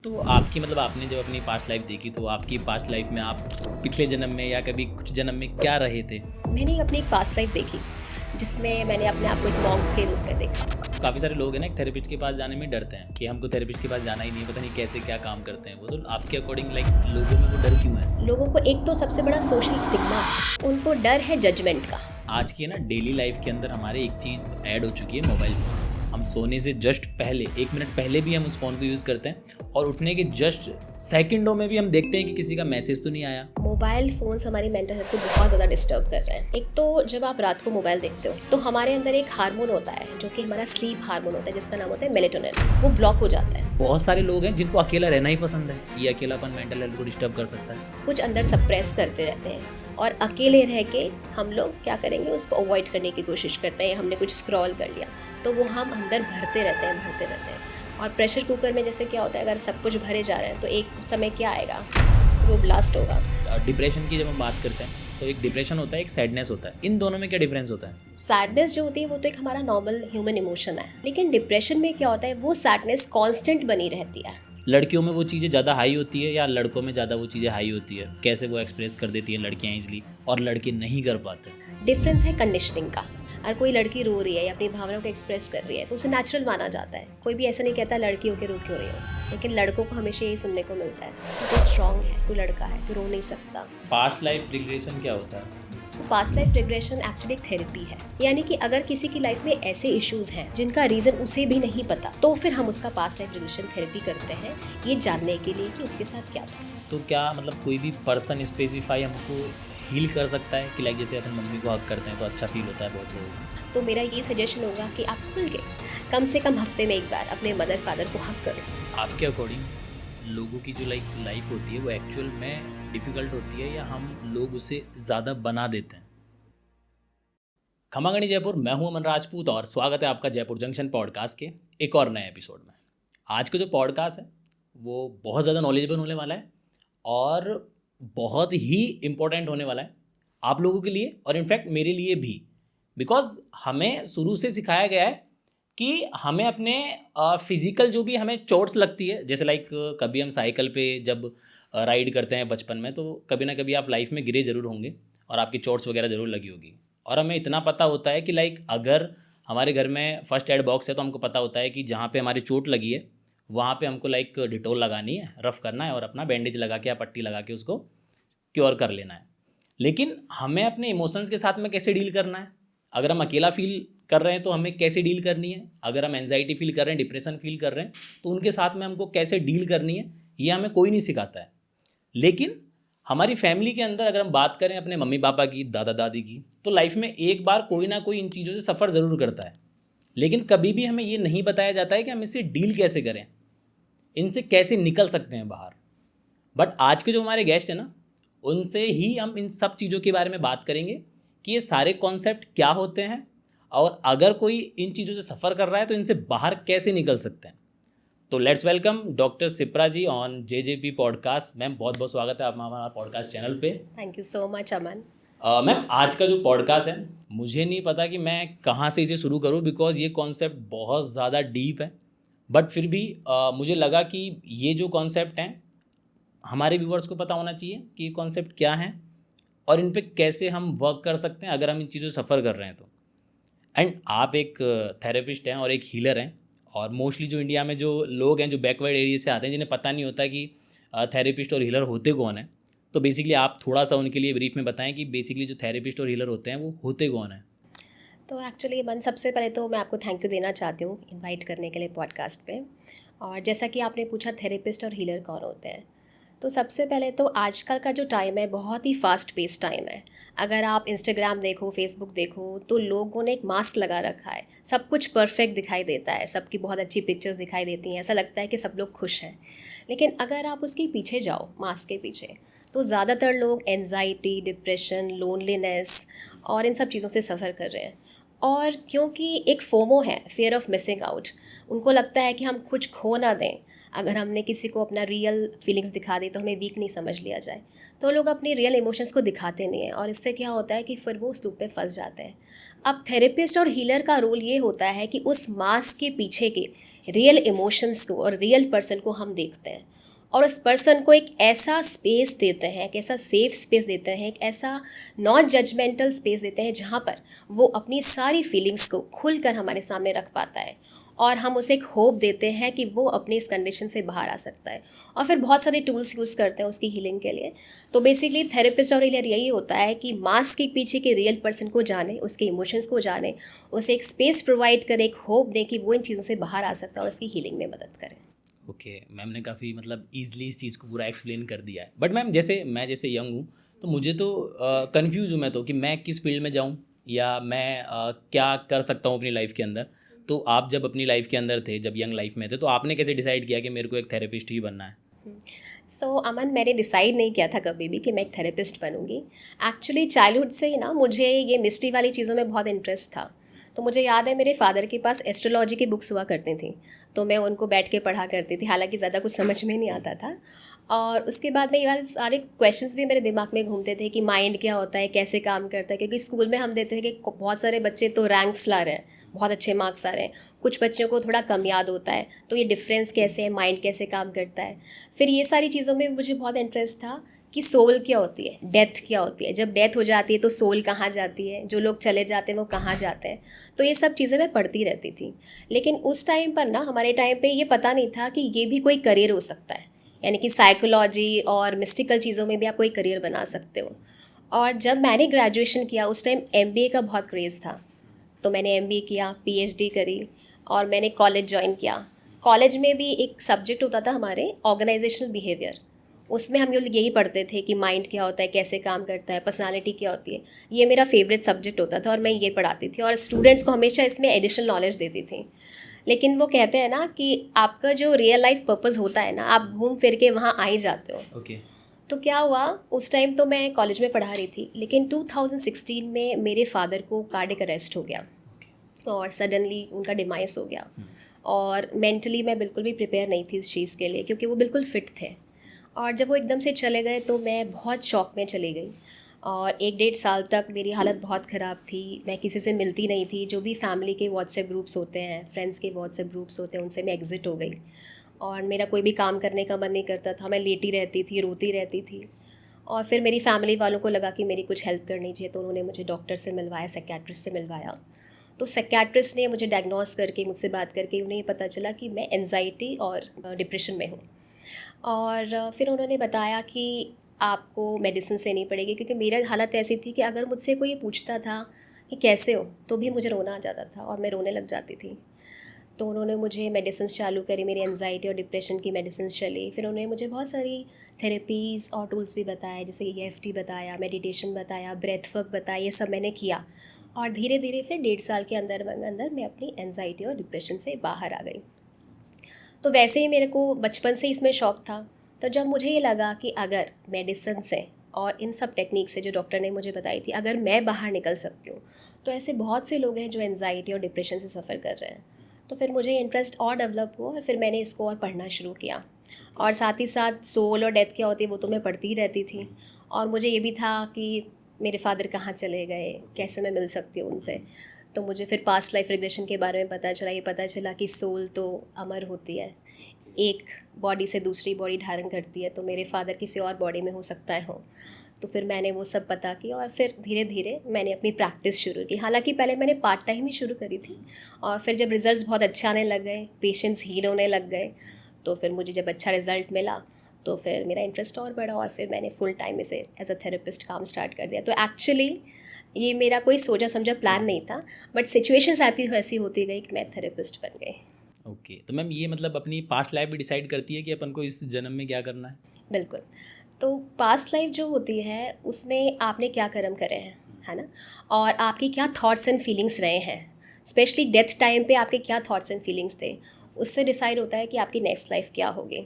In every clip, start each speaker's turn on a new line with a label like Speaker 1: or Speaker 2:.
Speaker 1: तो आपकी मतलब आपने जब अपनी पास्ट लाइफ देखी तो आपकी पास्ट लाइफ में आप पिछले जन्म में या कभी कुछ जन्म में क्या रहे थे?
Speaker 2: मैंने अपनी एक पास्ट लाइफ देखी जिसमें मैंने अपने आप को एक मॉन्क के रूप में देखा।
Speaker 1: काफ़ी सारे लोग हैं ना एक थेरेपिस्ट के पास जाने में डरते हैं कि हमको थेरेपिस्ट के पास जाना ही नहीं है, पता नहीं कैसे क्या काम करते हैं वो। तो आपके अकॉर्डिंग लोगों में वो डर क्यों है?
Speaker 2: लोगों को एक तो सबसे बड़ा सोशल स्टिग्मा है, उनको डर है जजमेंट का।
Speaker 1: आज की है ना डेली लाइफ के अंदर हमारे एक चीज़ ऐड हो चुकी है, मोबाइल फोन्स। हम सोने से जस्ट पहले 1 मिनट पहले भी हम उस फ़ोन को यूज़ करते हैं और उठने के जस्ट सेकंडों में भी हम देखते हैं कि किसी का मैसेज तो नहीं आया।
Speaker 2: मोबाइल फ़ोन्स हमारी मेंटल हेल्थ को बहुत ज़्यादा डिस्टर्ब कर रहे हैं। एक तो जब आप रात को मोबाइल देखते हो तो हमारे अंदर एक हार्मोन होता है जो कि हमारा स्लीप हार्मोन होता है, जिसका नाम होता है मेलेटोनिन। वो ब्लॉक हो जाता है।
Speaker 1: बहुत सारे लोग हैं जिनको अकेला रहना ही पसंद है। ये अकेलापन मेंटल हेल्थ को डिस्टर्ब कर सकता है।
Speaker 2: कुछ अंदर सप्रेस करते रहते हैं और अकेले रह के हम लोग क्या करेंगे, उसको अवॉइड करने की कोशिश करते हैं। हमने कुछ स्क्रॉल कर लिया तो वो हम अंदर भरते रहते हैं। और प्रेशर कुकर में जैसे क्या होता है, अगर सब कुछ भरे जा रहे हैं तो एक समय क्या आएगा, वो ब्लास्ट होगा।
Speaker 1: डिप्रेशन की जब हम बात करते हैं तो एक डिप्रेशन होता है, एक सैडनेस होता है। इन दोनों में क्या डिफरेंस होता है?
Speaker 2: सैडनेस जो होती है वो तो एक हमारा नॉर्मल ह्यूमन इमोशन है, लेकिन डिप्रेशन में क्या होता है, वो सैडनेस कांस्टेंट बनी रहती है।
Speaker 1: लड़कियों में वो चीज़ें ज़्यादा हाई होती है या लड़कों में ज़्यादा वो चीज़ें हाई होती है? कैसे वो एक्सप्रेस कर देती हैं लड़कियाँ ईजिली और लड़के नहीं कर पाते?
Speaker 2: डिफरेंस है कंडीशनिंग का। अगर कोई लड़की रो रही है या अपनी भावनाओं को एक्सप्रेस कर रही है तो उसे नेचुरल माना जाता है। कोई भी ऐसा नहीं कहता लड़की होकर रो क्यों रही हो, लेकिन लड़कों को हमेशा यही सुनने को मिलता है, तू स्ट्रांग है, तू लड़का है, तू रो नहीं सकता।
Speaker 1: पास्ट लाइफ रिग्रेशन क्या होता है?
Speaker 2: पास्ट लाइफ रिग्रेशन एक्चुअली एक थेरेपी है। यानी कि अगर किसी की लाइफ में ऐसे इश्यूज हैं जिनका रीजन उसे भी नहीं पता, तो फिर हम उसका पास्ट लाइफ रिग्रेशन थेरेपी करते हैं, ये जानने के लिए कि उसके साथ क्या था।
Speaker 1: तो क्या मतलब कोई भी पर्सन स्पेसिफाई हमको हील कर सकता है कि जैसे अपन मम्मी को हक करते हैं तो अच्छा फील होता है बहुत लोगों को?
Speaker 2: तो मेरा ये सजेशन होगा कि आप खुल के कम से कम हफ्ते में एक बार अपने मदर फादर को हक करो।
Speaker 1: आपके अकॉर्डिंग लोगों की जो लाइफ होती है वो एक्चुअल में डिफ़िकल्ट होती है या हम लोग उसे ज़्यादा बना देते हैं? खमागणी जयपुर, मैं हूं अमन राजपूत और स्वागत है आपका जयपुर जंक्शन पॉडकास्ट के एक और नए एपिसोड में। आज का जो पॉडकास्ट है वो बहुत ज़्यादा नॉलेजेबल होने वाला है और बहुत ही इम्पोर्टेंट होने वाला है आप लोगों के लिए और इनफैक्ट मेरे लिए भी। बिकॉज हमें शुरू से सिखाया गया है कि हमें अपने फिज़िकल जो भी हमें चोट्स लगती है, जैसे कभी हम साइकिल पे जब राइड करते हैं बचपन में, तो कभी ना कभी आप लाइफ में गिरे ज़रूर होंगे और आपकी चोट्स वगैरह ज़रूर लगी होगी। और हमें इतना पता होता है कि अगर हमारे घर में फर्स्ट एड बॉक्स है तो हमको पता होता है कि जहाँ पे हमारी चोट लगी है वहाँ पे हमको डिटोल लगानी है, रफ़ करना है और अपना बैंडेज लगा के या पट्टी लगा के उसको क्योर कर लेना है। लेकिन हमें अपने इमोशंस के साथ में कैसे डील करना है? अगर हम अकेला फील कर रहे हैं तो हमें कैसे डील करनी है? अगर हम एंजाइटी फील कर रहे हैं, डिप्रेशन फील कर रहे हैं, तो उनके साथ में हमको कैसे डील करनी है, ये हमें कोई नहीं सिखाता है। लेकिन हमारी फैमिली के अंदर अगर हम बात करें अपने मम्मी पापा की, दादा दादी की, तो लाइफ में एक बार कोई ना कोई इन चीज़ों से सफ़र ज़रूर करता है। लेकिन कभी भी हमें ये नहीं बताया जाता है कि हम इससे डील कैसे करें, इनसे कैसे निकल सकते हैं बाहर। बट आज के जो हमारे गेस्ट हैं ना, उनसे ही हम इन सब चीज़ों के बारे में बात करेंगे कि ये सारे कॉन्सेप्ट क्या होते हैं और अगर कोई इन चीज़ों से सफ़र कर रहा है तो इनसे बाहर कैसे निकल सकते हैं। तो let's welcome doctor Sipra ji on JJP podcast. Ma'am बहुत बहुत स्वागत है आप हमारा पॉडकास्ट चैनल पे।
Speaker 2: Thank you so much Aman.
Speaker 1: Ma'am आज का जो पॉडकास्ट है मुझे नहीं पता कि मैं कहाँ से इसे शुरू करूँ, बिकॉज ये कॉन्सेप्ट बहुत ज़्यादा डीप है। बट फिर भी मुझे लगा कि ये जो कॉन्सेप्ट हैं हमारे व्यूवर्स को पता होना चाहिए कि ये कॉन्सेप्ट क्या हैं और इन पे कैसे हम वर्क कर सकते हैं अगर हम इन चीज़ों से सफ़र कर रहे हैं तो। एंड आप एक थेरेपिस्ट हैं और एक हीलर हैं, और मोस्टली जो इंडिया में जो लोग हैं जो बैकवर्ड एरिया से आते हैं जिन्हें पता नहीं होता कि थेरेपिस्ट और हीलर होते कौन हैं, तो बेसिकली आप थोड़ा सा उनके लिए ब्रीफ में बताएं कि बेसिकली जो थेरेपिस्ट और हीलर होते हैं वो होते कौन हैं।
Speaker 2: तो एक्चुअली मन, सबसे पहले तो मैं आपको थैंक यू देना चाहती हूँ इनवाइट करने के लिए पॉडकास्ट पे। और जैसा कि आपने पूछा थेरेपिस्ट और हीलर कौन होते हैं, तो सबसे पहले तो आजकल का जो टाइम है बहुत ही फास्ट पेस टाइम है। अगर आप इंस्टाग्राम देखो, फेसबुक देखो, तो लोगों ने एक मास्क लगा रखा है। सब कुछ परफेक्ट दिखाई देता है, सबकी बहुत अच्छी पिक्चर्स दिखाई देती हैं, ऐसा लगता है कि सब लोग खुश हैं। लेकिन अगर आप उसके पीछे जाओ, मास्क के पीछे, तो ज़्यादातर लोग एंजाइटी, डिप्रेशन, लोनलीनेस और इन सब चीज़ों से सफ़र कर रहे हैं। और क्योंकि एक फोमो है, फियर ऑफ मिसिंग आउट, उनको लगता है कि हम कुछ खो ना दें। अगर हमने किसी को अपना रियल फीलिंग्स दिखा दी तो हमें वीक नहीं समझ लिया जाए, तो लोग अपनी रियल इमोशंस को दिखाते नहीं हैं और इससे क्या होता है कि फिर वो उस लूप पे फंस जाते हैं। अब थेरेपिस्ट और हीलर का रोल ये होता है कि उस मास्क के पीछे के रियल इमोशंस को और रियल पर्सन को हम देखते हैं और उस पर्सन को एक ऐसा स्पेस देते हैं, एक ऐसा सेफ स्पेस देते हैं, एक ऐसा नॉन जजमेंटल स्पेस देते हैं जहाँ पर वो अपनी सारी फीलिंग्स को खुलकर हमारे सामने रख पाता है और हम उसे एक होप देते हैं कि वो अपनी इस कंडीशन से बाहर आ सकता है। और फिर बहुत सारे टूल्स यूज़ करते हैं उसकी हीलिंग के लिए। तो बेसिकली थेरेपिस्ट और हीलर यही होता है कि मास्क के पीछे के रियल पर्सन को जाने, उसके इमोशंस को जाने, उसे एक स्पेस प्रोवाइड करे, एक होप दें कि वो इन चीज़ों से बाहर आ सकता है और उसकी हीलिंग में मदद करें।
Speaker 1: ओके मैम ने काफ़ी मतलब ईजिली इस चीज़ को पूरा एक्सप्लेन कर दिया है। बट मैम जैसे मैं यंग हूँ तो मुझे तो कंफ्यूज हूँ मैं तो कि मैं किस फील्ड में जाऊँ या मैं क्या कर सकता हूँ अपनी लाइफ के अंदर। तो आप जब अपनी लाइफ के अंदर थे, जब यंग लाइफ में थे, तो आपने कैसे डिसाइड किया कि मेरे को एक थेरेपिस्ट ही बनना है?
Speaker 2: अमन, मैंने डिसाइड नहीं किया था कभी भी कि मैं एक थेरेपिस्ट बनूंगी। एक्चुअली चाइल्डहुड से ही ना मुझे ये मिस्ट्री वाली चीज़ों में बहुत इंटरेस्ट था। तो मुझे याद है मेरे फादर के पास एस्ट्रोलॉजी की बुक्स हुआ करती थी, तो मैं उनको बैठ के पढ़ा करती थी, हालांकि ज़्यादा कुछ समझ में नहीं आता था। और उसके बाद में ये सारे क्वेश्चंस भी मेरे दिमाग में घूमते थे कि माइंड क्या होता है, कैसे काम करता है, क्योंकि स्कूल में हम देखते थे कि बहुत सारे बच्चे तो रैंक्स ला रहे हैं, बहुत अच्छे मार्क्स आ रहे हैं, कुछ बच्चों को थोड़ा कम याद होता है। तो ये डिफरेंस कैसे है, माइंड कैसे काम करता है। फिर ये सारी चीज़ों में मुझे बहुत इंटरेस्ट था कि सोल क्या होती है, डेथ क्या होती है, जब डेथ हो जाती है तो सोल कहाँ जाती है, जो लोग चले जाते हैं वो कहाँ जाते हैं। तो ये सब चीज़ें मैं पढ़ती रहती थी। लेकिन उस टाइम पर ना, हमारे टाइम पे ये पता नहीं था कि ये भी कोई करियर हो सकता है, यानी कि साइकोलॉजी और मिस्टिकल चीज़ों में भी आप कोई करियर बना सकते हो। और जब मैंने ग्रेजुएशन किया उस टाइम एमबीए का बहुत क्रेज़ था। तो मैंने एमबीए किया, पीएचडी करी और मैंने कॉलेज ज्वाइन किया। कॉलेज में भी एक सब्जेक्ट होता था हमारे, ऑर्गेनाइजेशनल बिहेवियर। उसमें हम लोग यही पढ़ते थे कि माइंड क्या होता है, कैसे काम करता है, पर्सनालिटी क्या होती है। ये मेरा फेवरेट सब्जेक्ट होता था और मैं ये पढ़ाती थी और स्टूडेंट्स को हमेशा इसमें एडिशनल नॉलेज देती थी। लेकिन वो कहते हैं ना कि आपका जो रियल लाइफ पर्पस होता है ना, आप घूम फिर के वहाँ आ ही जाते हो।
Speaker 1: ओके।
Speaker 2: तो क्या हुआ, उस टाइम तो मैं कॉलेज में पढ़ा रही थी, लेकिन 2016 में मेरे फादर को कार्डियक अरेस्ट हो गया और सडनली उनका डिमाइस हो गया। और मेंटली मैं बिल्कुल भी प्रिपेयर नहीं थी इस चीज़ के लिए, क्योंकि वो बिल्कुल फिट थे। और जब वो एकदम से चले गए तो मैं बहुत शॉक में चली गई और 1-1.5 साल तक मेरी हालत बहुत ख़राब थी। मैं किसी से मिलती नहीं थी। जो भी फैमिली के व्हाट्सएप ग्रुप्स होते हैं, फ्रेंड्स के व्हाट्सएप ग्रुप्स होते हैं, उनसे मैं एग्ज़िट हो गई और मेरा कोई भी काम करने का मन नहीं करता था। मैं लेटी रहती थी, रोती रहती थी। और फिर मेरी फैमिली वालों को लगा कि मेरी कुछ हेल्प करनी चाहिए, तो उन्होंने मुझे डॉक्टर से मिलवाया, साइकियाट्रिस्ट से मिलवाया। तो साइकियाट्रिस्ट ने मुझे डायग्नोस करके, मुझसे बात करके उन्हें ये पता चला कि मैं एंजाइटी और डिप्रेशन में हूँ। और फिर उन्होंने बताया कि आपको मेडिसिन लेनी पड़ेगी, क्योंकि मेरा हालत ऐसी थी कि अगर मुझसे कोई ये पूछता था कि कैसे हो, तो भी मुझे रोना आ जाता था और मैं रोने लग जाती थी। तो उन्होंने मुझे मेडिसिन चालू करी, मेरी एंजाइटी और डिप्रेशन की मेडिसिन चली। फिर उन्होंने मुझे बहुत सारी थेरेपीज़ और टूल्स भी बताए, जैसे EFT बताया, मेडिटेशन बताया, ब्रेथ वर्क बताया। ये सब मैंने किया और धीरे धीरे फिर 1.5 साल के अंदर अंदर मैं अपनी एंजाइटी और डिप्रेशन से बाहर आ गई। तो वैसे ही मेरे को बचपन से इसमें शौक़ था। तो जब मुझे ये लगा कि अगर मेडिसिन से और इन सब टेक्निक से जो डॉक्टर ने मुझे बताई थी, अगर मैं बाहर निकल सकती हूँ, तो ऐसे बहुत से लोग हैं जो एंजाइटी और डिप्रेशन से सफ़र कर रहे हैं। तो फिर मुझे इंटरेस्ट और डेवलप हुआ और फिर मैंने इसको और पढ़ना शुरू किया। और साथ ही साथ सोल और डेथ क्या होती है वो तो मैं पढ़ती ही रहती थी। और मुझे ये भी था कि मेरे फादर कहाँ चले गए, कैसे मैं मिल सकती हूँ उनसे। तो मुझे फिर पास्ट लाइफ रिग्रेशन के बारे में पता चला। ये पता चला कि सोल तो अमर होती है, एक बॉडी से दूसरी बॉडी धारण करती है। तो मेरे फादर किसी और बॉडी में हो सकता है हो। तो फिर मैंने वो सब पता किया और फिर धीरे धीरे मैंने अपनी प्रैक्टिस शुरू की। हालांकि पहले मैंने पार्ट टाइम ही शुरू करी थी और फिर जब रिज़ल्ट्स बहुत अच्छे आने लग गए, पेशेंट्स हील होने लग गए, तो फिर मुझे जब अच्छा रिज़ल्ट मिला तो फिर मेरा इंटरेस्ट और बढ़ा और फिर मैंने फुल टाइम इसे एज अ थेरेपिस्ट काम स्टार्ट कर दिया। तो एक्चुअली ये मेरा कोई सोचा समझा प्लान नहीं था, बट सिचुएशंस ऐसी होती गई कि मैं थेरेपिस्ट बन गई।
Speaker 1: ओके तो मैम ये मतलब अपनी पास्ट लाइफ भी डिसाइड करती है कि अपन को इस जन्म में क्या करना है?
Speaker 2: बिल्कुल। तो पास्ट लाइफ जो होती है उसमें आपने क्या कर्म करे हैं, है ना, और आपकी क्या थॉट्स एंड फीलिंग्स रहे हैं, स्पेशली डेथ टाइम पे आपके क्या थॉट्स एंड फीलिंग्स थे, उससे डिसाइड होता है कि आपकी नेक्स्ट लाइफ क्या होगी।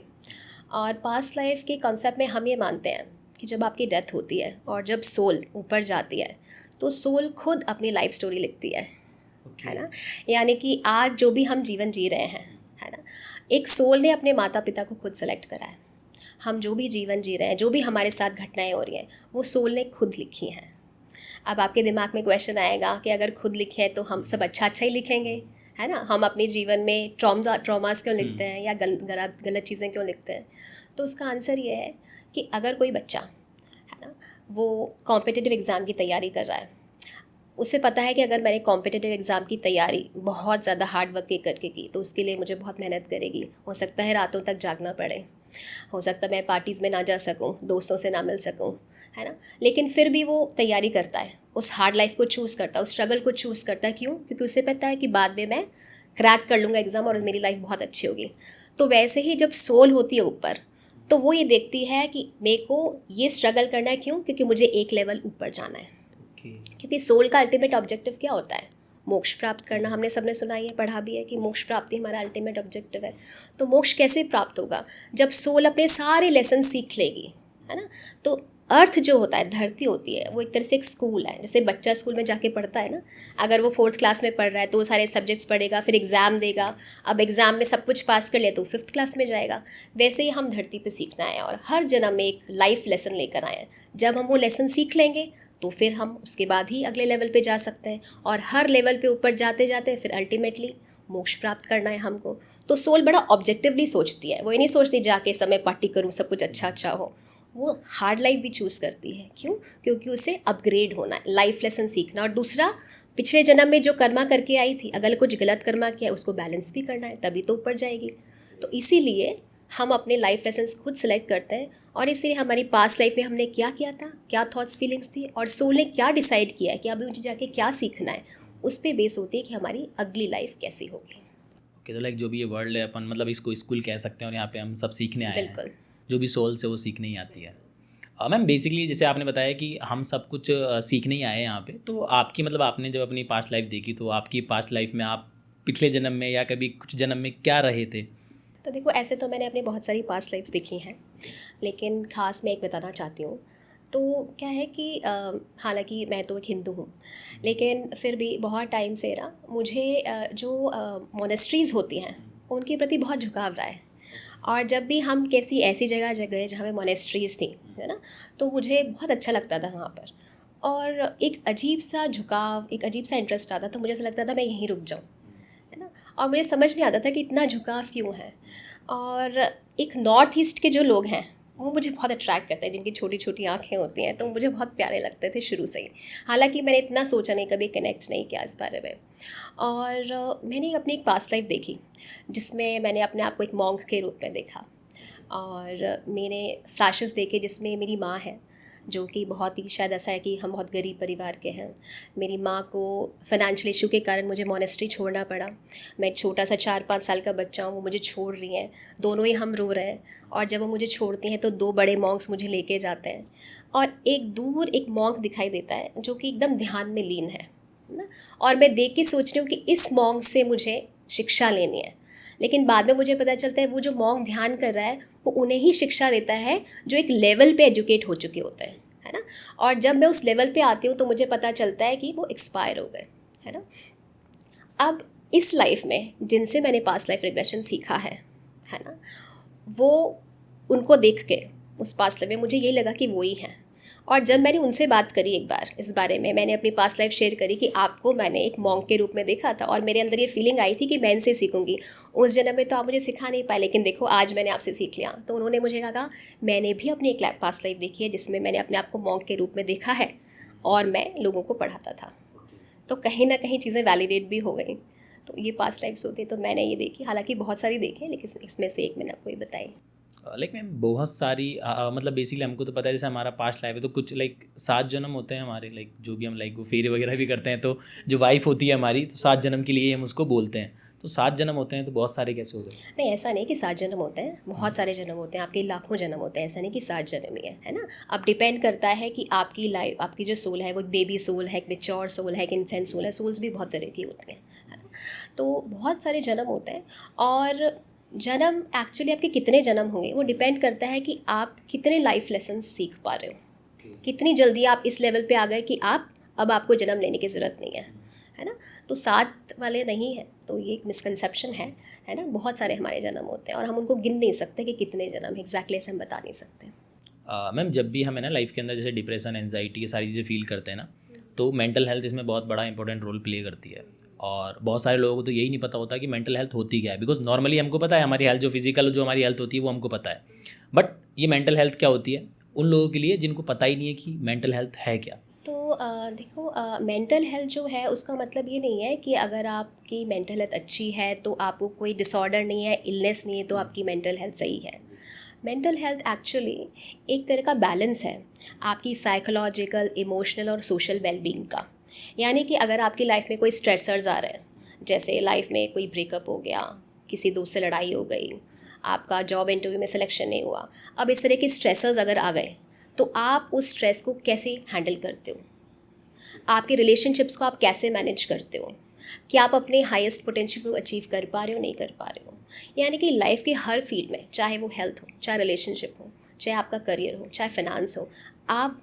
Speaker 2: और पास्ट लाइफ के कॉन्सेप्ट में हम ये मानते हैं कि जब आपकी डेथ होती है और जब सोल ऊपर जाती है तो सोल खुद अपनी लाइफ स्टोरी लिखती है ना। यानी कि आज जो भी हम जीवन जी रहे हैं, है ना, एक सोल ने अपने माता पिता को खुद सेलेक्ट करा है। हम जो भी जीवन जी रहे हैं, जो भी हमारे साथ घटनाएं हो रही हैं, वो सोल ने खुद लिखी हैं। अब आपके दिमाग में क्वेश्चन आएगा कि अगर खुद लिखें तो हम सब अच्छा अच्छा ही लिखेंगे, है ना, हम अपने जीवन में ट्रॉमास क्यों लिखते हैं या गलत चीज़ें क्यों लिखते हैं। तो उसका आंसर ये है कि अगर कोई बच्चा, है ना, वो कॉम्पिटिटिव एग्ज़ाम की तैयारी कर रहा है, उसे पता है कि अगर मैंने कॉम्पिटिटिव एग्ज़ाम की तैयारी बहुत ज़्यादा हार्ड वर्क करके की तो उसके लिए मुझे बहुत मेहनत करेगी, हो सकता है रातों तक जागना पड़े, हो सकता है मैं पार्टीज़ में ना जा सकूं, दोस्तों से ना मिल सकूं, है ना, लेकिन फिर भी वो तैयारी करता है, उस हार्ड लाइफ को चूज़ करता है, उस स्ट्रगल को चूज़ करता है। क्यों? क्योंकि उसे पता है कि बाद में मैं क्रैक कर लूँगा एग्ज़ाम और मेरी लाइफ बहुत अच्छी होगी। तो वैसे ही जब सोल होती है ऊपर, तो वो ये देखती है कि मेरे को ये स्ट्रगल करना है। क्यों? क्योंकि मुझे एक लेवल ऊपर जाना है। क्योंकि सोल का अल्टीमेट ऑब्जेक्टिव क्या होता है? मोक्ष प्राप्त करना। हमने सबने सुना ही है, पढ़ा भी है कि मोक्ष प्राप्ति हमारा अल्टीमेट ऑब्जेक्टिव है। तो मोक्ष कैसे प्राप्त होगा? जब सोल अपने सारे लेसन सीख लेगी, है ना। तो अर्थ जो होता है, धरती होती है, वो एक तरह से एक स्कूल है। जैसे बच्चा स्कूल में जाके पढ़ता है ना, अगर वो 4th क्लास में पढ़ रहा है तो वो सारे सब्जेक्ट्स पढ़ेगा, फिर एग्ज़ाम देगा, अब एग्ज़ाम में सब कुछ पास कर ले तो 5th क्लास में जाएगा। वैसे ही हम धरती पे सीखना है और हर जन्म में एक लाइफ लेसन लेकर आए हैं। जब हम वो लेसन सीख लेंगे तो फिर हम उसके बाद ही अगले लेवल पे जा सकते हैं, और हर लेवल पे ऊपर जाते जाते फिर अल्टीमेटली मोक्ष प्राप्त करना है हमको। तो सोल बड़ा ऑब्जेक्टिवली सोचती है, वो ये नहीं सोचती जाके समय पार्टी करूँ, सब कुछ अच्छा अच्छा हो। वो हार्ड लाइफ भी चूज़ करती है। क्यों? क्योंकि उसे अपग्रेड होना है, लाइफ लेसन सीखना। और दूसरा, पिछले जन्म में जो कर्मा करके आई थी, अगर कुछ गलत कर्मा किया उसको बैलेंस भी करना है, तभी तो ऊपर जाएगी। तो इसीलिए हम अपने लाइफ लेसन्स खुद सेलेक्ट करते हैं, और इसीलिए हमारी पास्ट लाइफ में हमने क्या किया था, क्या थॉट्स फीलिंग्स थी, और सोल ने क्या डिसाइड किया है कि अभी मुझे जाके क्या सीखना है, उस पर बेस होती है कि हमारी अगली लाइफ कैसी होगी।
Speaker 1: ओके, तो लाइक जो भी ये वर्ल्ड है, अपन मतलब इसको स्कूल कह सकते हैं, और यहाँ पे हम सब सीखने आए हैं।
Speaker 2: बिल्कुल।
Speaker 1: जो भी सोल से वो सीखने ही आती है। मैम बेसिकली जैसे आपने बताया कि हम सब कुछ सीखने ही आए हैं यहाँ पे, तो आपकी मतलब आपने जब अपनी पास्ट लाइफ देखी तो आपकी पास्ट लाइफ में आप पिछले जन्म में या कभी कुछ जन्म में क्या रहे थे?
Speaker 2: तो देखो, ऐसे तो मैंने अपनी बहुत सारी पास्ट लाइफ्स देखी हैं, लेकिन ख़ास मैं एक बताना चाहती हूँ। तो क्या है कि हालांकि मैं तो एक हिंदू हूँ, लेकिन फिर भी बहुत टाइम से ना मुझे जो मोनेस्ट्रीज़ होती हैं उनके प्रति बहुत झुकाव रहा है। और जब भी हम कैसी ऐसी जगह गए जहाँ पे मोनेस्ट्रीज़ थी, है ना, तो मुझे बहुत अच्छा लगता था वहाँ पर, और एक अजीब सा झुकाव, एक अजीब सा इंटरेस्ट आता था। मुझे ऐसा लगता था मैं यहीं रुक जाऊँ, है ना। और मुझे समझ नहीं आता था कि इतना झुकाव क्यों है। और एक नॉर्थ ईस्ट के जो लोग हैं वो मुझे बहुत अट्रैक्ट करते हैं, जिनकी छोटी छोटी आँखें होती हैं, तो मुझे बहुत प्यारे लगते थे शुरू से ही। हालांकि मैंने इतना सोचा नहीं, कभी कनेक्ट नहीं किया इस बारे में। और मैंने अपनी एक पास्ट लाइफ देखी जिसमें मैंने अपने आप को एक मॉन्क के रूप में देखा, और मैंने फ्लैशेस देखे जिसमें मेरी माँ है, जो कि बहुत ही शायद ऐसा है कि हम बहुत गरीब परिवार के हैं। मेरी माँ को फाइनेंशियल इशू के कारण मुझे मोनेस्ट्री छोड़ना पड़ा। मैं छोटा सा 4-5 साल का बच्चा हूँ, वो मुझे छोड़ रही हैं, दोनों ही हम रो रहे हैं। और जब वो मुझे छोड़ती हैं तो 2 बड़े मॉन्क्स मुझे लेके जाते हैं, और एक दूर एक मॉन्क दिखाई देता है जो कि एकदम ध्यान में लीन है ना। और मैं देख के सोच रही हूँ कि इस मॉन्क से मुझे शिक्षा लेनी है। लेकिन बाद में मुझे पता चलता है वो जो मॉन्क ध्यान कर रहा है वो उन्हें ही शिक्षा देता है जो एक लेवल पे एजुकेट हो चुके होते हैं, है ना। और जब मैं उस लेवल पे आती हूँ तो मुझे पता चलता है कि वो एक्सपायर हो गए, है ना। अब इस लाइफ में जिनसे मैंने पास्ट लाइफ रिग्रेशन सीखा है ना, वो उनको देख के उस पास्ट लाइफ में मुझे यही लगा कि वो ही हैं। और जब मैंने उनसे बात करी एक बार इस बारे में, मैंने अपनी पास्ट लाइफ शेयर करी कि आपको मैंने एक मॉन्क के रूप में देखा था, और मेरे अंदर ये फीलिंग आई थी कि मैं इनसे सीखूंगी। उस जन्म में तो आप मुझे सिखा नहीं पाए, लेकिन देखो आज मैंने आपसे सीख लिया। तो उन्होंने मुझे कहा मैंने भी अपनी एक पास्ट लाइफ देखी है जिसमें मैंने अपने आप को मॉन्क के रूप में देखा है, और मैं लोगों को पढ़ाता था। तो कहीं ना कहीं चीज़ें वैलिडेट भी हो गई। तो ये पास्ट लाइफ्स होती, तो मैंने ये देखी, हालांकि बहुत सारी देखी, लेकिन इसमें से एक मैंने आपको ये बताई।
Speaker 1: लाइक मैम बहुत सारी मतलब बेसिकली हमको तो पता है जैसे हमारा पास्ट लाइफ है तो कुछ लाइक 7 जन्म होते हैं हमारे, लाइक जो भी हम लाइक वो फेरे वगैरह भी करते हैं, तो जो वाइफ होती है हमारी तो 7 जन्म के लिए हम उसको बोलते हैं। तो 7 जन्म होते हैं तो बहुत सारे कैसे होते हैं?
Speaker 2: नहीं, ऐसा नहीं कि 7 जन्म होते हैं, बहुत सारे जन्म होते हैं, आपके लाखों जन्म होते हैं। ऐसा नहीं कि 7 जन्म ही है ना। अब डिपेंड करता है कि आपकी लाइफ, आपकी जो सोल है वो एक बेबी सोल है, एक मेच्योर सोल है, एक इन्फेंट सोल है। सोल्स भी बहुत तरह की होती हैं, है ना। तो बहुत सारे जन्म होते हैं, और जन्म एक्चुअली आपके कितने जन्म होंगे वो डिपेंड करता है कि आप कितने लाइफ लेसन सीख पा रहे हो, कितनी जल्दी आप इस लेवल पे आ गए कि आप अब आपको जन्म लेने की ज़रूरत नहीं है ना। तो 7 वाले नहीं है, तो ये एक मिसकंसेप्शन है ना। बहुत सारे हमारे जन्म होते हैं और हम उनको गिन नहीं सकते कि कितने जन्म एग्जैक्टली ऐसे हम बता नहीं सकते।
Speaker 1: मैम जब भी हमें ना लाइफ के अंदर जैसे डिप्रेशन, एंजाइटी ये सारी चीज़ें फील करते हैं ना, तो मेंटल हेल्थ इसमें बहुत बड़ा इंपॉर्टेंट रोल प्ले करती है। और बहुत सारे लोगों को तो यही नहीं पता होता कि मेंटल हेल्थ होती क्या है, बिकॉज नॉर्मली हमको पता है हमारी हेल्थ जो फिजिकल जो हमारी हेल्थ होती है वो हमको पता है, बट ये मेंटल हेल्थ क्या होती है उन लोगों के लिए जिनको पता ही नहीं है कि मेंटल हेल्थ है क्या।
Speaker 2: तो देखो, मेंटल हेल्थ जो है उसका मतलब ये नहीं है कि अगर आपकी मेंटल हेल्थ अच्छी है तो आपको कोई डिसऑर्डर नहीं है, इलनेस नहीं है तो आपकी मेंटल हेल्थ सही है। मेंटल हेल्थ एक्चुअली एक तरह का बैलेंस है आपकी साइकोलॉजिकल, इमोशनल और सोशल वेलबींग का। यानी कि अगर आपकी लाइफ में कोई स्ट्रेसर्स आ रहे हैं, जैसे लाइफ में कोई ब्रेकअप हो गया, किसी दोस्त से लड़ाई हो गई, आपका जॉब इंटरव्यू में सिलेक्शन नहीं हुआ, अब इस तरह के स्ट्रेसर्स अगर आ गए तो आप उस स्ट्रेस को कैसे हैंडल करते हो, आपके रिलेशनशिप्स को आप कैसे मैनेज करते हो, क्या आप अपने हाईएस्ट पोटेंशियल को अचीव कर पा रहे हो, नहीं कर पा रहे हो। यानी कि लाइफ के हर फील्ड में, चाहे वो हेल्थ हो, चाहे रिलेशनशिप हो, चाहे आपका करियर हो, चाहे फाइनेंस हो, आप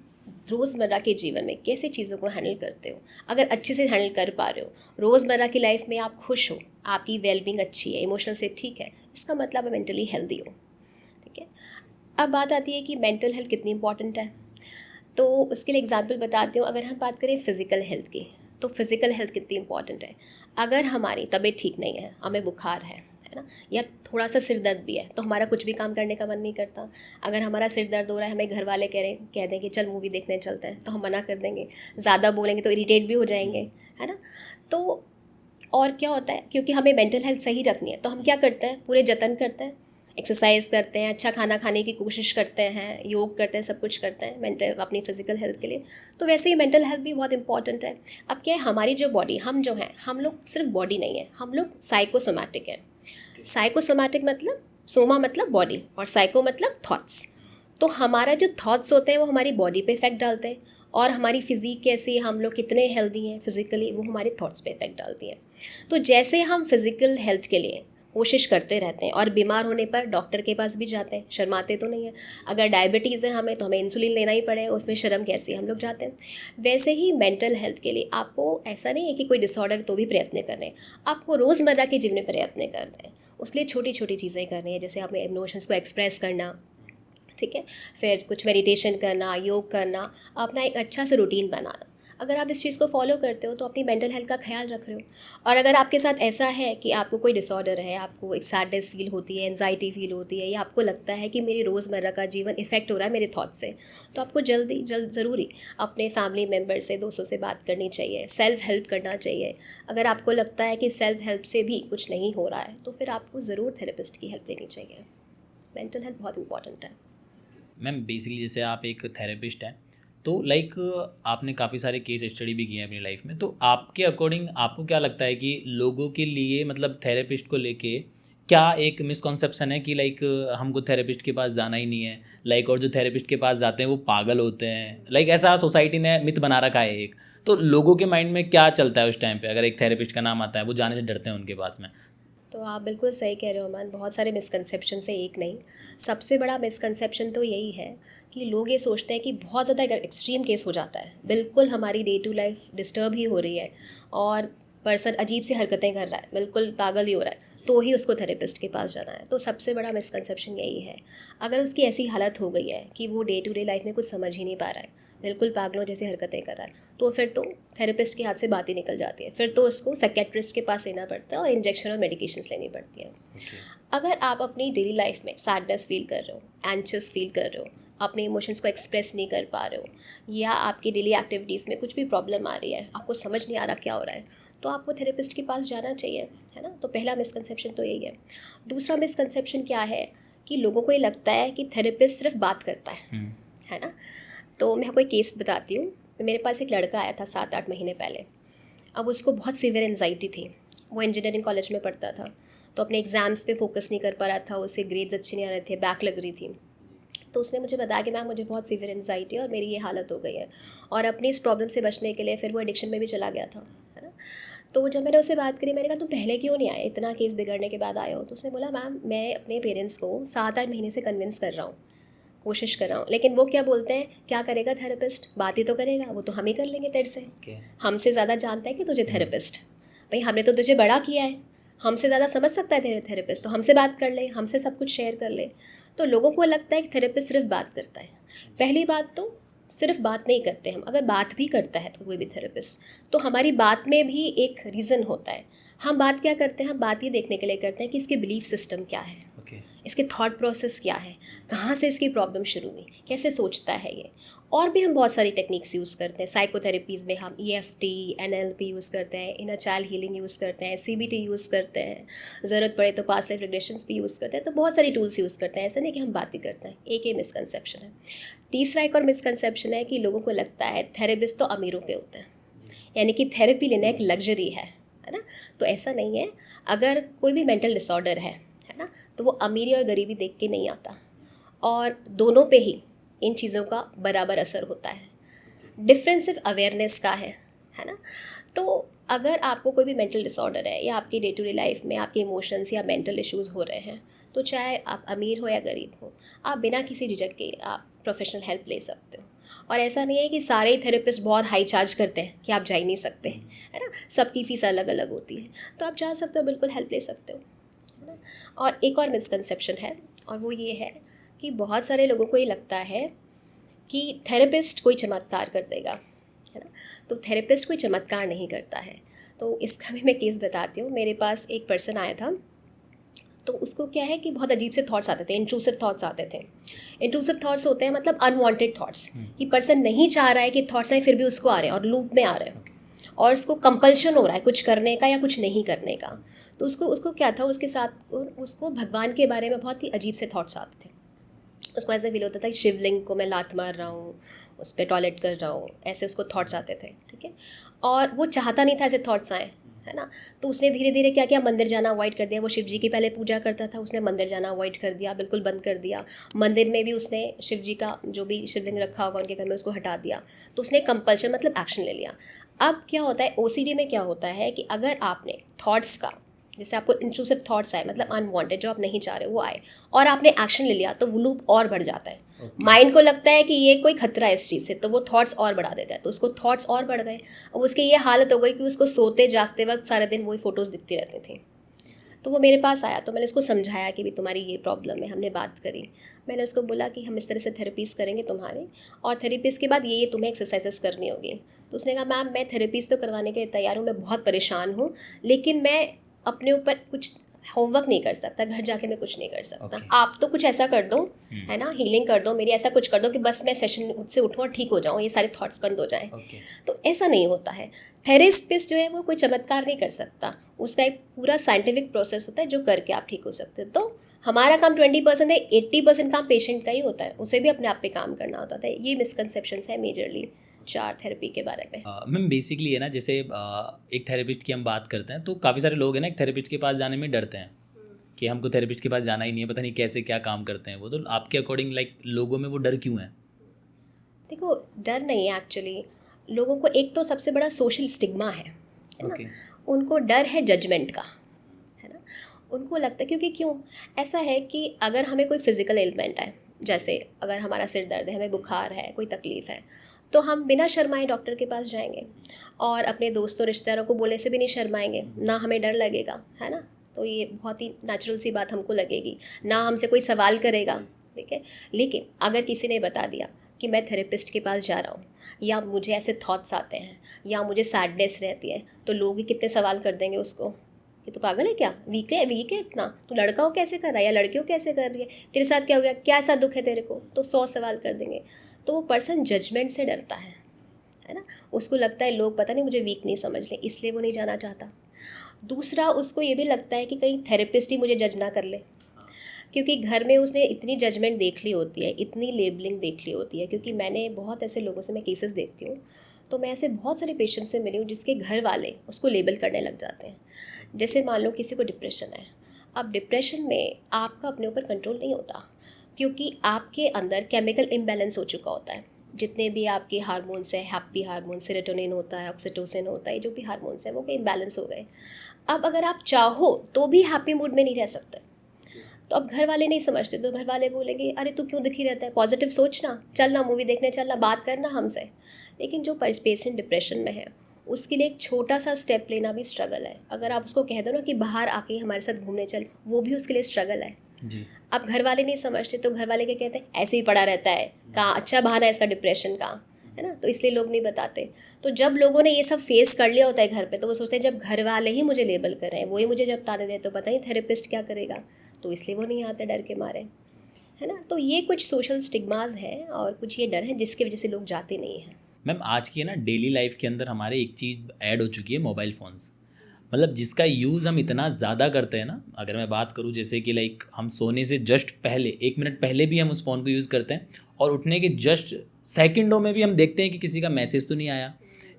Speaker 2: रोज़मर्रा के जीवन में कैसे चीज़ों को हैंडल करते हो। अगर अच्छे से हैंडल कर पा रहे हो, रोज़मर्रा की लाइफ में आप खुश हो, आपकी वेलबींग अच्छी है, इमोशनल से ठीक है, इसका मतलब है मेंटली हेल्दी हो। ठीक है। अब बात आती है कि मेंटल हेल्थ कितनी इंपॉर्टेंट है। तो उसके लिए एग्जांपल बताती हूँ। अगर हम बात करें फ़िज़िकल हेल्थ की, तो फ़िज़िकल हेल्थ कितनी इंपॉर्टेंट है। अगर हमारी तबीयत ठीक नहीं है, हमें बुखार है ना, या थोड़ा सा सिर दर्द भी है, तो हमारा कुछ भी काम करने का मन नहीं करता। अगर हमारा सिर दर्द हो रहा है, हमें घर वाले कह दें कि चल मूवी देखने चलते हैं, तो हम मना कर देंगे। ज़्यादा बोलेंगे तो इरिटेट भी हो जाएंगे, है ना। तो और क्या होता है, क्योंकि हमें मेंटल हेल्थ सही रखनी है तो हम क्या करते हैं, पूरे जतन करते हैं, एक्सरसाइज करते हैं, अच्छा खाना खाने की कोशिश करते हैं, योग करते हैं, सब कुछ करते हैं मेंटल अपनी फिजिकल हेल्थ के लिए। तो वैसे ही मेंटल हेल्थ भी बहुत इंपॉर्टेंट है। अब क्या है, हमारी जो बॉडी, हम जो हैं, हम लोग सिर्फ बॉडी नहीं है, हम लोग साइकोसोमैटिक है। साइकोसोमैटिक मतलब, सोमा मतलब बॉडी और साइको मतलब थॉट्स। तो हमारा जो थॉट्स होते हैं वो हमारी बॉडी पे इफेक्ट डालते हैं, और हमारी फिज़िक कैसी, हम लोग कितने हेल्दी हैं फिज़िकली, वो हमारे थॉट्स पे इफेक्ट डालती है। तो जैसे हम फिज़िकल हेल्थ के लिए कोशिश करते रहते हैं और बीमार होने पर डॉक्टर के पास भी जाते हैं, शर्माते तो नहीं है। अगर डायबिटीज़ है हमें, तो हमें इंसुलिन लेना ही पड़ेगा, उसमें शर्म कैसी, हम लोग जाते हैं। वैसे ही मेंटल हेल्थ के लिए आपको ऐसा नहीं है कि कोई डिसऑर्डर तो भी प्रयत्न कर रहे हैं, आपको रोज़मर्रा के जीवन में प्रयत्न कर रहे हैं। उसके लिए छोटी छोटी चीज़ें करनी है, जैसे अपने इमोशंस को एक्सप्रेस करना, ठीक है, फिर कुछ मेडिटेशन करना, योग करना, अपना एक अच्छा सा रूटीन बनाना। अगर आप इस चीज़ को फॉलो करते हो तो अपनी मेंटल हेल्थ का ख्याल रख रहे हो। और अगर आपके साथ ऐसा है कि आपको कोई डिसऑर्डर है, आपको एक सैडनेस फील होती है, एंजाइटी फील होती है, या आपको लगता है कि मेरी रोज़मर्रा का जीवन इफ़ेक्ट हो रहा है मेरे थॉट से, तो आपको जल्द ज़रूरी अपने फैमिली मेम्बर से, दोस्तों से बात करनी चाहिए, सेल्फ हेल्प करना चाहिए। अगर आपको लगता है कि सेल्फ हेल्प से भी कुछ नहीं हो रहा है तो फिर आपको ज़रूर थेरेपिस्ट की हेल्प लेनी चाहिए। मेंटल हेल्थ बहुत इंपॉर्टेंट है।
Speaker 1: मैम बेसिकली जैसे आप एक थेरेपिस्ट हैं, तो लाइक आपने काफ़ी सारे केस स्टडी भी किए हैं अपनी लाइफ में, तो आपके अकॉर्डिंग आपको क्या लगता है कि लोगों के लिए मतलब थेरेपिस्ट को लेके क्या एक मिसकॉन्सेप्शन है कि लाइक हमको थेरेपिस्ट के पास जाना ही नहीं है, लाइक और जो थेरेपिस्ट के पास जाते हैं वो पागल होते हैं, लाइक ऐसा सोसाइटी ने मिथ बना रखा है एक। तो लोगों के माइंड में क्या चलता है उस टाइम पे अगर एक थेरेपिस्ट का नाम आता है, वो जाने से डरते हैं उनके पास में?
Speaker 2: तो आप बिल्कुल सही कह रहे हो अमन, बहुत सारे मिसकंसेप्शन से एक नहीं, सबसे बड़ा मिसकंसेप्शन तो यही है कि लोग ये सोचते हैं कि बहुत ज़्यादा अगर एक्सट्रीम केस हो जाता है, बिल्कुल हमारी डे टू लाइफ डिस्टर्ब ही हो रही है और पर्सन अजीब सी हरकतें कर रहा है, बिल्कुल पागल ही हो रहा है, तो ही उसको थेरेपिस्ट के पास जाना है। तो सबसे बड़ा मिसकंसेप्शन यही है। अगर उसकी ऐसी हालत हो गई है कि वो डे टू डे लाइफ में कुछ समझ ही नहीं पा रहा है, बिल्कुल पागलों जैसी हरकतें कर रहा है, तो फिर तो थेरेपिस्ट के हाथ से बात ही निकल जाती है। फिर तो उसको साइकेट्रिस्ट के पास लेना पड़ता है और इंजेक्शन और मेडिकेशंस लेनी पड़ती है। अगर आप अपनी डेली लाइफ में सैडनेस फील कर रहे हो, एंशियस फील कर रहे हो, अपने इमोशंस को एक्सप्रेस नहीं कर पा रहे हो, या आपकी डेली एक्टिविटीज़ में कुछ भी प्रॉब्लम आ रही है, आपको समझ नहीं आ रहा क्या हो रहा है, तो आपको थेरेपिस्ट के पास जाना चाहिए, है ना। तो पहला मिसकंसेप्शन तो यही है। दूसरा मिसकंसेप्शन क्या है कि लोगों को ये लगता है कि थेरेपिस्ट सिर्फ बात करता है ना। तो मैं आपको एक केस बताती हूँ। मेरे पास एक लड़का आया था 7-8 महीने पहले। अब उसको बहुत सीवियर एंजाइटी थी, वो इंजीनियरिंग कॉलेज में पढ़ता था, तो अपने एग्ज़ाम्स पे फोकस नहीं कर पा रहा था, उसे ग्रेड्स अच्छी नहीं आ रहे थे, बैक लग रही थी। तो उसने मुझे बताया कि मैम मुझे बहुत सीवियर एंजाइटी है और मेरी ये हालत हो गई है, और अपनी इस प्रॉब्लम से बचने के लिए फिर वो एडिक्शन में भी चला गया था, है ना। तो जब मैंने उससे बात करी, मैंने कहा तुम पहले क्यों नहीं आए, इतना केस बिगड़ने के बाद आए हो। तो उसने बोला मैम मैं अपने पेरेंट्स को 7-8 महीने से कन्विंस कर रहा हूँ, कोशिश कर रहा हूँ, लेकिन वो क्या बोलते हैं, क्या करेगा थेरेपिस्ट, बात ही तो करेगा, वो तो हम ही कर लेंगे तेरे से, हमसे ज़्यादा जानता है कि तुझे थेरेपिस्ट, भाई हमने तो तुझे बड़ा किया है, हमसे ज़्यादा समझ सकता है तेरे थेरेपिस्ट, तो हमसे बात कर ले, हमसे सब कुछ शेयर कर ले। तो लोगों को लगता है कि थेरेपिस्ट सिर्फ बात करता है। पहली बात तो सिर्फ बात नहीं करते हम, अगर बात भी करता है तो कोई भी थेरेपिस्ट, तो हमारी बात में भी एक रीज़न होता है। हम बात क्या करते हैं, हम बात ये देखने के लिए करते हैं कि इसके बिलीफ सिस्टम क्या है, इसके थॉट प्रोसेस क्या है, कहाँ से इसकी प्रॉब्लम शुरू हुई, कैसे सोचता है ये। और भी हम बहुत सारी टेक्निक्स यूज़ करते हैं। साइकोथेरेपीज़ में हम EFT, NLP यूज़ करते हैं, इनर चाइल्ड हीलिंग यूज़ करते हैं, CBT यूज़ करते हैं, ज़रूरत पड़े तो पास्ट लाइफ रिग्रेशंस भी यूज़ करते हैं। तो बहुत सारी टूल्स यूज़ करते हैं, ऐसा नहीं कि हम बात ही करते हैं। एक ये मिसकंसेप्शन है। तीसरा एक और मिसकंसेप्शन है कि लोगों को लगता है थेरेपिस्ट तो अमीरों के होते हैं, यानी कि थेरेपी लेना एक लग्जरी है ना। तो ऐसा नहीं है। अगर कोई भी मेंटल डिसऑर्डर है ना, तो वो अमीरी और गरीबी देख के नहीं आता, और दोनों पे ही इन चीज़ों का बराबर असर होता है। डिफरेंस सिर्फ अवेयरनेस का है ना। तो अगर आपको कोई भी मेंटल डिसऑर्डर है या आपकी डे टू डे लाइफ में आपके इमोशंस या मेंटल इश्यूज़ हो रहे हैं, तो चाहे आप अमीर हो या गरीब हो, आप बिना किसी झिझक के आप प्रोफेशनल हेल्प ले सकते हो। और ऐसा नहीं है कि सारे ही थेरेपिस्ट बहुत हाई चार्ज करते हैं कि आप जा ही नहीं सकते, है ना। सबकी फ़ीस अलग अलग होती है, तो आप जा सकते हो, बिल्कुल हेल्प ले सकते हो, है ना। और एक और मिसकंसेप्शन है, और वो ये है कि बहुत सारे लोगों को ये लगता है कि थेरेपिस्ट कोई चमत्कार कर देगा, है ना। तो थेरेपिस्ट कोई चमत्कार नहीं करता है। तो इसका भी मैं केस बताती हूँ। मेरे पास एक पर्सन आया था, तो उसको क्या है कि बहुत अजीब से थॉट्स आते थे, इंट्रूसिव थॉट्स आते थे। इंट्रूसिव थॉट्स होते हैं मतलब अनवांटेड थॉट्स, कि पर्सन नहीं चाह रहा है कि थॉट्स आए, फिर भी उसको आ रहे हैं और लूप में आ रहे हैं, और उसको कंपल्शन हो रहा है कुछ करने का या कुछ नहीं करने का। तो उसको क्या था, उसके साथ उसको भगवान के बारे में बहुत ही अजीब से थॉट्स आते थे। उसको ऐसा फील होता था कि शिवलिंग को मैं लात मार रहा हूँ, उस पर टॉयलेट कर रहा हूँ, ऐसे उसको थॉट्स आते थे, ठीक है। और वो चाहता नहीं था ऐसे थॉट्स आए, है ना। तो उसने धीरे धीरे क्या किया, मंदिर जाना अवॉइड कर दिया। वो शिव जी की पहले पूजा करता था, उसने मंदिर जाना अवॉइड कर दिया, बिल्कुल बंद कर दिया। मंदिर में भी उसने शिव जी का जो भी शिवलिंग रखा होगा उनके घर में, उसको हटा दिया। तो उसने कंपल्शन मतलब एक्शन ले लिया। अब क्या होता है, OCD में क्या होता है कि अगर आपने थॉट्स का, जैसे आपको इंट्रूसिव थॉट्स आए मतलब अनवांटेड जो आप नहीं चाह रहे वो आए, और आपने एक्शन ले लिया, तो वो लूप और बढ़ जाता है। माइंड को लगता है कि ये कोई खतरा है इस चीज़ से, तो वो थॉट्स और बढ़ा देता है, तो उसको थॉट्स और बढ़ गए। अब उसकी ये हालत हो गई कि उसको सोते जागते वक्त सारे दिन वही फ़ोटोज़ दिखती रहती थी। तो वो मेरे पास आया, तो मैंने उसको समझाया कि भी तुम्हारी ये प्रॉब्लम है। हमने बात करी, मैंने उसको बोला कि हम इस तरह से थेरेपीज़ करेंगे तुम्हारे, और थेरेपीज़ के बाद ये तुम्हें एक्सरसाइजेस करनी होगी। तो उसने कहा मैम मैं थेरेपीज़ तो करवाने के लिए तैयार हूँ, मैं बहुत परेशान हूँ, लेकिन मैं अपने ऊपर कुछ होमवर्क नहीं कर सकता, घर जाके मैं कुछ नहीं कर सकता। आप तो कुछ ऐसा कर दो, है ना, हीलिंग कर दो मेरी, ऐसा कुछ कर दो कि बस मैं सेशन से उठूँ और ठीक हो जाऊँ, ये सारे थॉट्स बंद हो जाएं। तो ऐसा नहीं होता है। थेरेपिस्ट जो है वो कोई चमत्कार नहीं कर सकता, उसका एक पूरा साइंटिफिक प्रोसेस होता है जो करके आप ठीक हो सकते हो। तो हमारा काम 20% है, 80% काम पेशेंट का ही होता है, उसे भी अपने आप पे काम करना होता है। ये मिसकंसेप्शंस है मेजरली 4 थेरेपी के बारे में।
Speaker 1: मैम बेसिकली है ना, जैसे एक थेरेपिस्ट की हम बात करते हैं तो काफ़ी सारे लोग हैं ना एक थेरेपिस्ट के पास जाने में डरते हैं कि हमको थेरेपिस्ट के पास जाना ही नहीं है, पता नहीं कैसे क्या काम करते हैं वो। तो आपके अकॉर्डिंग लाइक लोगों में वो डर क्यों है?
Speaker 2: देखो, डर नहीं है एक्चुअली। लोगों को एक तो सबसे बड़ा सोशल स्टिग्मा है ना। उनको डर है जजमेंट का, है ना। उनको लगता है क्योंकि क्यों ऐसा है कि अगर हमें कोई फिज़िकल एलिमेंट है, जैसे अगर हमारा सिर दर्द है, हमें बुखार है, कोई तकलीफ़ है, तो हम बिना शर्माए डॉक्टर के पास जाएंगे, और अपने दोस्तों रिश्तेदारों को बोलने से भी नहीं शर्माएंगे, ना हमें डर लगेगा, है ना। तो ये बहुत ही नेचुरल सी बात हमको लगेगी, ना हमसे कोई सवाल करेगा, ठीक है। लेकिन अगर किसी ने बता दिया कि मैं थेरेपिस्ट के पास जा रहा हूँ, या मुझे ऐसे थॉट्स आते हैं, या मुझे सैडनेस रहती है, तो लोग ही कितने सवाल कर देंगे उसको कि तू पागल है क्या, वीक है इतना, तू लड़का हो कैसे कर रहा है, या लड़की हो कैसे कर रही है, तेरे साथ क्या हो गया, क्या ऐसा दुख है तेरे को, तो 100 सवाल कर देंगे। तो वो पर्सन जजमेंट से डरता है ना। उसको लगता है लोग पता नहीं मुझे वीक नहीं समझ लें, इसलिए वो नहीं जाना चाहता। दूसरा, उसको ये भी लगता है कि कहीं थेरेपिस्ट ही मुझे जज ना कर ले, क्योंकि घर में उसने इतनी जजमेंट देख ली होती है, इतनी लेबलिंग देख ली होती है। क्योंकि मैंने बहुत ऐसे लोगों से मैं केसेस देखती हूँ, तो मैं ऐसे बहुत सारे पेशेंट से मिली हूँ जिसके घर वाले उसको लेबल करने लग जाते हैं। जैसे मान लो किसी को डिप्रेशन है, अब डिप्रेशन में आपका अपने ऊपर कंट्रोल नहीं होता, क्योंकि आपके अंदर केमिकल इम्बैलेंस हो चुका होता है। जितने भी आपके हार्मोन्स हैं, हैप्पी हार्मोन, सेरोटोनिन होता है, ऑक्सीटोसिन होता है, जो भी हार्मोन्स हैं वो कहीं इम्बैलेंस हो गए। अब अगर आप चाहो तो भी हैप्पी मूड में नहीं रह सकते, तो अब घर वाले नहीं समझते, तो घर वाले बोलेंगे अरे तू क्यों दुखी रहता है, पॉजिटिव सोचना, चलना मूवी देखने, चलना, बात करना हमसे। लेकिन जो पेशेंट डिप्रेशन में है उसके लिए एक छोटा सा स्टेप लेना भी स्ट्रगल है। अगर आप उसको कह दो ना कि बाहर आके हमारे साथ घूमने चल, वो भी उसके लिए स्ट्रगल है जी। अब घर वाले नहीं समझते, तो घर वाले क्या कहते हैं, ऐसे ही पड़ा रहता है, कहाँ अच्छा बहाना है इसका डिप्रेशन का, है ना। तो इसलिए लोग नहीं बताते। तो जब लोगों ने ये सब फेस कर लिया होता है घर पे, तो वो सोचते हैं जब घर वाले ही मुझे लेबल कर रहे हैं, वही मुझे जब ताने दे, तो पता नहीं थेरेपिस्ट क्या करेगा। तो इसलिए वो नहीं आते डर के मारे, है ना। तो ये कुछ सोशल स्टिग्मास हैं और कुछ ये डर है जिसकी वजह से लोग जाते नहीं हैं।
Speaker 1: मैम आज की है ना डेली लाइफ के अंदर हमारे एक चीज़ ऐड हो चुकी है, मोबाइल फ़ोन्स। मतलब जिसका यूज़ हम इतना ज़्यादा करते हैं ना, अगर मैं बात करूँ जैसे कि लाइक हम सोने से जस्ट पहले 1 मिनट पहले भी हम उस फ़ोन को यूज़ करते हैं, और उठने के जस्ट सेकंडों में भी हम देखते हैं कि किसी का मैसेज तो नहीं आया,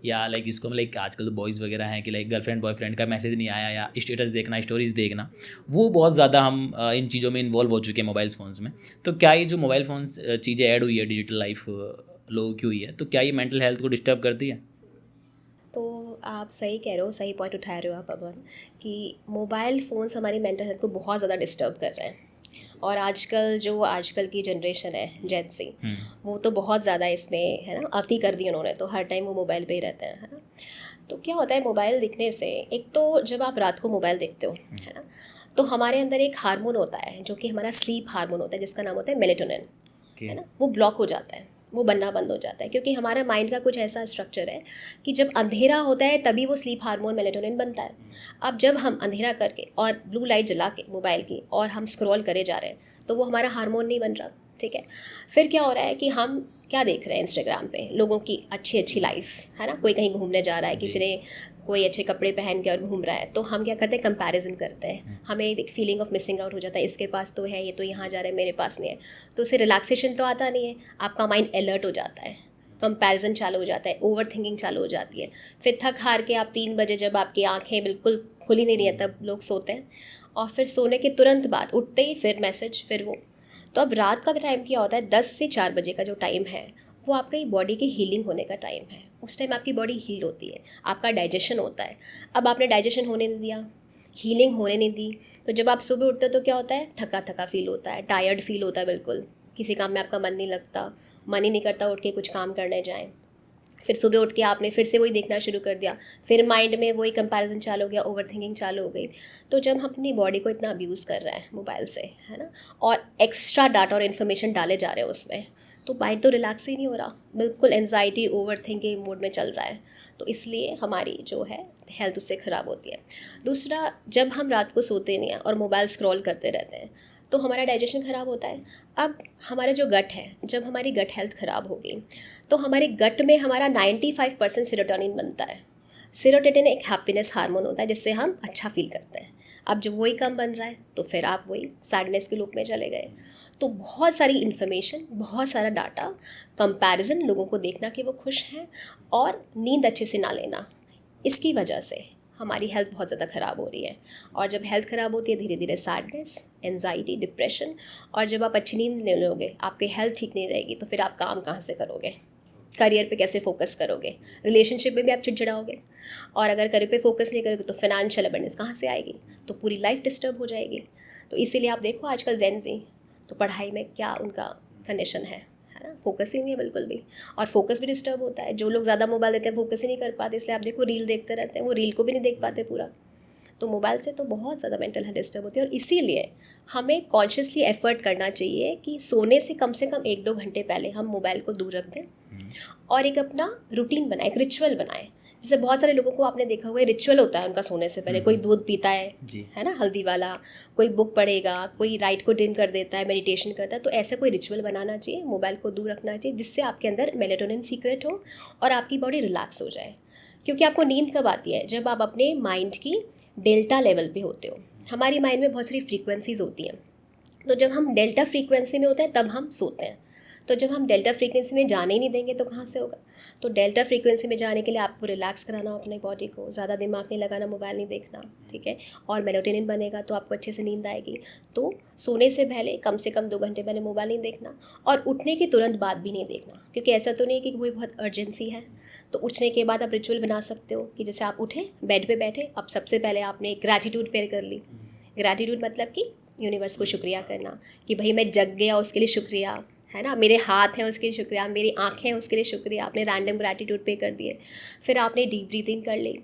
Speaker 1: या लाइक इसको लाइक आजकल तो बॉयज़ वगैरह हैं कि लाइक गर्लफ्रेंड बॉयफ्रेंड का मैसेज नहीं आया, या स्टेटस देखना, स्टोरीज़ देखना, वो बहुत ज़्यादा हम इन चीज़ों में इन्वॉल्व हो चुके हैं मोबाइल फ़ोन्स में। तो क्या ये जो मोबाइल फ़ोन्स चीज़ें ऐड हुई है, डिजिटल लाइफ लोगों की हुई है, तो क्या ये मेंटल हेल्थ को डिस्टर्ब करती है?
Speaker 2: तो आप सही कह रहे हो, सही पॉइंट उठा रहे हो आप अमन, कि मोबाइल फ़ोन्स हमारी मेंटल हेल्थ को बहुत ज़्यादा डिस्टर्ब कर रहे हैं। और आजकल की जनरेशन है जेन सी, वो तो बहुत ज़्यादा इसमें, है ना, अति कर दी उन्होंने, तो हर टाइम वो मोबाइल पे ही रहते हैं, है ना। तो क्या होता है मोबाइल दिखने से, एक तो जब आप रात को मोबाइल देखते हो, है ना, तो हमारे अंदर एक हार्मोन होता है जो कि हमारा स्लीप हार्मोन होता है, जिसका नाम होता है मेलेटोनिन, है ना। वो ब्लॉक हो जाता है, वो बनना बंद हो जाता है, क्योंकि हमारा माइंड का कुछ ऐसा स्ट्रक्चर है कि जब अंधेरा होता है तभी वो स्लीप हार्मोन मेलेटोनिन बनता है। अब जब हम अंधेरा करके और ब्लू लाइट जला के मोबाइल की और हम स्क्रॉल करे जा रहे हैं, तो वो हमारा हार्मोन नहीं बन रहा, ठीक है। फिर क्या हो रहा है कि हम क्या देख रहे हैं इंस्टाग्राम पे, लोगों की अच्छी अच्छी लाइफ, है ना। कोई कहीं घूमने जा रहा है, किसी ने कोई अच्छे कपड़े पहन के और घूम रहा है, तो हम क्या करते हैं, कंपैरिजन करते हैं। हमें एक फीलिंग ऑफ मिसिंग आउट हो जाता है, इसके पास तो है, ये तो यहाँ जा रहा है, मेरे पास नहीं है। तो उससे रिलैक्सेशन तो आता नहीं है, आपका माइंड अलर्ट हो जाता है, कंपैरिजन चालू हो जाता है, ओवर थिंकिंग चालू हो जाती है। फिर थक हार के आप 3 बजे जब आपकी आँखें बिल्कुल खुली नहीं रही है, तब लोग सोते हैं, और फिर सोने के तुरंत बाद उठते ही फिर मैसेज, फिर वो। तो अब रात का टाइम क्या होता है, 10 से 4 बजे का जो टाइम है, वो आपकी बॉडी की हीलिंग होने का टाइम है। उस टाइम आपकी बॉडी हील होती है, आपका डाइजेशन होता है। अब आपने डाइजेशन होने नहीं दिया, हीलिंग होने नहीं दी, तो जब आप सुबह उठते हो तो क्या होता है, थका थका फील होता है, टायर्ड फील होता है, बिल्कुल किसी काम में आपका मन नहीं लगता, मन ही नहीं करता उठ के कुछ काम करने जाएँ। फिर सुबह उठ के आपने फिर से वही देखना शुरू कर दिया, फिर माइंड में वही कंपैरिजन चालू हो गया, ओवर थिंकिंग चालू हो गई। तो जब हम अपनी बॉडी को इतना अब्यूज़ कर रहे हैं मोबाइल से, है ना, और एक्स्ट्रा डाटा और इन्फॉर्मेशन डाले जा रहे हैं उसमें, तो माइंड तो रिलैक्स ही नहीं हो रहा, बिल्कुल एनजाइटी ओवर थिंकिंग मोड में चल रहा है। तो इसलिए हमारी जो है हेल्थ उससे ख़राब होती है। दूसरा, जब हम रात को सोते नहीं हैं और मोबाइल स्क्रॉल करते रहते हैं, तो हमारा डाइजेशन ख़राब होता है। अब हमारा जो गट है, जब हमारी गट हेल्थ ख़राब होगी, तो हमारे गट में हमारा 95% सेरोटोनिन बनता है। सेरोटोनिन एक हैप्पीनेस हार्मोन होता है जिससे हम अच्छा फील करते हैं। अब जब वही कम बन रहा है, तो फिर आप वही सैडनेस के लूप में चले गए। तो बहुत सारी इन्फॉर्मेशन, बहुत सारा डाटा, कंपैरिजन, लोगों को देखना कि वो खुश हैं, और नींद अच्छे से ना लेना, इसकी वजह से हमारी हेल्थ बहुत ज़्यादा ख़राब हो रही है। और जब हेल्थ ख़राब होती है, धीरे धीरे सैडनेस, एनजाइटी, डिप्रेशन। और जब आप अच्छी नींद ले लोगे, आपकी हेल्थ ठीक नहीं रहेगी, तो फिर आप काम कहाँ से करोगे, करियर पे कैसे फोकस करोगे, रिलेशनशिप में भी आप चिड़चिड़ाओगे, और अगर करियर पे फोकस नहीं करोगे तो फाइनेंशियल अबंडेंस कहाँ से आएगी, तो पूरी लाइफ डिस्टर्ब हो जाएगी। तो इसीलिए आप देखो आजकल जेन ज़ी, तो पढ़ाई में क्या उनका कंडीशन है ना, फोकस ही नहीं है बिल्कुल भी, और फोकस भी डिस्टर्ब होता है। जो लोग ज़्यादा मोबाइल देते हैं फोकस ही नहीं कर पाते, इसलिए आप देखो रील देखते रहते हैं, वो रील को भी नहीं देख पाते पूरा। तो मोबाइल से तो बहुत ज़्यादा मेंटल हेल्थ डिस्टर्ब होती है, और इसीलिए हमें कॉन्शियसली एफर्ट करना चाहिए कि सोने से कम 1-2 घंटे पहले हम मोबाइल को दूर रख दें, और एक अपना रूटीन बनाए, एक रिचुअल बनाए। जैसे बहुत सारे लोगों को आपने देखा होगा, रिचुअल होता है उनका सोने से पहले, कोई दूध पीता है ना, हल्दी वाला, कोई बुक पढ़ेगा, कोई लाइट को डिम कर देता है, मेडिटेशन करता है। तो ऐसा कोई रिचुअल बनाना चाहिए, मोबाइल को दूर रखना चाहिए, जिससे आपके अंदर मेलेटोनिन सीक्रेट हो और आपकी बॉडी रिलैक्स हो जाए। क्योंकि आपको नींद कब आती है, जब आप अपने माइंड की डेल्टा लेवल पे होते हो। हमारी माइंड में बहुत सारी फ्रीक्वेंसीज होती हैं, तो जब हम डेल्टा फ्रीक्वेंसी में होते हैं तब हम सोते हैं। तो जब हम डेल्टा फ्रीक्वेंसी में जाने ही नहीं देंगे तो कहाँ से होगा। तो डेल्टा फ्रीक्वेंसी में जाने के लिए आपको रिलैक्स कराना हो अपने बॉडी को, ज़्यादा दिमाग नहीं लगाना, मोबाइल नहीं देखना, ठीक है, और मेलेटोनिन बनेगा तो आपको अच्छे से नींद आएगी। तो सोने से पहले कम से कम 2 घंटे पहले मोबाइल नहीं देखना, और उठने के तुरंत बाद भी नहीं देखना, क्योंकि ऐसा तो नहीं है कि कोई बहुत अर्जेंसी है। तो उठने के बाद आप रिचुअल बना सकते हो कि जैसे आप उठे, बेड पे बैठे, अब सबसे पहले आपने ग्रैटिट्यूड पेयर कर ली। ग्रैटिट्यूड मतलब कि यूनिवर्स को शुक्रिया करना कि भाई मैं जग गया, उसके लिए शुक्रिया, है ना, मेरे हाथ हैं उसके लिए शुक्रिया, मेरी आँखें हैं उसके लिए शुक्रिया। आपने रैंडम ग्रैटिट्यूड पे कर दिए। फिर आपने डीप ब्रीथिंग कर ली,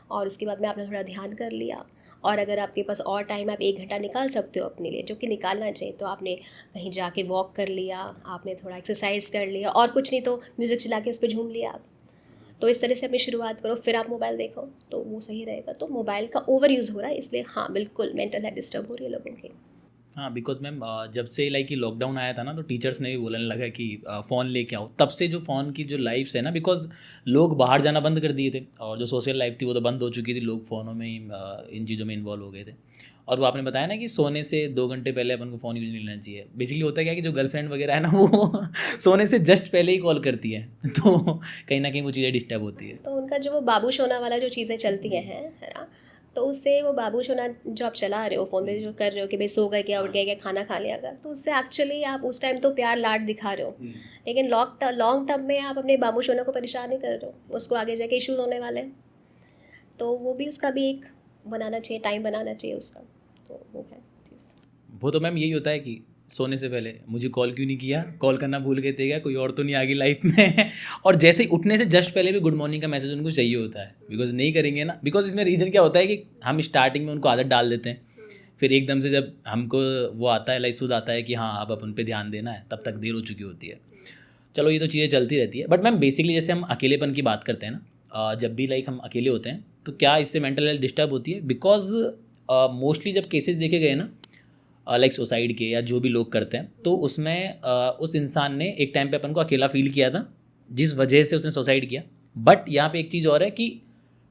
Speaker 2: और उसके बाद में आपने थोड़ा ध्यान कर लिया, और अगर आपके पास और टाइम आप 1 घंटा निकाल सकते हो अपने लिए, जो कि निकालना चाहिए, तो आपने कहीं जाके वॉक कर लिया, आपने थोड़ा एक्सरसाइज कर लिया, और कुछ नहीं तो म्यूज़िक चला के उस पर झूम लिया आप। तो इस तरह से अपनी शुरुआत करो, फिर आप मोबाइल देखो, तो वो सही रहेगा। तो मोबाइल का ओवर यूज़ हो रहा है, इसलिए हाँ बिल्कुल मेंटल हेल्थ डिस्टर्ब हो रही है लोगों की।
Speaker 1: हाँ, बिकॉज मैम जब से लाइक कि लॉकडाउन आया था ना, तो टीचर्स ने भी बोलने लगा कि फ़ोन लेके आओ। तब से जो फ़ोन की जो लाइफ्स है ना, बिकॉज लोग बाहर जाना बंद कर दिए थे और जो सोशल लाइफ थी वो तो बंद हो चुकी थी, लोग फ़ोनों में ही इन चीज़ों में इन्वॉल्व हो गए थे। और वो आपने बताया ना कि सोने से 2 घंटे पहले अपन को फ़ोन यूज़ नहीं लेना चाहिए। बेसिकली होता क्या है कि जो गर्लफ्रेंड वगैरह है ना, वो सोने से जस्ट पहले ही कॉल करती है, तो कहीं ना कहीं वो चीज़ें डिस्टर्ब होती है।
Speaker 2: तो उनका जो वो बाबू सोना वाला जो चीज़ें चलती हैं, है ना, तो उससे वो बाबू सोना जो आप चला रहे हो फ़ोन पे, जो कर रहे हो कि भाई सो गए क्या, उठ गए क्या, खाना खा लिया क्या, तो उससे एक्चुअली आप उस टाइम तो प्यार लाड दिखा रहे हो, लेकिन लॉन्ग टर्म में आप अपने बाबू सोना को परेशान नहीं कर रहे हो, उसको आगे जाके इश्यूज होने वाले हैं। तो वो भी, उसका भी एक बनाना चाहिए, टाइम बनाना चाहिए उसका। तो वो है चीज़।
Speaker 1: वो तो मैम यही होता है कि सोने से पहले मुझे कॉल क्यों नहीं किया, कॉल करना भूल गए थे क्या, कोई और तो नहीं आ गई लाइफ में। और जैसे ही उठने से जस्ट पहले भी गुड मॉर्निंग का मैसेज उनको चाहिए होता है, बिकॉज नहीं करेंगे ना, बिकॉज इसमें रीज़न क्या होता है कि हम स्टार्टिंग में उनको आदत डाल देते हैं, फिर एकदम से जब हमको वो आता है, लाइसूद आता है कि हाँ अब अपन पे ध्यान देना है, तब तक देर हो चुकी होती है। चलो ये तो चीज़ें चलती रहती है, बट मैम बेसिकली जैसे हम अकेलेपन की बात करते हैं ना, जब भी लाइक हम अकेले होते हैं तो क्या इससे मेंटल हेल्थ डिस्टर्ब होती है? बिकॉज मोस्टली जब केसेस देखे गए ना, लाइक सुसाइड के या जो भी लोग करते हैं, तो उसमें उस इंसान ने एक टाइम पे अपन को अकेला फील किया था, जिस वजह से उसने सुसाइड किया। बट यहाँ पे एक चीज़ और है कि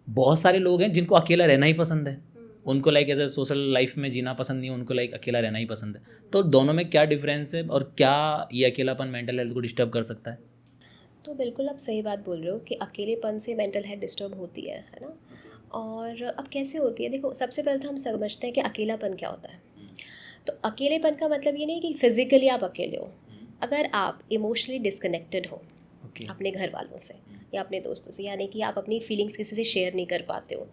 Speaker 1: बहुत सारे लोग हैं जिनको अकेला रहना ही पसंद है, उनको लाइक ऐसे सोशल लाइफ में जीना पसंद नहीं है, उनको लाइक अकेला रहना ही पसंद है। तो दोनों में क्या डिफरेंस है और क्या ये अकेलापन मेंटल हेल्थ को डिस्टर्ब कर सकता है?
Speaker 2: तो बिल्कुल आप सही बात बोल रहे हो कि अकेलेपन से मेंटल हेल्थ डिस्टर्ब होती है ना। और अब कैसे होती है, देखो सबसे पहले तो हम समझते हैं कि अकेलापन क्या होता है। तो अकेलेपन का मतलब ये नहीं कि फिज़िकली आप अकेले हो। अगर आप इमोशनली डिस्कनेक्टेड हो
Speaker 1: ओके।
Speaker 2: अपने घर वालों से या अपने दोस्तों से, यानी कि आप अपनी फीलिंग्स किसी से शेयर नहीं कर पाते हो,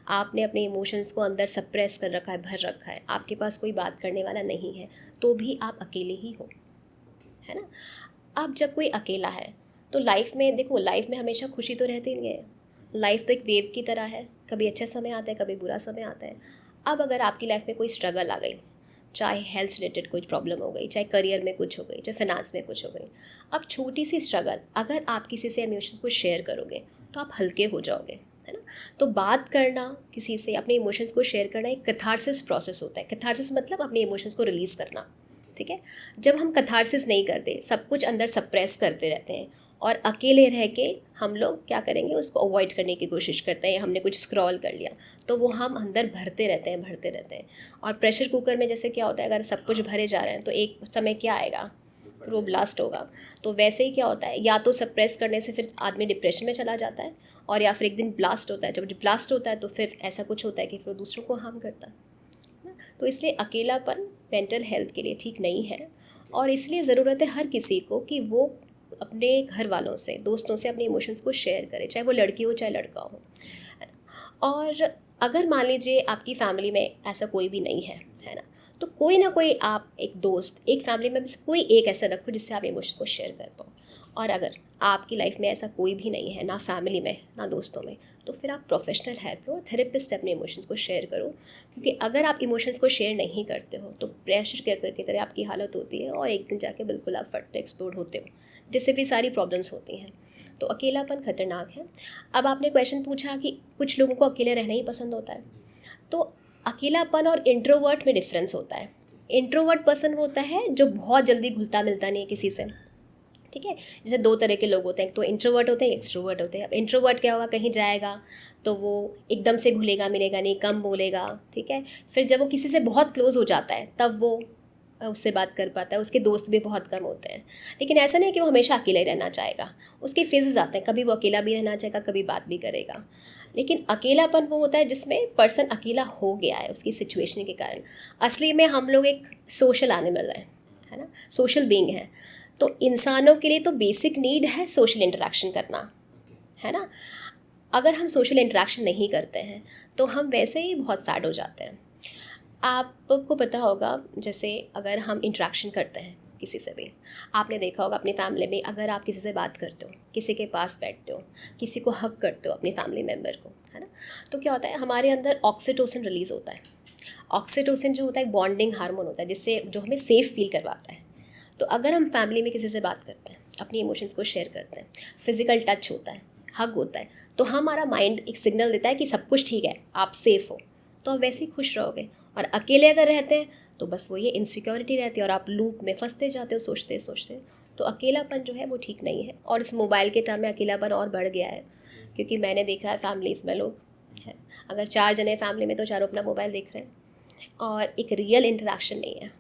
Speaker 2: आपने अपने इमोशंस को अंदर सप्रेस कर रखा है, भर रखा है, आपके पास कोई बात करने वाला नहीं है, तो भी आप अकेले ही हो, है ना। अब जब कोई अकेला है तो लाइफ में, देखो लाइफ में हमेशा खुशी तो रहती नहीं है। लाइफ तो एक वेव की तरह है, कभी अच्छा समय आता है, कभी बुरा समय आता है। अब अगर आपकी लाइफ में कोई स्ट्रगल आ गई, चाहे हेल्थ रिलेटेड कोई प्रॉब्लम हो गई, चाहे करियर में कुछ हो गई, चाहे फाइनेंस में कुछ हो गई, अब छोटी सी स्ट्रगल अगर आप किसी से इमोशंस को शेयर करोगे तो आप हल्के हो जाओगे, है ना। तो बात करना, किसी से अपने इमोशंस को शेयर करना एक कैथारसिस प्रोसेस होता है। कैथारसिस मतलब अपने इमोशंस को रिलीज़ करना, ठीक है। जब हम कैथारसिस नहीं करते, सब कुछ अंदर सप्रेस करते रहते हैं और अकेले रह के हम लोग क्या करेंगे, उसको अवॉइड करने की कोशिश करते हैं। हमने कुछ स्क्रॉल कर लिया तो वो हम अंदर भरते रहते हैं, भरते रहते हैं। और प्रेशर कुकर में जैसे क्या होता है, अगर सब कुछ भरे जा रहे हैं तो एक समय क्या आएगा, फिर वो ब्लास्ट होगा। तो वैसे ही क्या होता है, या तो सप्रेस करने से फिर आदमी डिप्रेशन में चला जाता है, और या फिर एक दिन ब्लास्ट होता है। जब ब्लास्ट होता है तो फिर ऐसा कुछ होता है कि फिर वो दूसरों को हार्म करता है ना। तो इसलिए अकेलापन मेंटल हेल्थ के लिए ठीक नहीं है, और इसलिए ज़रूरत है हर किसी को कि वो अपने घर वालों से, दोस्तों से अपने इमोशंस को शेयर करे, चाहे वो लड़की हो चाहे लड़का हो। और अगर मान लीजिए आपकी फैमिली में ऐसा कोई भी नहीं है ना, तो कोई ना कोई आप एक दोस्त, एक फैमिली में से कोई एक ऐसा रखो जिससे आप इमोशंस को शेयर कर पाओ। और अगर आपकी लाइफ में ऐसा कोई भी नहीं है, ना फैमिली में ना दोस्तों में, तो फिर आप प्रोफेशनल हेल्प लो, थेरेपिस्ट से अपने इमोशंस को शेयर करो। क्योंकि अगर आप इमोशंस को शेयर नहीं करते हो तो प्रेशर कुकर की तरह आपकी हालत होती है, और एक दिन जाके बिल्कुल आप फट एक्सप्लोड होते हो, जिससे भी सारी प्रॉब्लम्स होती हैं। तो अकेलापन खतरनाक है। अब आपने क्वेश्चन पूछा कि कुछ लोगों को अकेले रहना ही पसंद होता है। तो अकेलापन और इंट्रोवर्ट में डिफरेंस होता है। इंट्रोवर्ट पर्सन वो होता है जो बहुत जल्दी घुलता मिलता नहीं है किसी से, ठीक है। जैसे 2 तरह के लोग होते हैं, एक तो इंट्रोवर्ट होते हैं, एक्सट्रोवर्ट होते हैं। अब इंट्रोवर्ट क्या होगा, कहीं जाएगा तो वो एकदम से घुलेगा मिलेगा नहीं, कम बोलेगा, ठीक है। फिर जब वो किसी से बहुत क्लोज हो जाता है तब वो उससे बात कर पाता है, उसके दोस्त भी बहुत कम होते हैं। लेकिन ऐसा नहीं कि वो हमेशा अकेला ही रहना चाहेगा, उसके फेजेस आते हैं, कभी वो अकेला भी रहना चाहेगा, कभी बात भी करेगा। लेकिन अकेलापन वो होता है जिसमें पर्सन अकेला हो गया है उसकी सिचुएशन के कारण। असली में हम लोग एक सोशल एनिमल है ना, सोशल बीइंग है। तो इंसानों के लिए तो बेसिक नीड है सोशल इंटरेक्शन करना, है ना। अगर हम सोशल इंटरेक्शन नहीं करते हैं तो हम वैसे ही बहुत सैड हो जाते हैं। आपको पता होगा, जैसे अगर हम इंटरेक्शन करते हैं किसी से भी। आपने देखा होगा अपनी फैमिली में, अगर आप किसी से बात करते हो, किसी के पास बैठते हो, किसी को हग करते हो अपनी फैमिली मेम्बर को, है ना, तो क्या होता है हमारे अंदर ऑक्सीटोसिन रिलीज़ होता है। ऑक्सीटोसिन जो होता है एक बॉन्डिंग हार्मोन होता है, जिससे जो हमें सेफ़ फील करवाता है। तो अगर हम फैमिली में किसी से बात करते हैं, अपनी इमोशंस को शेयर करते हैं, फिजिकल टच होता है, हग होता है, तो हमारा माइंड एक सिग्नल देता है कि सब कुछ ठीक है, आप सेफ़ हो, तो आप वैसे ही खुश रहोगे। और अकेले अगर रहते हैं तो बस वो ये इनसिक्योरिटी रहती है और आप लूप में फंसते जाते हो सोचते सोचते। तो अकेलापन जो है वो ठीक नहीं है, और इस मोबाइल के टाइम में अकेलापन और बढ़ गया है, क्योंकि मैंने देखा है फैमिलीज़ में लोग हैं, अगर 4 जने फैमिली में तो चारों अपना मोबाइल देख रहे हैं और एक रियल इंटरेक्शन नहीं है।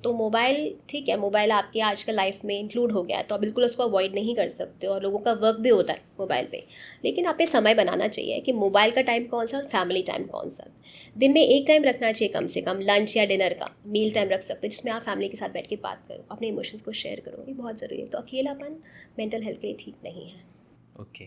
Speaker 2: तो मोबाइल ठीक है, मोबाइल आपके आजकल लाइफ में इंक्लूड हो गया है, तो आप बिल्कुल उसको अवॉइड नहीं कर सकते, और लोगों का वर्क भी होता है मोबाइल पे। लेकिन आप पे समय बनाना चाहिए कि मोबाइल का टाइम कौन सा और फैमिली टाइम कौन सा। दिन में एक टाइम रखना चाहिए कम से कम, लंच या डिनर का मील टाइम रख सकते हो, जिसमें आप फैमिली के साथ बैठ के बात करो, अपने इमोशंस को शेयर करो, ये बहुत ज़रूरी है। तो अकेलापन मेंटल हेल्थ के लिए ठीक नहीं है।
Speaker 1: ओके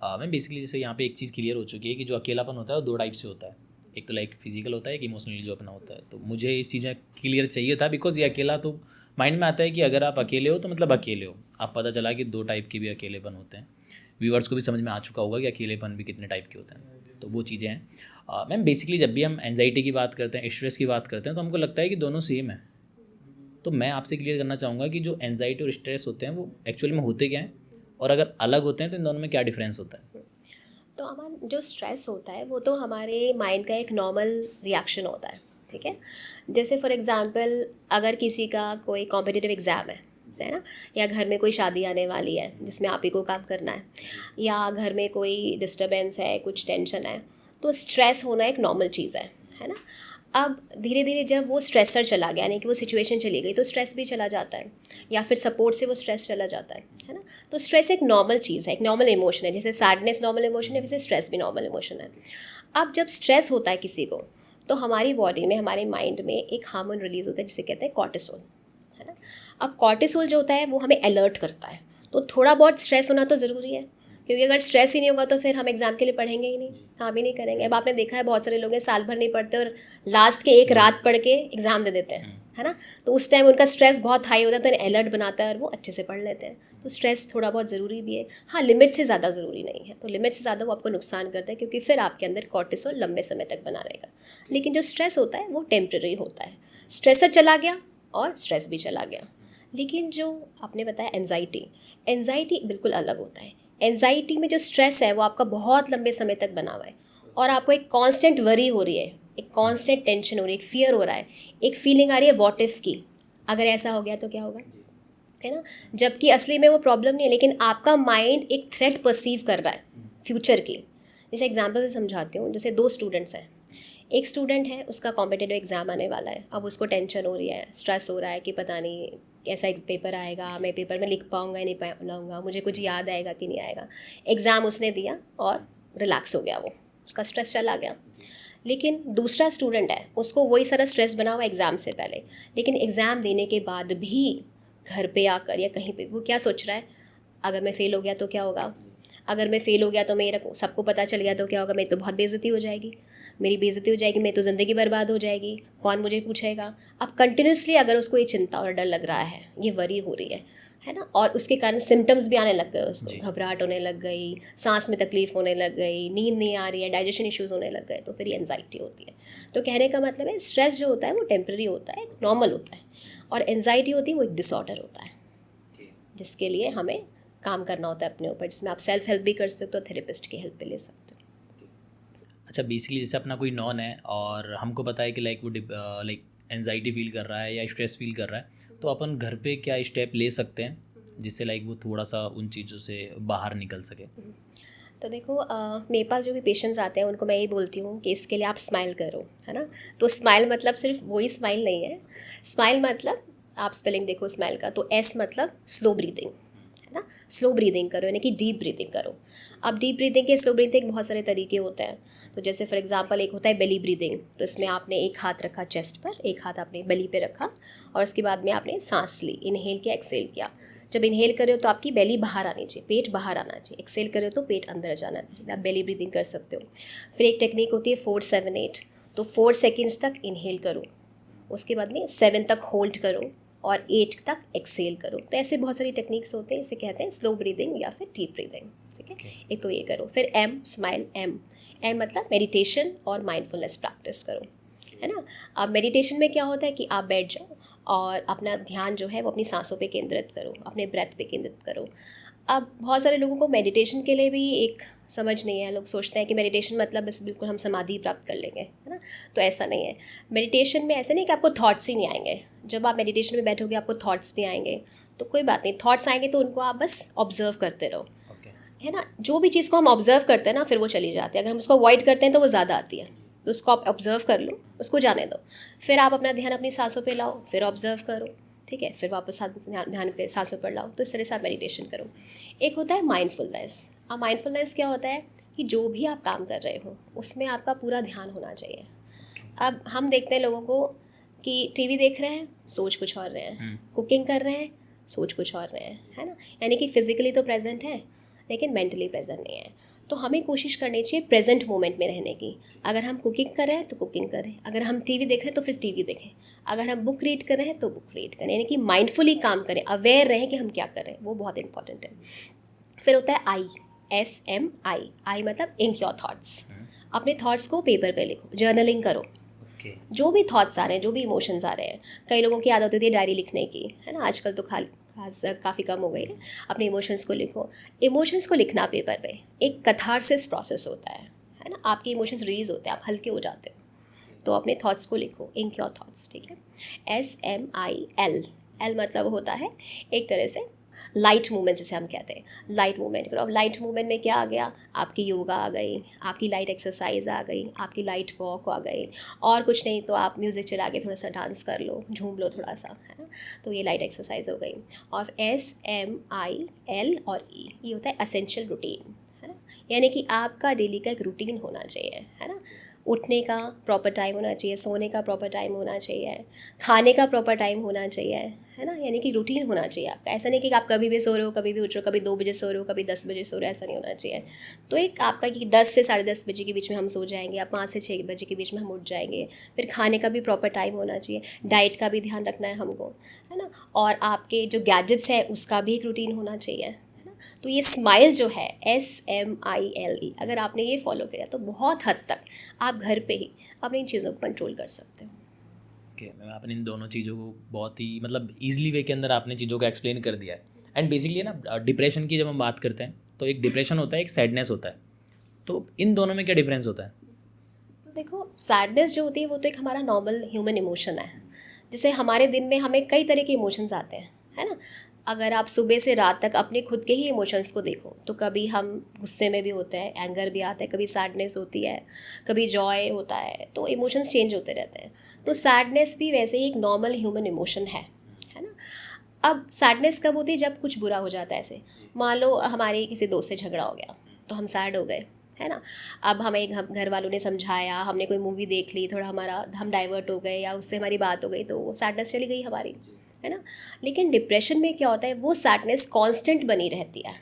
Speaker 1: मैम, बेसिकली जैसे यहाँ पे एक चीज़ क्लियर हो चुकी है कि जो अकेलापन होता है वो 2 टाइप से होता है, एक तो लाइक फिजिकल होता है, एक इमोशनली जो अपना होता है। तो मुझे इस चीज़ में क्लियर चाहिए था, बिकॉज ये अकेला तो माइंड में आता है कि अगर आप अकेले हो तो मतलब अकेले हो। आप पता चला कि 2 टाइप के भी अकेलेपन होते हैं। व्यूअर्स को भी समझ में आ चुका होगा कि अकेलेपन भी कितने टाइप के होते हैं, तो वो चीज़ें हैं। मैम बेसिकली जब भी हम एंजाइटी की बात करते हैं, स्ट्रेस की बात करते हैं, तो हमको लगता है कि दोनों सेम है। तो मैं आपसे क्लियर करना चाहूँगा कि जो एंजाइटी और स्ट्रेस होते हैं वो एक्चुअली में होते क्या हैं, और अगर अलग होते हैं तो इन दोनों में क्या डिफरेंस होता है?
Speaker 2: तो हमारा जो स्ट्रेस होता है वो तो हमारे माइंड का एक नॉर्मल रिएक्शन होता है, ठीक है। जैसे फॉर एग्जांपल अगर किसी का कोई कॉम्पिटिटिव एग्ज़ाम है ना, या घर में कोई शादी आने वाली है जिसमें आप ही को काम करना है, या घर में कोई डिस्टर्बेंस है, कुछ टेंशन है, तो स्ट्रेस होना एक नॉर्मल चीज़ है ना। अब धीरे धीरे जब वो स्ट्रेसर चला गया, यानी कि वो सिचुएशन चली गई, तो स्ट्रेस भी चला जाता है, या फिर सपोर्ट से वो स्ट्रेस चला जाता है ना। तो स्ट्रेस एक नॉर्मल चीज़ है, एक नॉर्मल इमोशन है। जैसे सैडनेस नॉर्मल इमोशन है, वैसे स्ट्रेस भी नॉर्मल इमोशन है। अब जब स्ट्रेस होता है किसी को, तो हमारी बॉडी में, हमारे माइंड में एक हार्मोन रिलीज़ होता है जिसे कहते हैं कॉर्टिसोल, है ना। अब कॉर्टिसोल जो होता है वो हमें अलर्ट करता है, तो थोड़ा बहुत स्ट्रेस होना तो ज़रूरी है, क्योंकि अगर स्ट्रेस ही नहीं होगा तो फिर हम एग्ज़ाम के लिए पढ़ेंगे ही नहीं, काम ही नहीं करेंगे। अब आपने देखा है बहुत सारे लोग हैं साल भर नहीं पढ़ते और लास्ट के एक रात पढ़ के एग्ज़ाम दे देते हैं, है ना। तो उस टाइम उनका स्ट्रेस बहुत हाई होता है, तो अलर्ट बनाता है और वो अच्छे से पढ़ लेते हैं। तो स्ट्रेस थोड़ा बहुत ज़रूरी भी है, हाँ, लिमिट से ज़्यादा ज़रूरी नहीं है। तो लिमिट से ज़्यादा वो आपको नुकसान करता है, क्योंकि फिर आपके अंदर कॉर्टिसोल लंबे समय तक बना रहेगा। लेकिन जो स्ट्रेस होता है वो टेम्प्रेरी होता है, स्ट्रेसर चला गया और स्ट्रेस भी चला गया। लेकिन जो आपने बताया एंजाइटी बिल्कुल अलग होता है। एंजाइटी में जो स्ट्रेस है वो आपका बहुत लंबे समय तक बना हुआ है, और आपको एक कांस्टेंट वरी हो रही है, एक कांस्टेंट टेंशन हो रही है, एक फियर हो रहा है, एक फीलिंग आ रही है व्हाट इफ़ की, अगर ऐसा हो गया तो क्या होगा, है ना। जबकि असली में वो प्रॉब्लम नहीं है, लेकिन आपका माइंड एक थ्रेट परसीव कर रहा है फ्यूचर की। जैसे एग्जाम्पल से समझाती हूँ, जैसे 2 स्टूडेंट्स हैं। एक स्टूडेंट है, उसका कॉम्पिटिटिव एग्ज़ाम आने वाला है, अब उसको टेंशन हो रही है, स्ट्रेस हो रहा है कि पता नहीं कैसा एक पेपर आएगा, मैं पेपर में लिख पाऊँगा या नहीं पाऊँगा, मुझे कुछ याद आएगा कि नहीं आएगा। एग्ज़ाम उसने दिया और रिलैक्स हो गया, वो उसका स्ट्रेस चला गया। लेकिन दूसरा स्टूडेंट है, उसको वही सारा स्ट्रेस बना हुआ एग्ज़ाम से पहले, लेकिन एग्ज़ाम देने के बाद भी घर पे आकर या कहीं पे वो क्या सोच रहा है, अगर मैं फ़ेल हो गया तो क्या होगा, अगर मैं फ़ेल हो गया तो मेरा सबको पता चल गया तो क्या होगा, मेरी तो बहुत बेइज्जती हो जाएगी, मेरी बेइज्जती हो जाएगी, मेरी तो ज़िंदगी बर्बाद हो जाएगी, कौन मुझे पूछेगा। अब कंटिन्यूसली अगर उसको ये चिंता और डर लग रहा है, ये वरी हो रही है ना, और उसके कारण सिम्टम्स भी आने लग गए, उसको घबराहट होने लग गई, सांस में तकलीफ़ होने लग गई, नींद नहीं आ रही है, डाइजेशन इश्यूज़ होने लग गए, तो फिर ये एंजाइटी होती है। तो कहने का मतलब है स्ट्रेस जो होता है वो टेम्प्रेरी होता है, नॉर्मल होता है, और एंजाइटी होती है वो एक डिसऑर्डर होता है, जिसके लिए हमें काम करना होता है अपने ऊपर, जिसमें आप सेल्फ हेल्प भी कर सकते हो, थेरेपिस्ट की हेल्प भी ले सकते हो।
Speaker 1: अच्छा, बेसिकली जैसे अपना कोई नॉन है और हमको पता है कि लाइक वो लाइक एंजाइटी फील कर रहा है या स्ट्रेस फील कर रहा है, तो अपन घर पे क्या स्टेप ले सकते हैं जिससे लाइक वो थोड़ा सा उन चीज़ों से बाहर निकल सके?
Speaker 2: तो देखो, मेरे पास जो भी पेशेंट्स आते हैं उनको मैं यही बोलती हूँ कि इसके लिए आप स्माइल करो, है ना। तो स्माइल मतलब सिर्फ वही स्माइल नहीं है, स्माइल मतलब आप स्पेलिंग देखो स्माइल का, तो एस मतलब स्लो ब्रीदिंग, है ना। स्लो ब्रीदिंग करो, यानी कि डीप ब्रीदिंग करो। अब डीप ब्रीदिंग के, स्लो ब्रीदिंग के बहुत सारे तरीके होते हैं। तो जैसे फॉर एग्जांपल एक होता है बेली ब्रीदिंग, तो इसमें आपने एक हाथ रखा चेस्ट पर, एक हाथ आपने बेली पे रखा, और उसके बाद में आपने सांस ली, इनहेल किया, एक्सेल किया। जब इनहेल करे हो तो आपकी बेली बाहर आनी चाहिए, पेट बाहर आना चाहिए। एक्सेल करे हो तो पेट अंदर जाना चाहिए, आप बेली ब्रीदिंग कर सकते हो। फिर एक टेक्निक होती है 4-7-8, तो 4 सेकेंड्स तक इनहेल करो, उसके बाद में 7 तक होल्ड करो, और 8 तक एक्सेल करो। तो ऐसे बहुत सारी टेक्निक्स होते हैं, इसे कहते हैं स्लो ब्रीदिंग या फिर डीप ब्रीदिंग, ठीक है। एक तो ये करो। फिर एम, स्माइल, एम मतलब मेडिटेशन और माइंडफुलनेस प्रैक्टिस करो, है ना। अब मेडिटेशन में क्या होता है कि आप बैठ जाओ और अपना ध्यान जो है वो अपनी सांसों पे केंद्रित करो, अपने ब्रेथ पे केंद्रित करो। अब बहुत सारे लोगों को मेडिटेशन के लिए भी एक समझ नहीं है, लोग सोचते हैं कि मेडिटेशन मतलब बस बिल्कुल हम समाधि प्राप्त कर लेंगे, है ना। तो ऐसा नहीं है। मेडिटेशन में ऐसे नहीं कि आपको थॉट्स ही नहीं आएंगे। जब आप मेडिटेशन में बैठोगे आपको थॉट्स भी आएंगे, तो कोई बात नहीं, थॉट्स आएंगे तो उनको आप बस ऑब्जर्व करते रहो, है ना। जो भी चीज़ को हम ऑब्जर्व करते हैं ना फिर वो चली जाती है। अगर हम उसको अवॉइड करते हैं तो वो ज़्यादा आती है। तो उसको आप ऑब्जर्व कर लो, उसको जाने दो। फिर आप अपना ध्यान अपनी सांसों पे लाओ, फिर ऑब्जर्व करो, ठीक है। फिर वापस ध्यान पे सांसों पर लाओ। तो इस तरह से आप मेडिटेशन करो। एक होता है माइंडफुलनेस। अब माइंडफुलनेस क्या होता है कि जो भी आप काम कर रहे हो उसमें आपका पूरा ध्यान होना चाहिए। अब हम देखते हैं लोगों को कि टीवी देख रहे हैं, सोच कुछ और रहे हैं, कुकिंग कर रहे हैं, सोच कुछ और रहे हैं, है ना। यानी कि फिजिकली तो प्रेजेंट है लेकिन मेंटली प्रेजेंट नहीं है। तो हमें कोशिश करनी चाहिए प्रेजेंट मोमेंट में रहने की। अगर हम कुकिंग कर रहे हैं तो कुकिंग करें, अगर हम टीवी देख रहे हैं तो फिर टीवी देखें, अगर हम बुक रीड कर रहे हैं तो बुक रीड करें। यानी कि माइंडफुली काम करें, अवेयर रहें कि हम क्या कर रहे हैं, वो बहुत इंपॉर्टेंट है। फिर होता है आई, SMI मतलब इंक योर थाट्स। अपने थाट्स को पेपर पे लिखो, जर्नलिंग करो। जो भी थॉट्स आ रहे हैं, जो भी इमोशंस आ रहे हैं, कई लोगों की आदत होती है डायरी लिखने की, है ना। आजकल तो काफ़ी कम हो गई है। अपने इमोशंस को लिखो। इमोशंस को लिखना पेपर पे एक कैथार्सिस प्रोसेस होता है ना। आपके इमोशंस रिलीज होते हैं, आप हल्के हो जाते हो। तो अपने थॉट्स को लिखो, इंक योर थॉट्स, ठीक है। SMIL, एल मतलब होता है एक तरह से लाइट मूवमेंट, जैसे हम कहते हैं लाइट मूवमेंट करो। अब लाइट मूवमेंट में क्या आ गया, आपकी योगा आ गई, आपकी लाइट एक्सरसाइज आ गई, आपकी लाइट वॉक आ गई, और कुछ नहीं तो आप म्यूज़िक चला के थोड़ा सा डांस कर लो, झूम लो थोड़ा सा, है ना। तो ये लाइट एक्सरसाइज हो गई। और SMIL और E ये होता है असेंशियल रूटीन, है ना। यानी कि आपका डेली का एक रूटीन होना चाहिए, है ना। उठने का प्रॉपर टाइम होना चाहिए, सोने का प्रॉपर टाइम होना चाहिए, खाने का प्रॉपर टाइम होना चाहिए, है ना। यानी कि रूटीन होना चाहिए आपका। ऐसा नहीं कि आप कभी भी सो रहे हो, कभी भी उठ रहे हो, कभी 2 बजे सो रहे हो, कभी 10 बजे सो रहे हो, ऐसा नहीं होना चाहिए। तो एक आपका कि 10 से 10:30 बजे के बीच में हम सो जाएंगे, या 5 से 6 बजे के बीच में हम उठ जाएंगे। फिर खाने का भी प्रॉपर टाइम होना चाहिए, डाइट का भी ध्यान रखना है हमको, है ना। और आपके जो गैजेट्स है उसका भी एक रूटीन होना चाहिए। तो ये स्माइल जो है SMILE, अगर आपने ये फॉलो किया तो बहुत हद तक आप घर पे ही अपनी इन चीज़ों को कंट्रोल कर सकते हो।
Speaker 1: ओके, मैम आपने इन दोनों चीज़ों को बहुत ही मतलब ईजिली वे के अंदर आपने चीज़ों को एक्सप्लेन कर दिया है। एंड बेसिकली ना डिप्रेशन की जब हम बात करते हैं तो एक डिप्रेशन होता है, एक सैडनेस होता है। तो इन दोनों में क्या डिफरेंस होता है?
Speaker 2: तो देखो, सैडनेस जो होती है वो तो एक हमारा नॉर्मल ह्यूमन इमोशन है। जैसे हमारे दिन में हमें कई तरह के इमोशंस आते हैं, है ना। अगर आप सुबह से रात तक अपने खुद के ही इमोशंस को देखो तो कभी हम गुस्से में भी होते हैं, एंगर भी आता है, कभी सैडनेस होती है, कभी जॉय होता है। तो इमोशंस चेंज होते रहते हैं। तो सैडनेस भी वैसे ही एक नॉर्मल ह्यूमन इमोशन है ना। अब सैडनेस कब होती है, जब कुछ बुरा हो जाता है। ऐसे मान लो हमारे किसी दोस्त से झगड़ा हो गया तो हम सैड हो गए, है ना। अब हमें घर वालों ने समझाया, हमने कोई मूवी देख ली, थोड़ा हम डाइवर्ट हो गए या उससे हमारी बात हो गई तो वो सैडनेस चली गई हमारी, है ना। लेकिन डिप्रेशन में क्या होता है, वो सैडनेस कांस्टेंट बनी रहती है।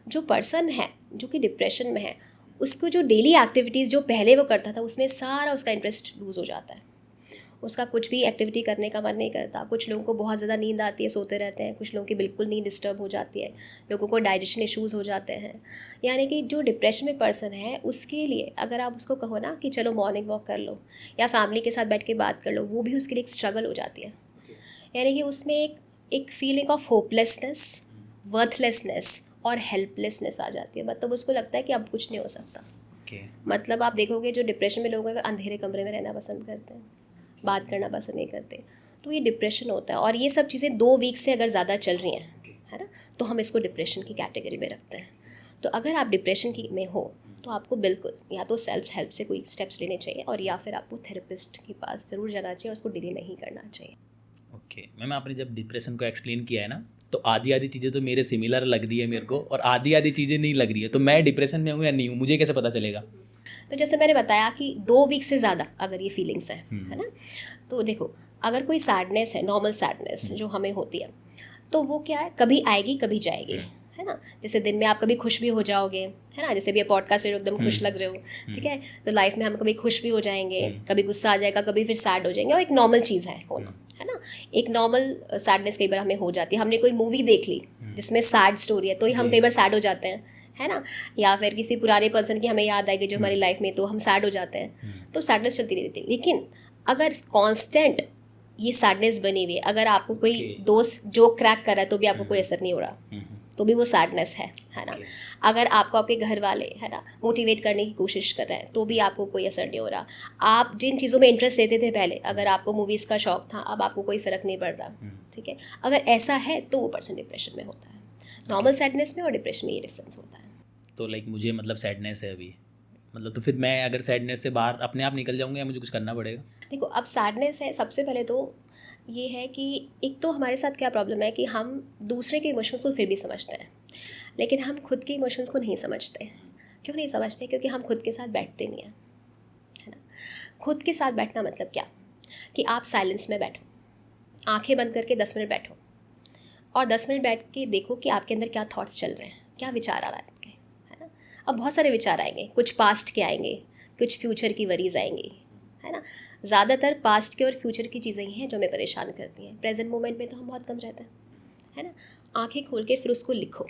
Speaker 2: जो पर्सन है जो कि डिप्रेशन में है, उसको जो डेली एक्टिविटीज़ जो पहले वो करता था उसमें सारा उसका इंटरेस्ट लूज़ हो जाता है। उसका कुछ भी एक्टिविटी करने का मन नहीं करता। कुछ लोगों को बहुत ज़्यादा नींद आती है, सोते रहते हैं। कुछ लोगों की बिल्कुल नींद डिस्टर्ब हो जाती है। लोगों को डाइजेशन इश्यूज़ हो जाते हैं। यानी कि जो डिप्रेशन में पर्सन है उसके लिए अगर आप उसको कहो ना कि चलो मॉर्निंग वॉक कर लो या फैमिली के साथ बैठ के बात कर लो, वो भी उसके लिए एक स्ट्रगल हो जाती है। यानी कि उसमें एक फीलिंग ऑफ होपलेसनेस, वर्थलेसनेस और हेल्पलेसनेस आ जाती है। मतलब उसको लगता है कि अब कुछ नहीं हो सकता। मतलब आप देखोगे जो डिप्रेशन में लोग हैं वो अंधेरे कमरे में रहना पसंद करते हैं, बात करना पसंद नहीं करते। तो ये डिप्रेशन होता है। और ये सब चीज़ें 2 वीक से अगर ज़्यादा चल रही हैं, है ना, तो हम इसको डिप्रेशन की कैटेगरी में रखते हैं। तो अगर आप डिप्रेशन की में हो तो आपको बिल्कुल या तो सेल्फ हेल्प से कोई स्टेप्स लेने चाहिए और या फिर आपको थेरेपिस्ट के पास ज़रूर जाना चाहिए और उसको डिले नहीं करना चाहिए।
Speaker 1: ओके मैम, आपने जब डिप्रेशन को एक्सप्लेन किया है ना, तो आधी चीज़ें तो मेरे सिमिलर लग रही है मेरे को, और आधी चीज़ें नहीं लग रही है। तो मैं डिप्रेशन में हूँ या नहीं हूँ, मुझे कैसे पता चलेगा?
Speaker 2: तो जैसे मैंने बताया कि 2 वीक से ज़्यादा अगर ये फीलिंग्स है ना, तो देखो अगर कोई सैडनेस है, नॉर्मल सैडनेस जो हमें होती है, तो वो क्या है, कभी आएगी कभी जाएगी, है ना। जैसे दिन में आप कभी खुश भी हो जाओगे, है ना, जैसे भी पॉडकास्ट से एकदम खुश लग रहे हो, ठीक है। तो लाइफ में हम कभी खुश भी हो जाएंगे, कभी गुस्सा आ जाएगा, कभी फिर सैड हो जाएंगे, और एक नॉर्मल चीज़ है होना, है ना। एक नॉर्मल सैडनेस कई बार हमें हो जाती है, हमने कोई मूवी देख ली जिसमें सैड स्टोरी है तो ही हम कई बार सैड हो जाते हैं, है ना। या फिर किसी पुराने पर्सन की हमें याद आएगी जो हमारी लाइफ में, तो हम सैड हो जाते हैं, तो सैडनेस चलती रहती है। लेकिन अगर कांस्टेंट ये सैडनेस बनी हुई है, अगर आपको कोई दोस्त जोक क्रैक कर रहा है तो भी आपको कोई असर नहीं हो रहा, तो भी वो सैडनेस है ना। अगर आपको आपके घर वाले, है ना, मोटिवेट करने की कोशिश कर रहे हैं तो भी आपको कोई असर नहीं हो रहा। आप जिन चीज़ों में इंटरेस्ट लेते थे पहले, अगर आपको मूवीज़ का शौक था, अब आपको कोई फ़र्क नहीं पड़ रहा, ठीक है। अगर ऐसा है तो वो पर्सन डिप्रेशन में होता है। नॉर्मल सैडनेस में और डिप्रेशन में ये डिफरेंस होता है।
Speaker 1: तो लाइक मुझे मतलब सैडनेस है अभी, मतलब तो फिर मैं अगर सैडनेस से बाहर अपने आप निकल जाऊंगा या मुझे कुछ करना पड़ेगा?
Speaker 2: देखो, अब सैडनेस है, सबसे पहले तो ये है कि एक तो हमारे साथ क्या प्रॉब्लम है कि हम दूसरे के इमोशंस को फिर भी समझते हैं, लेकिन हम खुद के इमोशंस को नहीं समझते। क्यों नहीं समझते? क्योंकि हम खुद के साथ बैठते नहीं हैं, है ना। खुद के साथ बैठना मतलब क्या, कि आप साइलेंस में बैठो, आंखें बंद करके 10 मिनट बैठो और 10 मिनट बैठ के देखो कि आपके अंदर क्या थॉट्स चल रहे हैं, क्या विचार आ रहा है आपके, है ना। अब बहुत सारे विचार आएंगे, कुछ पास्ट के आएंगे, कुछ फ्यूचर की वरीज आएंगी, है ना। ज़्यादातर पास्ट के और फ्यूचर की चीज़ें ही हैं जो हमें परेशान करती हैं। प्रेजेंट मोमेंट में तो हम बहुत कम रहते हैं, है ना। आंखें खोल के फिर उसको लिखो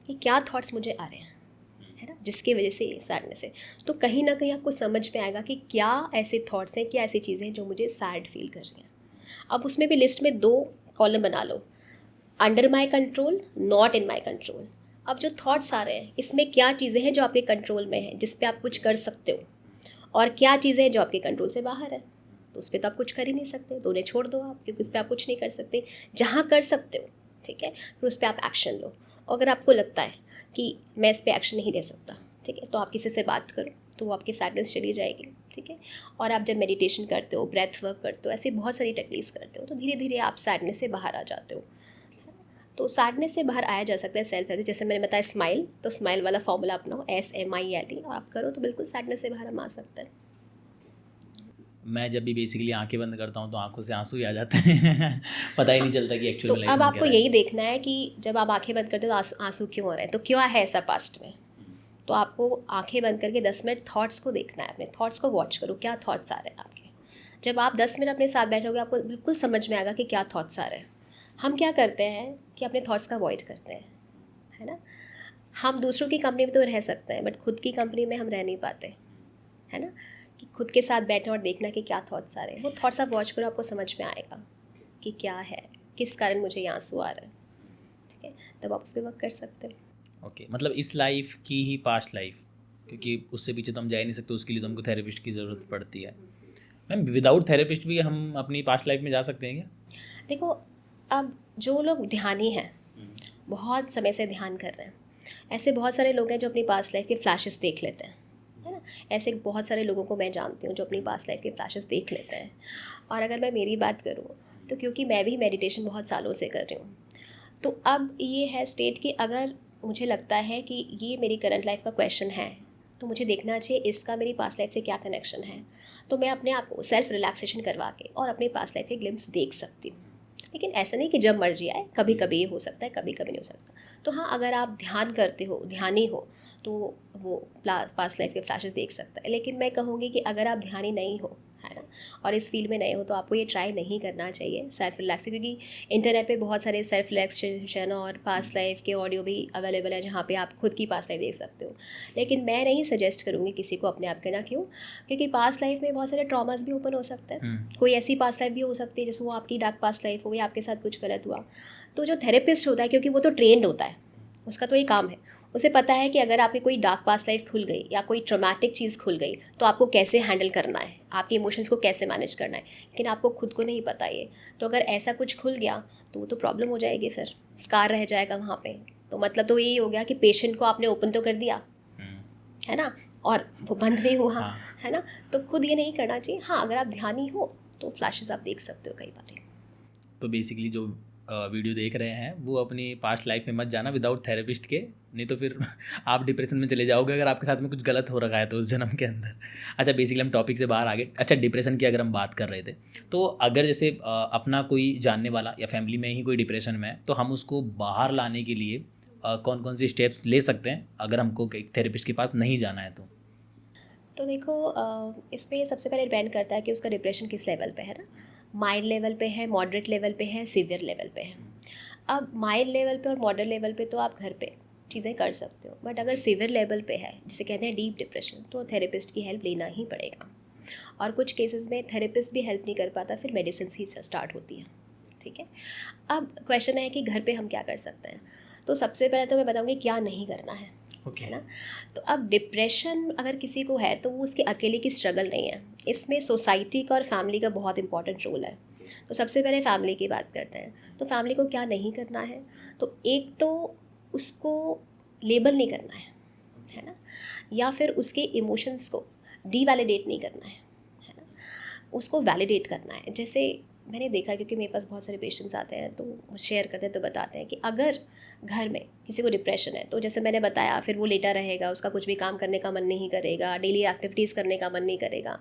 Speaker 2: कि क्या थॉट्स मुझे आ रहे हैं, है ना, जिसकी वजह से सैडनेस है। तो कहीं ना कहीं आपको समझ में आएगा कि क्या ऐसे थॉट्स हैं, क्या ऐसी चीज़ें हैं जो मुझे सैड फील कर रही हैं। अब उसमें भी लिस्ट में 2 कॉलम बना लो, under my control, not in my control. अब जो थॉट्स आ रहे हैं इसमें क्या चीज़ें हैं जो आपके कंट्रोल में हैं, जिस पे आप कुछ कर सकते हो, और क्या चीज़ें हैं जो आपके कंट्रोल से बाहर है, तो उस पर तो आप कुछ कर ही नहीं सकते, तो उन्हें छोड़ दो आप, क्योंकि उस पर आप कुछ नहीं कर सकते। जहाँ कर सकते हो, ठीक है, फिर उस पर आप एक्शन लो। अगर आपको लगता है कि मैं इस पर एक्शन नहीं ले सकता, ठीक है, तो आप किसी से बात करो, तो वो आपकी सैडनेस चली जाएगी, ठीक है। और आप जब मेडिटेशन करते हो, ब्रेथ वर्क करते हो, ऐसी बहुत सारी टेक्निक्स करते हो, तो धीरे धीरे आप सैडनेस से बाहर आ जाते हो। तो सैडनेस से बाहर आया जा सकता है सेल्फ हेल्प, जैसे मैंने बताया स्माइल, तो स्माइल वाला फॉर्मूला अपनाओ, SMILE, और आप करो तो बिल्कुल सैडनेस से बाहर हम आ सकते हैं।
Speaker 1: मैं जब भी बेसिकली आंखें बंद करता हूँ तो आंखों से आंसू ही आ जाते हैं पता ही नहीं चलता कि एक्चुअल
Speaker 2: तो
Speaker 1: में लाइफ
Speaker 2: अब
Speaker 1: में
Speaker 2: आपको
Speaker 1: क्या है।
Speaker 2: यही देखना है कि जब आप आंखें बंद करते हो तो आंसू क्यों हो रहे हैं, तो क्या है ऐसा पास्ट में। तो आपको आंखें बंद करके 10 मिनट थॉट्स को देखना है, अपने थॉट्स को वॉच करो, क्या थॉट्स आ रहे हैं आपके। जब आप 10 मिनट अपने साथ बैठोगे आपको बिल्कुल समझ में आएगा कि क्या थॉट्स आ रहे हैं। हम क्या करते हैं कि अपने थॉट्स का अवॉइड करते हैं, है ना। हम दूसरों की कंपनी में तो रह सकते हैं, बट खुद की कंपनी में हम रह नहीं पाते, है ना। कि खुद के साथ बैठना और देखना कि क्या थॉट्स आ रहे हैं, वो थॉट्स आप वॉच करो, आपको समझ में आएगा कि क्या है, किस कारण मुझे ये आंसू आ रहा है, ठीक है। तब आप उस पर वर्क कर सकते हो।
Speaker 1: ओके, मतलब इस लाइफ की ही पास्ट लाइफ, क्योंकि उससे पीछे तो हम जा ही नहीं सकते, उसके लिए तो हमको थेरेपिस्ट की ज़रूरत पड़ती है। मैम, विदाउट थेरेपिस्ट भी हम अपनी पास्ट लाइफ में जा सकते हैं क्या?
Speaker 2: देखो, अब जो लोग ध्यानी हैं, बहुत समय से ध्यान कर रहे हैं, ऐसे बहुत सारे लोग हैं जो अपनी पास्ट लाइफ के फ्लैशेस देख लेते हैं, है ना। ऐसे बहुत सारे लोगों को मैं जानती हूँ जो अपनी पास्ट लाइफ के फ्लैशेस देख लेते हैं। और अगर मैं मेरी बात करूँ तो क्योंकि मैं भी मेडिटेशन बहुत सालों से कर रही हूँ, तो अब ये है स्टेट कि अगर मुझे लगता है कि ये मेरी करंट लाइफ का क्वेश्चन है, तो मुझे देखना चाहिए इसका मेरी पास्ट लाइफ से क्या कनेक्शन है, तो मैं अपने आप को सेल्फ रिलैक्सेशन करवा के और अपनी पास्ट लाइफ के ग्लिम्स देख सकती हूँ। लेकिन ऐसा नहीं कि जब मर्जी आए, कभी कभी ये हो सकता है, कभी कभी नहीं हो सकता। तो हाँ, अगर आप ध्यान करते हो, ध्यानी हो, तो वो पास्ट लाइफ के फ्लैशेस देख सकता है। लेकिन मैं कहूँगी कि अगर आप ध्यानी नहीं हो, है ना, और इस फील्ड में नए हो, तो आपको ये ट्राई नहीं करना चाहिए सेल्फ रिलैक्स, क्योंकि इंटरनेट पे बहुत सारे सेल्फ रिलैक्सेशन और पास्ट लाइफ के ऑडियो भी अवेलेबल है जहाँ पे आप खुद की पास्ट लाइफ देख सकते हो। लेकिन मैं नहीं सजेस्ट करूँगी किसी को अपने आप करना। क्यों? क्योंकि पास्ट लाइफ में बहुत सारे ट्रॉमास भी ओपन हो सकते हैं। कोई ऐसी पास्ट लाइफ भी हो सकती है जैसे वो आपकी डार्क पास्ट लाइफ हो या आपके साथ कुछ गलत हुआ। तो जो थेरेपिस्ट होता है, क्योंकि वो तो ट्रेंड होता है, उसका तो ये काम है, उसे पता है कि अगर आपकी कोई डार्क पास्ट लाइफ खुल गई या कोई ट्रॉमेटिक चीज़ खुल गई तो आपको कैसे हैंडल करना है, आपके इमोशंस को कैसे मैनेज करना है। लेकिन आपको खुद को नहीं पता ये, तो अगर ऐसा कुछ खुल गया तो वो तो प्रॉब्लम हो जाएगी, फिर स्कार रह जाएगा वहाँ पे। तो मतलब तो यही हो गया कि पेशेंट को आपने ओपन तो कर दिया, है ना, और वो बंद नहीं हुआ, है ना। तो खुद ये नहीं करना चाहिए। हाँ, अगर आप ध्यानी हो तो फ्लैशेस आप देख सकते हो कई बार।
Speaker 1: तो बेसिकली जो वीडियो देख रहे हैं वो अपनी पास्ट लाइफ में मत जाना विदाउट थेरेपिस्ट के, नहीं तो फिर आप डिप्रेशन में चले जाओगे अगर आपके साथ में कुछ गलत हो रखा है तो उस जन्म के अंदर। अच्छा, बेसिकली हम टॉपिक से बाहर आ गए। अच्छा, डिप्रेशन की अगर हम बात कर रहे थे, तो अगर जैसे अपना कोई जानने वाला या फैमिली में ही कोई डिप्रेशन में है, तो हम उसको बाहर लाने के लिए कौन कौन सी स्टेप्स ले सकते हैं अगर हमको एक थेरेपिस्ट के पास नहीं जाना है तो
Speaker 2: देखो, इस पर सबसे पहले डिपेंड करता है कि उसका डिप्रेशन किस लेवल पे है ना। माइल्ड लेवल पे है, मॉडरेट लेवल पे है, सीवियर लेवल पे है। अब माइल्ड लेवल पे और मॉडरेट लेवल पे तो आप घर पे चीज़ें कर सकते हो, बट अगर सीवियर लेवल पे है, जिसे कहते हैं डीप डिप्रेशन, तो थेरेपिस्ट की हेल्प लेना ही पड़ेगा। और कुछ केसेस में थेरेपिस्ट भी हेल्प नहीं कर पाता, फिर मेडिसिन ही स्टार्ट होती है। ठीक है, अब क्वेश्चन है कि घर पे हम क्या कर सकते हैं। तो सबसे पहले तो मैं बताऊँगी क्या नहीं करना है, है ना। तो अब डिप्रेशन अगर किसी को है तो वो उसके अकेले की स्ट्रगल नहीं है, इसमें सोसाइटी का और फैमिली का बहुत इंपॉर्टेंट रोल है। तो सबसे पहले फैमिली की बात करते हैं। तो फैमिली को क्या नहीं करना है, तो एक तो उसको लेबल नहीं करना है ना, या फिर उसके इमोशंस को डीवैलिडेट नहीं करना है ना, उसको वैलिडेट करना है। जैसे मैंने देखा, क्योंकि मेरे पास बहुत सारे पेशेंट्स आते हैं तो शेयर करते हैं, तो बताते हैं कि अगर घर में किसी को डिप्रेशन है तो जैसे मैंने बताया, फिर वो लेटा रहेगा, उसका कुछ भी काम करने का मन नहीं करेगा, डेली एक्टिविटीज़ करने का मन नहीं करेगा।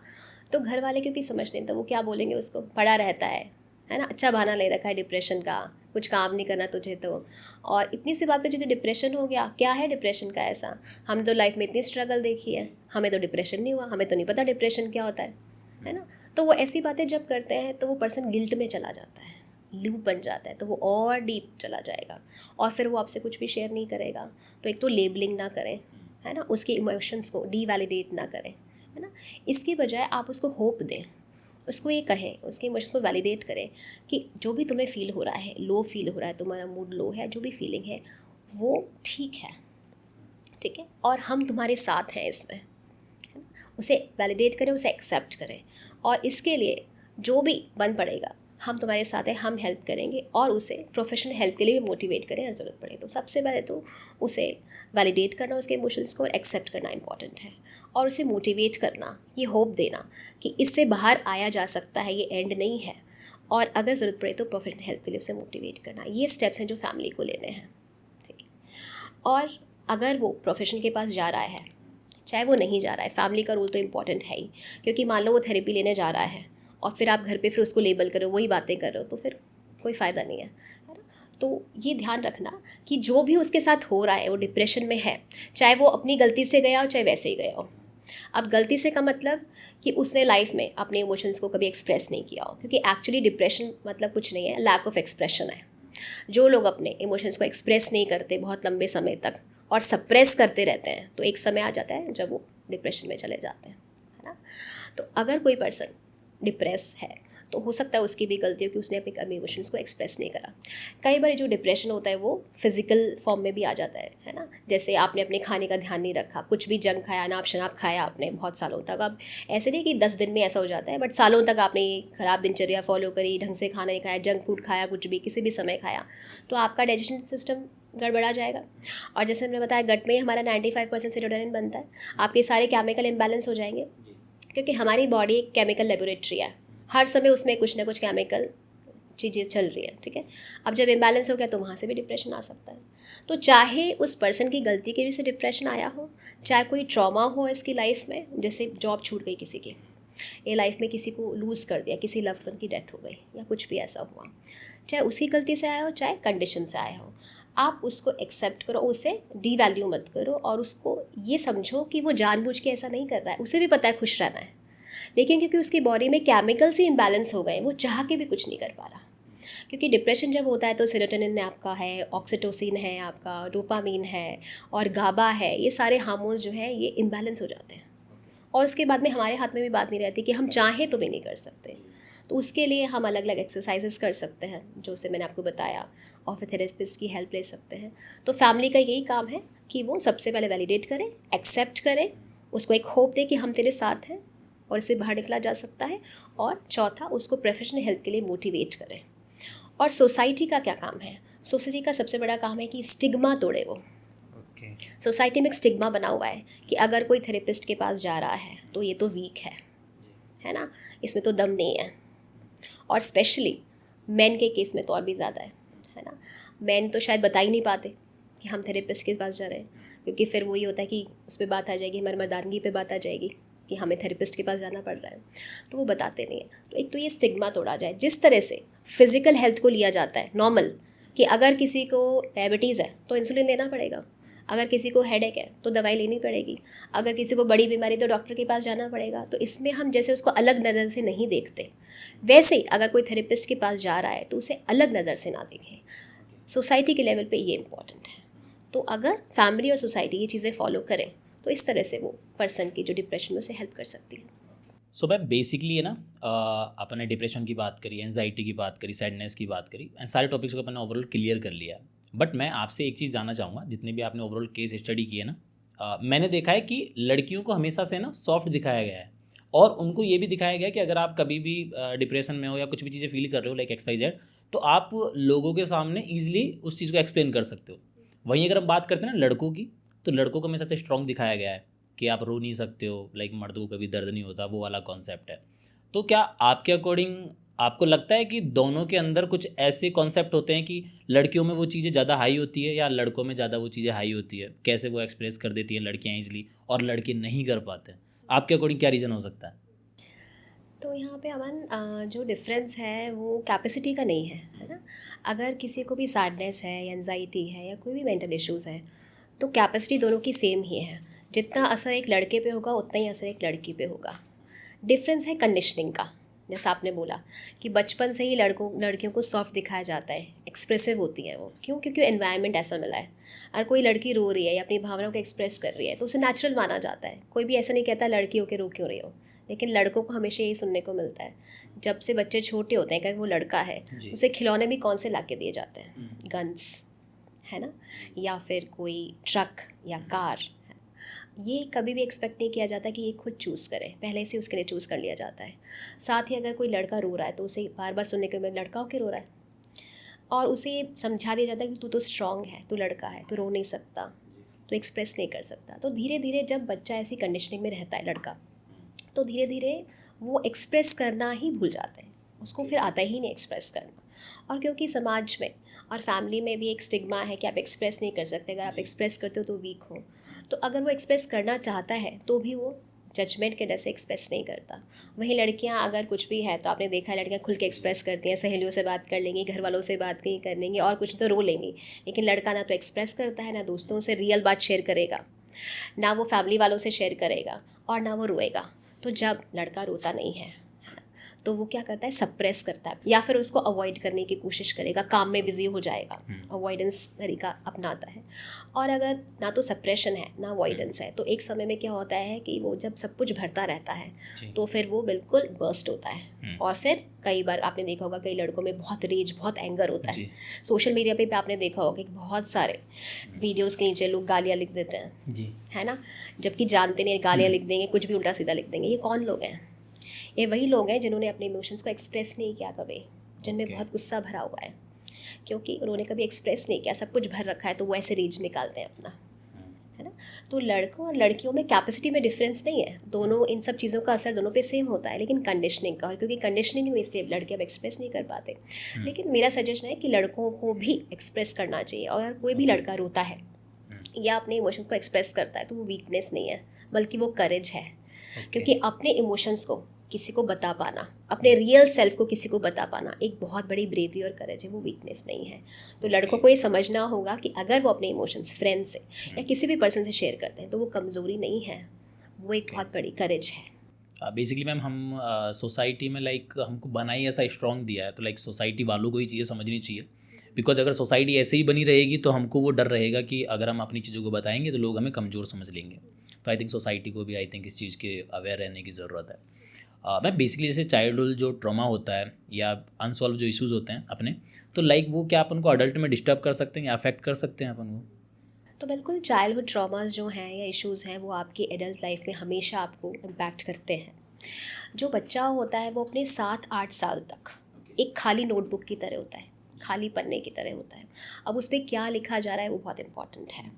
Speaker 2: तो घर वाले क्योंकि समझते हैं तो वो क्या बोलेंगे, उसको पड़ा रहता है ना, अच्छा बहाना ले रखा है डिप्रेशन का, कुछ काम नहीं करना तुझे तो। और इतनी सी बात पे तुझे डिप्रेशन हो गया, क्या है डिप्रेशन का ऐसा, हम तो लाइफ में इतनी स्ट्रगल देखी है, हमें तो डिप्रेशन नहीं हुआ, हमें तो नहीं पता डिप्रेशन क्या होता है ना। तो वो ऐसी बातें जब करते हैं तो वो पर्सन गिल्ट में चला जाता है, लूप बन जाता है, तो वो और डीप चला जाएगा और फिर वो आपसे कुछ भी शेयर नहीं करेगा। तो एक तो लेबलिंग ना करें, है ना, उसके इमोशंस को डीवैलिडेट ना करें, है ना। इसकी बजाय आप उसको होप दें, उसको ये कहें, उसके इमोशंस को वैलिडेट करें कि जो भी तुम्हें फील हो रहा है, लो फील हो रहा है, तुम्हारा मूड लो है, जो भी फीलिंग है वो ठीक है, ठीक है, और हम तुम्हारे साथ हैं इसमें, है ना। उसे वैलिडेट करें, उसे एक्सेप्ट करें, और इसके लिए जो भी बन पड़ेगा हम तुम्हारे साथ हैं, हम हेल्प करेंगे, और उसे प्रोफेशनल हेल्प के लिए भी मोटिवेट करें अगर ज़रूरत पड़े तो। सबसे पहले तो उसे वैलिडेट करना, उसके इमोशंस को, और एक्सेप्ट करना इंपॉर्टेंट है, और उसे मोटिवेट करना, ये होप देना कि इससे बाहर आया जा सकता है, ये एंड नहीं है, और अगर ज़रूरत पड़े तो प्रोफेशनल हेल्प के लिए उसे मोटिवेट करना। ये स्टेप्स हैं जो फैमिली को लेने हैं, ठीक है। और अगर वो प्रोफेशनल के पास जा रहा है, चाहे वो नहीं जा रहा है, फैमिली का रोल तो इम्पॉर्टेंट है ही, क्योंकि मान लो वो थेरेपी लेने जा रहा है और फिर आप घर पे फिर उसको लेबल करो, वही बातें करो, तो फिर कोई फ़ायदा नहीं है ना। तो ये ध्यान रखना कि जो भी उसके साथ हो रहा है, वो डिप्रेशन में है, चाहे वो अपनी गलती से गया हो, चाहे वैसे ही गया हो। अब गलती से का मतलब कि उसने लाइफ में अपने इमोशंस को कभी एक्सप्रेस नहीं किया हो, क्योंकि एक्चुअली डिप्रेशन मतलब कुछ नहीं है, लैक ऑफ एक्सप्रेशन है। जो लोग अपने इमोशंस को एक्सप्रेस नहीं करते बहुत लंबे समय तक और सप्रेस करते रहते हैं, तो एक समय आ जाता है जब वो डिप्रेशन में चले जाते हैं, है ना। तो अगर कोई पर्सन डिप्रेस है तो हो सकता है उसकी भी गलती हो कि उसने अपने इमोशंस को एक्सप्रेस नहीं करा। कई बार जो डिप्रेशन होता है वो फिजिकल फॉर्म में भी आ जाता है ना। जैसे आपने अपने खाने का ध्यान नहीं रखा, कुछ भी जंक खाया, अनाप शनाप खाया आपने बहुत सालों तक। अब ऐसे नहीं कि 10 दिन में ऐसा हो जाता है, बट सालों तक आपने ख़राब दिनचर्या फॉलो करी, ढंग से खाना नहीं खाया, जंक फूड खाया, कुछ भी किसी भी समय खाया, तो आपका डाइजेशन सिस्टम गड़बड़ा जाएगा। और जैसे मैंने बताया, गट में हमारा 95% सेरोटोनिन बनता है, आपके सारे केमिकल इम्बैलेंस हो जाएंगे, क्योंकि हमारी बॉडी एक केमिकल लेबोरेटरी है, हर समय उसमें कुछ ना कुछ केमिकल चीज़ें चल रही है, ठीक है। अब जब इम्बैलेंस हो गया तो वहाँ से भी डिप्रेशन आ सकता है। तो चाहे उस पर्सन की गलती की वजह से डिप्रेशन आया हो, चाहे कोई ट्रॉमा हो इसकी लाइफ में, जैसे जॉब छूट गई किसी की, ये लाइफ में किसी को लूज़ कर दिया, किसी लव्ड वन की डेथ हो गई, या कुछ भी ऐसा हुआ, चाहे उसकी गलती से आया हो, चाहे कंडीशन से आया हो, आप उसको एक्सेप्ट करो, उसे डीवैल्यू मत करो, और उसको ये समझो कि वो जानबूझ के ऐसा नहीं कर रहा है, उसे भी पता है खुश रहना है, लेकिन क्योंकि उसकी बॉडी में केमिकल्स ही इम्बैलेंस हो गए, वो चाह के भी कुछ नहीं कर पा रहा। क्योंकि डिप्रेशन जब होता है तो सेरोटोनिन आपका है, ऑक्सीटोसिन है, आपका डोपामीन है, और गाबा है, ये सारे हार्मोन्स जो है ये इम्बैलेंस हो जाते हैं, और उसके बाद में हमारे हाथ में भी बात नहीं रहती कि हम चाहें तो भी नहीं कर सकते। तो उसके लिए हम अलग अलग एक्सरसाइजेस कर सकते हैं, जो से मैंने आपको बताया, और फिर थेरेपिस्ट की हेल्प ले सकते हैं। तो फैमिली का यही काम है कि वो सबसे पहले वैलिडेट करें, एक्सेप्ट करें, उसको एक होप दे कि हम तेरे साथ हैं और इससे बाहर निकला जा सकता है, और चौथा उसको प्रोफेशनल हेल्प के लिए मोटिवेट करें। और सोसाइटी का क्या काम है? सोसाइटी का सबसे बड़ा काम है कि स्टिग्मा तोड़े वो। सोसाइटी में एक स्टिग्मा बना हुआ है कि अगर कोई थेरेपिस्ट के पास जा रहा है तो ये तो वीक है ना, इसमें तो दम नहीं है। और स्पेशली मेन के केस में तो और भी ज़्यादा है ना। मेन तो शायद बता ही नहीं पाते कि हम थेरेपिस्ट के पास जा रहे हैं, क्योंकि फिर वही होता है कि उस पर बात आ जाएगी, हमारी मर्दानगी पे बात आ जाएगी कि हमें थेरेपिस्ट के पास जाना पड़ रहा है, तो वो बताते नहीं हैं। तो एक तो ये स्टिग्मा तोड़ा जाए। जिस तरह से फिज़िकल हेल्थ को लिया जाता है नॉर्मल, कि अगर किसी को डायबिटीज़ है तो इंसुलिन लेना पड़ेगा, अगर किसी को हेडेक है तो दवाई लेनी पड़ेगी, अगर किसी को बड़ी बीमारी तो डॉक्टर के पास जाना पड़ेगा, तो इसमें हम जैसे उसको अलग नज़र से नहीं देखते, वैसे ही अगर कोई थेरेपिस्ट के पास जा रहा है तो उसे अलग नज़र से ना देखें, सोसाइटी के लेवल पे ये इम्पॉर्टेंट है। तो अगर फैमिली और सोसाइटी ये चीज़ें फॉलो करें तो इस तरह से वो पर्सन की जो डिप्रेशन में उसे हेल्प कर सकती है।
Speaker 1: सो मैम बेसिकली है ना, अपने डिप्रेशन की बात करी, एंजाइटी की बात करी, सैडनेस की बात करी, एंड सारे टॉपिक्स को अपन ने ओवरऑल क्लियर कर लिया। बट मैं आपसे एक चीज़ जानना चाहूँगा, जितने भी आपने ओवरऑल केस स्टडी किए ना, मैंने देखा है कि लड़कियों को हमेशा से ना सॉफ्ट दिखाया गया है, और उनको ये भी दिखाया गया है कि अगर आप कभी भी डिप्रेशन में हो या कुछ भी चीज़ें फील कर रहे हो लाइक XYZ, तो आप लोगों के सामने ईजिली उस चीज़ को एक्सप्लेन कर सकते हो। वहीं अगर हम बात करते हैं ना लड़कों की, तो लड़कों को हमेशा से स्ट्रॉन्ग दिखाया गया है कि आप रो नहीं सकते हो, लाइक मर्दों को कभी दर्द नहीं होता, वो वाला कॉन्सेप्ट है। तो क्या आपके अकॉर्डिंग आपको लगता है कि दोनों के अंदर कुछ ऐसे कॉन्सेप्ट होते हैं कि लड़कियों में वो चीज़ें ज़्यादा हाई होती है या लड़कों में ज़्यादा वो चीज़ें हाई होती है? कैसे वो एक्सप्रेस कर देती हैं लड़कियाँ ईजिली और लड़के नहीं कर पाते? आपके अकॉर्डिंग क्या रीज़न हो सकता है?
Speaker 2: तो यहाँ पे अमन, जो डिफरेंस है वो कैपेसिटी का नहीं है ना। अगर किसी को भी सैडनेस है या एनजाइटी है या कोई भी मेंटल इश्यूज़ है तो कैपेसिटी दोनों की सेम ही है। जितना असर एक लड़के पे होगा उतना ही असर एक लड़की पे होगा। डिफरेंस है कंडीशनिंग का। जैसा आपने बोला कि बचपन से ही लड़कियों को सॉफ्ट दिखाया जाता है, एक्सप्रेसिव होती हैं वो। क्यों? क्योंकि एनवायरनमेंट ऐसा मिला है। अगर कोई लड़की रो रही है या अपनी भावनाओं को एक्सप्रेस कर रही है तो उसे नेचुरल माना जाता है। कोई भी ऐसा नहीं कहता लड़की होकर रो क्यों रही हो। लेकिन लड़कों को हमेशा यही सुनने को मिलता है, जब से बच्चे छोटे होते हैं, अगर वो लड़का है उसे खिलौने भी कौन से ला के दिए जाते हैं? गन्स, है ना, या फिर कोई ट्रक या कार। ये कभी भी एक्सपेक्ट नहीं किया जाता कि ये खुद चूज़ करे, पहले से उसके लिए चूज़ कर लिया जाता है। साथ ही अगर कोई लड़का रो रहा है तो उसे बार बार सुनने को मिले लड़का होकर रो रहा है, और उसे समझा दिया जाता है कि तू तो स्ट्रांग है, तू लड़का है, तू रो नहीं सकता, तू एक्सप्रेस नहीं कर सकता। तो धीरे धीरे जब बच्चा ऐसी कंडीशनिंग में रहता है लड़का, तो धीरे धीरे वो एक्सप्रेस करना ही भूल जाता है, उसको फिर आता ही नहीं एक्सप्रेस करना। और क्योंकि समाज में और फैमिली में भी एक स्टिग्मा है कि आप एक्सप्रेस नहीं कर सकते, अगर आप एक्सप्रेस करते हो तो वीक हो। तो अगर वो एक्सप्रेस करना चाहता है तो भी वो जजमेंट के डर से एक्सप्रेस नहीं करता। वहीं लड़कियां अगर कुछ भी है तो आपने देखा है लड़कियां खुल के एक्सप्रेस करती हैं, सहेलियों से बात कर लेंगी, घर वालों से बात नहीं कर लेंगी, और कुछ तो रो लेंगी। लेकिन लड़का ना तो एक्सप्रेस करता है, ना दोस्तों से रियल बात शेयर करेगा, ना वो फैमिली वालों से शेयर करेगा, और ना वो रोएगा। तो जब लड़का रोता नहीं है तो वो क्या करता है? सप्रेस करता है, या फिर उसको अवॉइड करने की कोशिश करेगा, काम में बिजी हो जाएगा, अवॉइडेंस तरीका अपनाता है। और अगर ना तो सप्रेशन है ना अवॉइडेंस है तो एक समय में क्या होता है कि वो जब सब कुछ भरता रहता है तो फिर वो बिल्कुल बर्स्ट होता है। और फिर कई बार आपने देखा होगा कई लड़कों में बहुत रेज, बहुत एंगर होता है। सोशल मीडिया पे आपने देखा होगा कि बहुत सारे वीडियोज़ के नीचे लोग गालियाँ लिख देते हैं जी, है ना, जबकि जानते नहीं, गालियाँ लिख देंगे, कुछ भी उल्टा सीधा लिख देंगे। ये कौन लोग हैं? ये वही लोग हैं जिन्होंने अपने इमोशंस को एक्सप्रेस नहीं किया कभी, जिनमें बहुत गुस्सा भरा हुआ है, क्योंकि उन्होंने कभी एक्सप्रेस नहीं किया, सब कुछ भर रखा है, तो वो ऐसे रीज निकालते हैं अपना, है ना। तो लड़कों और लड़कियों में कैपेसिटी में डिफरेंस नहीं है, दोनों, इन सब चीज़ों का असर दोनों पे सेम होता है, लेकिन कंडीशनिंग का, और क्योंकि कंडीशनिंग हुई इसलिए लड़के अब एक्सप्रेस नहीं कर पाते। लेकिन मेरा सजेशन है कि लड़कों को भी एक्सप्रेस करना चाहिए, और अगर कोई भी लड़का रोता है या अपने इमोशंस को एक्सप्रेस करता है तो वो वीकनेस नहीं है, बल्कि वो करेज है। क्योंकि अपने इमोशंस को किसी को बता पाना, अपने रियल सेल्फ को किसी को बता पाना एक बहुत बड़ी ब्रेवरी और करेज है, वो वीकनेस नहीं है। तो लड़कों को ये समझना होगा कि अगर वो अपने इमोशंस फ्रेंड से या किसी भी पर्सन से शेयर करते हैं तो वो कमज़ोरी नहीं है, वो एक बहुत बड़ी करेज है।
Speaker 1: बेसिकली मैम हम सोसाइटी में लाइक हमको बना ही ऐसा स्ट्रॉन्ग दिया है, तो लाइक सोसाइटी वालों को ही चीज़ें समझनी चाहिए। बिकॉज अगर सोसाइटी ऐसे ही बनी रहेगी तो हमको वो डर रहेगा कि अगर हम अपनी चीज़ों को बताएंगे तो लोग हमें कमज़ोर समझ लेंगे। तो आई थिंक सोसाइटी को भी आई थिंक इस चीज़ के अवेयर रहने की ज़रूरत है। मैम बेसिकली जैसे चाइल्डहुड जो ट्रॉमा होता है या अनसॉल्व जो इश्यूज़ होते हैं अपने, तो लाइक वो क्या अपन को अडल्ट में डिस्टर्ब कर सकते हैं या अफेक्ट कर सकते हैं अपन को?
Speaker 2: तो बिल्कुल, चाइल्डहुड ट्रॉमास जो हैं या इश्यूज़ हैं वो आपकी एडल्ट लाइफ में हमेशा आपको इम्पैक्ट करते हैं। जो बच्चा होता है वो अपने 7-8 साल तक एक खाली नोटबुक की तरह होता है, खाली पन्ने की तरह होता है। अब उस पर क्या लिखा जा रहा है वो बहुत इम्पॉर्टेंट है।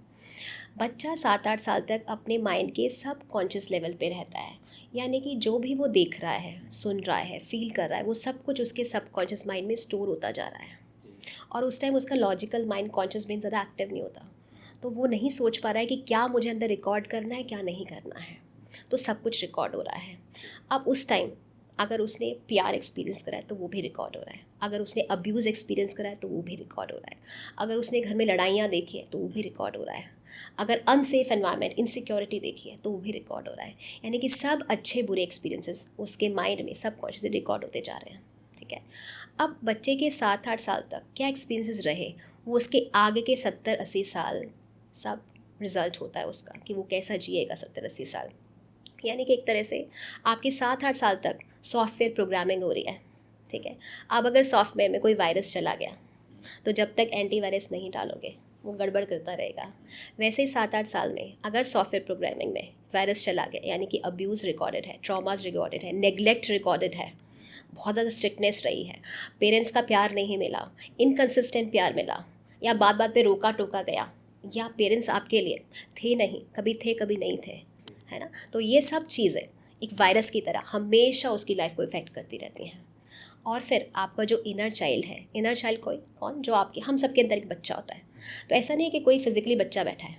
Speaker 2: बच्चा 7-8 साल तक अपने माइंड के सब कॉन्शियस लेवल पे रहता है, यानी कि जो भी वो देख रहा है, सुन रहा है, फील कर रहा है, वो सब कुछ उसके सब कॉन्शियस माइंड में स्टोर होता जा रहा है। और उस टाइम उसका लॉजिकल माइंड, कॉन्शियस ब्रेन ज़्यादा एक्टिव नहीं होता, तो वो नहीं सोच पा रहा है कि क्या मुझे अंदर रिकॉर्ड करना है, क्या नहीं करना है। तो सब कुछ रिकॉर्ड हो रहा है। अब उस टाइम अगर उसने प्यार एक्सपीरियंस करा है तो वो भी रिकॉर्ड हो रहा है, अगर उसने अब्यूज़ एक्सपीरियंस करा है तो वो भी रिकॉर्ड हो रहा है, अगर उसने घर में लड़ाइयाँ देखी है तो वो भी रिकॉर्ड हो रहा है, अगर अनसेफ एनवायरनमेंट, इनसिक्योरिटी देखी है तो वो भी रिकॉर्ड हो रहा है। यानी कि सब अच्छे बुरे एक्सपीरियंसेस उसके माइंड में सबकॉन्शियसली रिकॉर्ड होते जा रहे हैं। ठीक है, अब बच्चे के 7-8 साल तक क्या एक्सपीरियंसेस रहे, वो उसके आगे के 70-80 साल सब रिजल्ट होता है उसका, कि वो कैसा जिएगा 70-80 साल। यानी कि एक तरह से आपके 7-8 साल तक सॉफ्टवेयर प्रोग्रामिंग हो रही है। ठीक है, अब अगर सॉफ्टवेयर में कोई वायरस चला गया तो जब तक एंटीवायरस नहीं डालोगे वो गड़बड़ करता रहेगा। वैसे ही 7-8 साल में अगर सॉफ्टवेयर प्रोग्रामिंग में वायरस चला गया, यानी कि अब्यूज़ रिकॉर्डेड है, ट्रॉमास रिकॉर्डेड है, नेग्लेक्ट रिकॉर्डेड है, बहुत ज़्यादा स्ट्रिक्टनेस रही है, पेरेंट्स का प्यार नहीं मिला, इनकंसिस्टेंट प्यार मिला, या बात बात पे रोका टोका गया, या पेरेंट्स आपके लिए थे नहीं, कभी नहीं थे, है ना। तो ये सब चीज़ें एक वायरस की तरह हमेशा उसकी लाइफ को इफ़ेक्ट करती रहती हैं। और फिर आपका जो इनर चाइल्ड है, इनर चाइल्ड कौन, जो आपके हम सबके अंदर एक बच्चा होता है। तो ऐसा नहीं है कि कोई फिजिकली बच्चा बैठा है,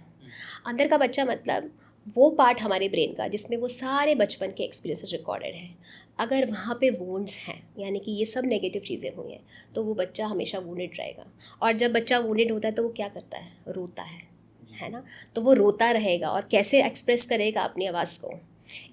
Speaker 2: अंदर का बच्चा मतलब वो पार्ट हमारे ब्रेन का जिसमें वो सारे बचपन के एक्सपीरियंसेस रिकॉर्डेड हैं। अगर वहाँ पे वुंड्स हैं, यानी कि ये सब नेगेटिव चीज़ें हुई हैं, तो वो बच्चा हमेशा वुंडेड रहेगा। और जब बच्चा वुंडेड होता है तो वो क्या करता है, रोता है ना। तो वो रोता रहेगा और कैसे एक्सप्रेस करेगा अपनी आवाज़ को,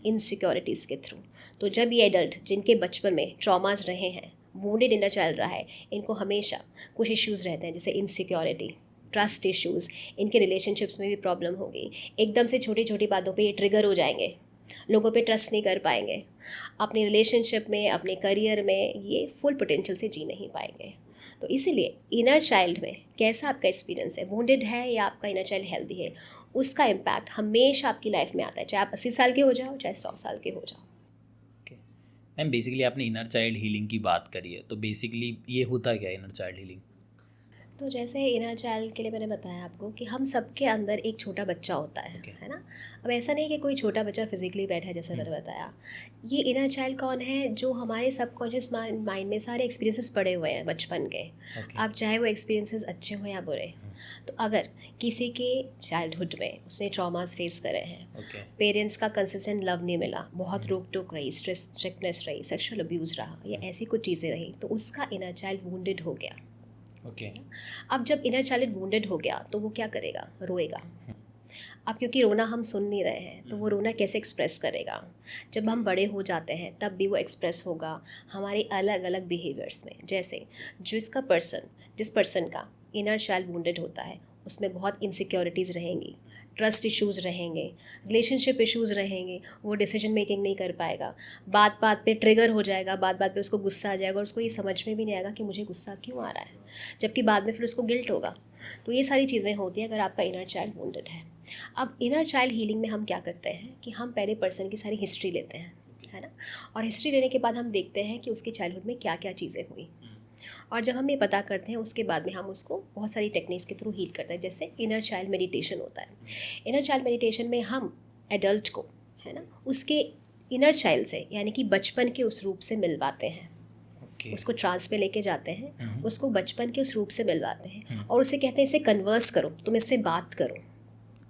Speaker 2: इनसिक्योरिटीज़ के थ्रू। तो जब ये एडल्ट जिनके बचपन में ट्रॉमास रहे हैं, वुंडेड इनर चाइल्ड रहा है, इनको हमेशा कुछ इश्यूज़ रहते हैं, जैसे इनसिक्योरिटी, ट्रस्ट इश्यूज़, इनके रिलेशनशिप्स में भी प्रॉब्लम होगी, एकदम से छोटी छोटी बातों पे ये ट्रिगर हो जाएंगे, लोगों पे ट्रस्ट नहीं कर पाएंगे, अपनी रिलेशनशिप में, अपने करियर में ये फुल पोटेंशियल से जी नहीं पाएंगे। तो इसीलिए इनर चाइल्ड में कैसा आपका एक्सपीरियंस है, वुंडेड है या आपका इनर चाइल्ड हेल्दी है, उसका इम्पैक्ट हमेशा आपकी लाइफ में आता है, चाहे आप 80 साल के हो जाओ, चाहे 100 साल के हो जाओ।
Speaker 1: मैम बेसिकली आपने इनर चाइल्ड हीलिंग की बात करी है, तो बेसिकली ये होता क्या है इनर चाइल्ड हीलिंग?
Speaker 2: तो जैसे इनर चाइल्ड के लिए मैंने बताया आपको कि हम सबके अंदर एक छोटा बच्चा होता है, है ना। अब ऐसा नहीं कि कोई छोटा बच्चा फिजिकली बैठा है, जैसे मैंने बताया। ये इनर चाइल्ड कौन है, जो हमारे सबकॉन्शियस माइंड में सारे एक्सपीरियंसेस पड़े हुए हैं बचपन के। अब चाहे वो एक्सपीरियंसेस अच्छे हों या बुरे, तो अगर किसी के चाइल्डहुड में उसने ट्रॉमास फेस करे हैं, पेरेंट्स का कंसिस्टेंट लव नहीं मिला, बहुत रोक टोक रही, स्ट्रिक्टनेस रही, सेक्शुअल अब्यूज़ रहा, या ऐसी कुछ चीज़ें रही, तो उसका इनर चाइल्ड वुंडेड हो गया। अब जब इनर चाइल्ड वुंडेड हो गया तो वो क्या करेगा, रोएगा। अब क्योंकि रोना हम सुन नहीं रहे हैं, तो वो रोना कैसे एक्सप्रेस करेगा। जब हम बड़े हो जाते हैं तब भी वो एक्सप्रेस होगा हमारे अलग अलग बिहेवियर्स में। जैसे जिस पर्सन का इनर चाइल्ड वुंडेड होता है, उसमें बहुत इनसिक्योरिटीज़ रहेंगी, ट्रस्ट इश्यूज़ रहेंगे, रिलेशनशिप इश्यूज़ रहेंगे, वो डिसीजन मेकिंग नहीं कर पाएगा, बात बात पे ट्रिगर हो जाएगा, बात बात पे उसको गुस्सा आ जाएगा और उसको ये समझ में भी नहीं आएगा कि मुझे गुस्सा क्यों आ रहा है, जबकि बाद में फिर उसको गिल्ट होगा। तो ये सारी चीज़ें होती हैं अगर आपका इनर चाइल्ड वुंडेड है। अब इनर चाइल्ड हीलिंग में हम क्या करते हैं कि हम पहले पर्सन की सारी हिस्ट्री लेते हैं, है ना। और हिस्ट्री लेने के बाद हम देखते हैं कि उसकी चाइल्डहुड में क्या क्या चीज़ें हुई, और जब हम ये पता करते हैं उसके बाद में हम उसको बहुत सारी टेक्निक्स के थ्रू हील करते हैं। जैसे इनर चाइल्ड मेडिटेशन होता है। इनर चाइल्ड मेडिटेशन में हम एडल्ट को, है ना, उसके इनर चाइल्ड से, यानी कि बचपन के उस रूप से मिलवाते हैं। उसको ट्रांस में लेके जाते हैं, उसको बचपन के उस रूप से मिलवाते हैं और उसे कहते हैं इसे कन्वर्स करो, तुम इससे बात करो,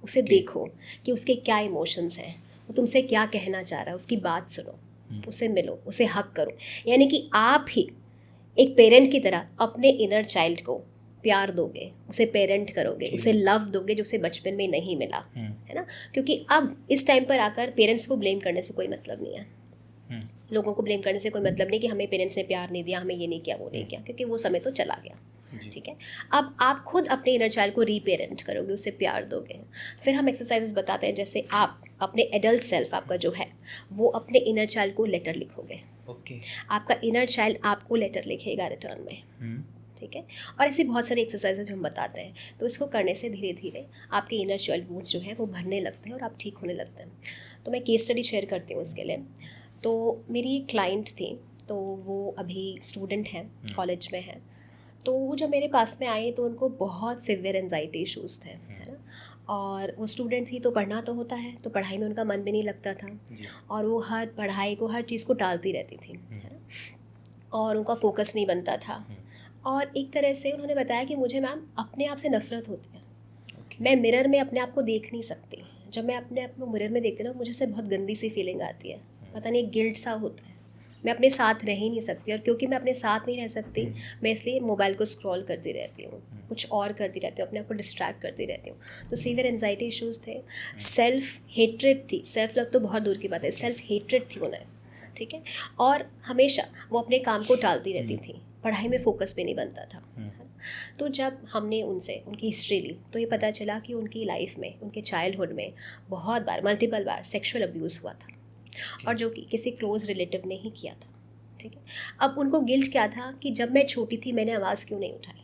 Speaker 2: उसे देखो कि उसके क्या इमोशंस हैं, वो तुमसे क्या कहना चाह रहा है, उसकी बात सुनो, उससे मिलो, उसे हक करो। यानी कि आप ही एक पेरेंट की तरह अपने इनर चाइल्ड को प्यार दोगे, उसे पेरेंट करोगे, उसे लव दोगे जो उसे बचपन में नहीं मिला, है ना। क्योंकि अब इस टाइम पर आकर पेरेंट्स को ब्लेम करने से कोई मतलब नहीं है, लोगों को ब्लेम करने से कोई मतलब नहीं कि हमें पेरेंट्स ने प्यार नहीं दिया, हमें ये नहीं किया, वो नहीं किया, क्योंकि वो समय तो चला गया। ठीक है, अब आप खुद अपने इनर चाइल्ड को रीपेरेंट करोगे, उससे प्यार दोगे। फिर हम एक्सरसाइजेस बताते हैं, जैसे आप अपने एडल्ट सेल्फ आपका जो है वो अपने इनर चाइल्ड को लेटर लिखोगे। आपका इनर चाइल्ड आपको लेटर लिखेगा रिटर्न में। ठीक है, और ऐसी बहुत सारी एक्सरसाइजेज हम बताते हैं। तो इसको करने से धीरे धीरे आपके इनर चाइल्ड वुंड्स जो है वो भरने लगते हैं और आप ठीक होने लगते हैं। तो मैं केस स्टडी शेयर करती हूँ इसके लिए। तो मेरी एक क्लाइंट थी, तो वो अभी स्टूडेंट हैं, कॉलेज में हैं। तो वो जब मेरे पास में आई तो उनको बहुत सिवियर एंजाइटी इश्यूज़ थे, है ना। और वो स्टूडेंट थी तो पढ़ना तो होता है, तो पढ़ाई में उनका मन भी नहीं लगता था और वो हर पढ़ाई को, हर चीज़ को टालती रहती थी, है ना, और उनका फोकस नहीं बनता था। और एक तरह से उन्होंने बताया कि मुझे मैम अपने आप से नफ़रत होती है, मैं मिरर में अपने आप को देख नहीं सकती। जब मैं अपने आप को मिरर में देखती हूँ ना, मुझे से बहुत गंदी सी फीलिंग आती है, पता नहीं गिल्ट सा होता है, मैं अपने साथ रह ही नहीं सकती, और क्योंकि मैं अपने साथ नहीं रह सकती मैं इसलिए मोबाइल को स्क्रॉल करती रहती हूँ, कुछ और करती रहती हूँ, अपने आप को डिस्ट्रैक्ट करती रहती हूँ। तो सीवियर एंजाइटी इश्यूज़ थे, सेल्फ हेट्रेड थी, सेल्फ लव तो बहुत दूर की बात है, सेल्फ हेट्रेड थी उन्हें, ठीक है। और हमेशा वो अपने काम को टालती रहती थी, पढ़ाई में फोकस भी नहीं बनता था। तो जब हमने उनसे उनकी हिस्ट्री ली तो ये पता चला कि उनकी लाइफ में, उनके चाइल्डहुड में बहुत बार, मल्टीपल बार सेक्सुअल अब्यूज़ हुआ था, और जो कि किसी क्लोज रिलेटिव ने ही किया था, ठीक है। अब उनको गिल्ट क्या था कि जब मैं छोटी थी मैंने आवाज़ क्यों नहीं उठाई,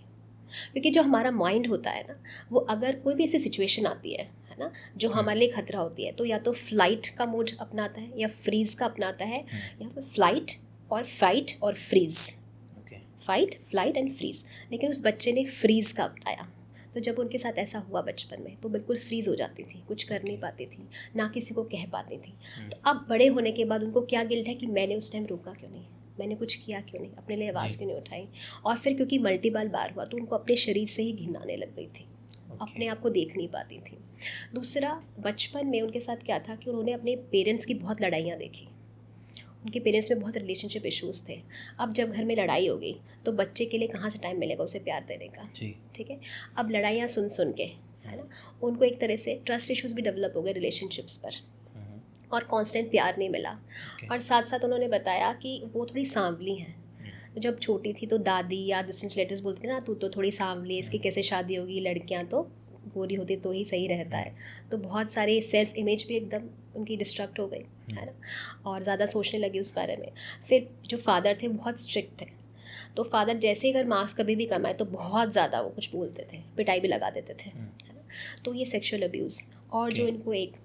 Speaker 2: क्योंकि जो हमारा माइंड होता है ना, वो अगर कोई भी ऐसी सिचुएशन आती है ना जो हमारे लिए खतरा होती है, तो या तो फ्लाइट का मोड अपनाता है या फ्रीज़ का अपनाता है, या फिर फ्लाइट और फाइट और freeze, fight, flight and freeze. लेकिन उस बच्चे ने फ्रीज़ का अपनाया, तो जब उनके साथ ऐसा हुआ बचपन में तो बिल्कुल फ्रीज़ हो जाती थी, कुछ कर नहीं पाती थी, ना किसी को कह पाती थी। तो अब बड़े होने के बाद उनको क्या गिल्ट है कि मैंने उस टाइम रोका क्यों नहीं, मैंने कुछ किया क्यों नहीं, अपने लिए आवाज़ क्यों नहीं उठाई। और फिर क्योंकि मल्टीपल बार हुआ तो उनको अपने शरीर से ही घिन आने लग गई थी, अपने आप को देख नहीं पाती थी। दूसरा, बचपन में उनके साथ क्या था कि उन्होंने अपने पेरेंट्स की बहुत लड़ाइयाँ देखी, उनके पेरेंट्स में बहुत रिलेशनशिप इश्यूज़ थे। अब जब घर में लड़ाई हो गई तो बच्चे के लिए कहाँ से टाइम मिलेगा उसे प्यार देने का, ठीक है। अब लड़ाइयाँ सुन सुन के, है ना, उनको एक तरह से ट्रस्ट इश्यूज़ भी डेवलप हो गए रिलेशनशिप्स पर, और कांस्टेंट प्यार नहीं मिला। और साथ साथ उन्होंने बताया कि वो थोड़ी सांवली हैं, जब छोटी थी तो दादी या डिस्टेंस रिलेटिव्स बोलती थी ना, तू तो थोड़ी सांवली है, इसकी कैसे शादी होगी, लड़कियां तो गोरी होती तो ही सही रहता है। तो बहुत सारे सेल्फ इमेज भी एकदम उनकी डिस्ट्रक्ट हो गई, है ना, और ज़्यादा सोचने लगी उस बारे में। फिर जो फादर थे बहुत स्ट्रिक्ट थे, तो फादर जैसे ही अगर मार्क्स कभी भी कम आए तो बहुत ज़्यादा वो कुछ बोलते थे, पिटाई भी लगा देते थे, है ना। तो ये सेक्सुअल अब्यूज़, और जो इनको एक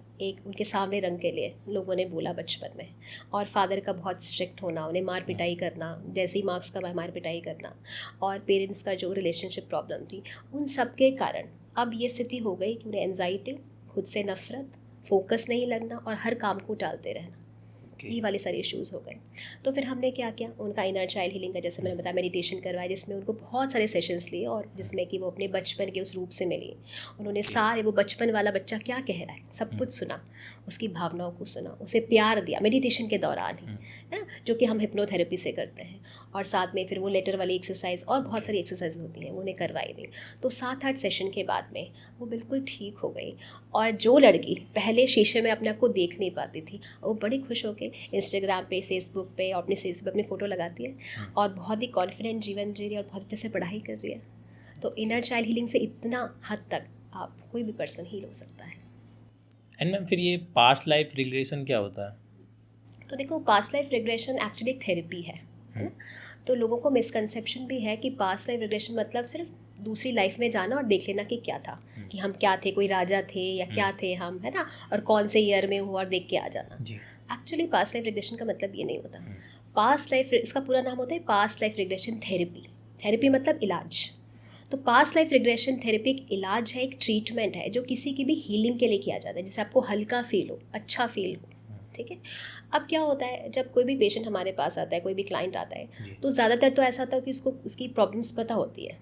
Speaker 2: उनके सामने रंग के लिए लोगों ने बोला बचपन में, और फादर का बहुत स्ट्रिक्ट होना, उन्हें मार पिटाई करना, जैसे ही मार्क्स का मार पिटाई करना, और पेरेंट्स का जो रिलेशनशिप प्रॉब्लम थी, उन सब के कारण अब ये स्थिति हो गई कि उन्हें एंजाइटी, खुद से नफरत, फोकस नहीं लगना और हर काम को टालते रहना, ये वाले सारे इश्यूज़ हो गए। तो फिर हमने क्या किया, उनका इनर चाइल्ड हीलिंग का, जैसे मैंने बताया, मेडिटेशन करवाया, जिसमें उनको बहुत सारे सेशंस लिए, और जिसमें कि वो अपने बचपन के उस रूप से मिली। उन्होंने सारे, वो बचपन वाला बच्चा क्या कह रहा है सब कुछ सुना, उसकी भावनाओं को सुना, उसे प्यार दिया मेडिटेशन के दौरान ही, है ना, जो कि हम हिप्नोथेरेपी से करते हैं। और साथ में फिर वो लेटर वाली एक्सरसाइज और बहुत सारी एक्सरसाइज होती हैं, वो उन्हें करवाई दी। तो 7-8 सेशन के बाद में वो बिल्कुल ठीक हो गई। और जो लड़की पहले शीशे में अपने आप को देख नहीं पाती थी, वो बड़ी खुश होकर इंस्टाग्राम पे, फेसबुक पे और अपने फेसबुक अपनी फ़ोटो लगाती है, और बहुत ही कॉन्फिडेंट जीवन जी रही है, और बहुत अच्छे से पढ़ाई कर रही है। तो इनर चाइल्ड हीलिंग से इतना हद तक आप कोई भी पर्सन हील हो सकता है।
Speaker 1: एंड मैम फिर ये पास्ट लाइफ रिग्रेशन क्या होता है?
Speaker 2: तो देखो, पास्ट लाइफ रिग्रेशन एक्चुअली एक थेरेपी है ना। तो लोगों को मिसकंसेप्शन भी है कि पास्ट लाइफ रिग्रेशन मतलब सिर्फ दूसरी लाइफ में जाना और देख लेना कि क्या था, कि हम क्या थे, कोई राजा थे या क्या थे हम, है ना, और कौन से ईयर में हुआ और देख के आ जाना। एक्चुअली पास्ट लाइफ रिग्रेशन का मतलब ये नहीं होता। पास्ट लाइफ, इसका पूरा नाम होता है past life regression therapy. Therapy मतलब इलाज। तो पास्ट लाइफ रिग्रेशन थेरेपी एक इलाज है, एक ट्रीटमेंट है, जो किसी की भी हीलिंग के लिए किया जाता है, जिससे आपको हल्का फील हो, अच्छा फील हो, ठीक है। अब क्या होता है, जब कोई भी पेशेंट हमारे पास आता है, कोई भी क्लाइंट आता है, तो ज़्यादातर तो ऐसा होता है कि उसको उसकी प्रॉब्लम्स पता होती है,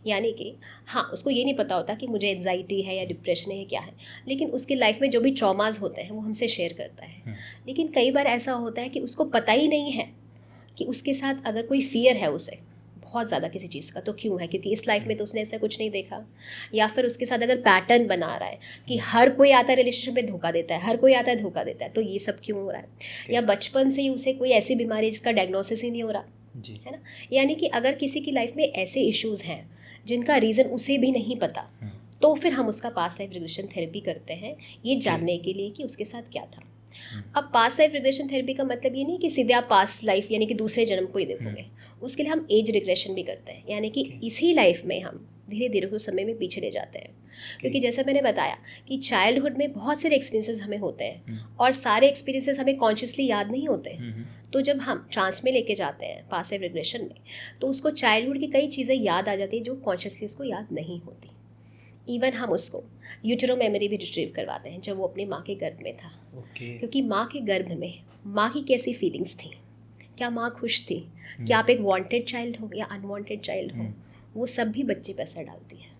Speaker 2: यानी कि हाँ, उसको ये नहीं पता होता कि मुझे एंजाइटी है या डिप्रेशन है या क्या है, लेकिन उसकी लाइफ में जो भी ट्रॉमाज होते हैं वो हमसे शेयर करता है। लेकिन कई बार ऐसा होता है कि उसको पता ही नहीं है कि उसके साथ अगर कोई फियर है उसे बहुत ज़्यादा किसी चीज़ का, तो क्यों है, क्योंकि इस लाइफ में तो उसने ऐसा कुछ नहीं देखा। या फिर उसके साथ अगर पैटर्न बना रहा है कि हर कोई आता है रिलेशनशिप में धोखा देता है, हर कोई आता है धोखा देता है, तो ये सब क्यों हो रहा है। या बचपन से ही उसे कोई ऐसी बीमारी जिसका डायग्नोसिस ही नहीं हो रहा, है ना। यानी कि अगर किसी की लाइफ में ऐसे इश्यूज़ हैं जिनका रीज़न उसे भी नहीं पता, तो फिर हम उसका पास्ट लाइफ रिग्रेशन थेरेपी करते हैं, ये जानने के लिए कि उसके साथ क्या था। अब पास्ट लाइफ रिग्रेशन थेरेपी का मतलब ये नहीं कि सीधे आप पास्ट लाइफ यानी कि दूसरे जन्म को ही देखोगे। उसके लिए हम एज रिग्रेशन भी करते हैं, यानी कि इसी लाइफ में हम धीरे धीरे उस समय में पीछे ले जाते हैं। क्योंकि जैसा मैंने बताया कि चाइल्डहुड में बहुत सारे एक्सपीरियंसेस हमें होते हैं, और सारे एक्सपीरियंसेस हमें कॉन्शियसली याद नहीं होते। तो जब हम ट्रांस में लेके जाते हैं पास्ट लाइफ रिग्रेशन में, तो उसको चाइल्डहुड की कई चीज़ें याद आ जाती हैं जो कॉन्शियसली उसको याद नहीं होती। इवन हम उसको यूटेरो मेमोरी भी रिट्रीव करवाते हैं जब वो अपनी माँ के गर्भ में था। क्योंकि माँ के गर्भ में माँ की कैसी फीलिंग्स थी, क्या माँ खुश थी, क्या आप एक वांटेड चाइल्ड हो या अनवांटेड चाइल्ड हो, वो सब भी बच्चे पर असर डालती है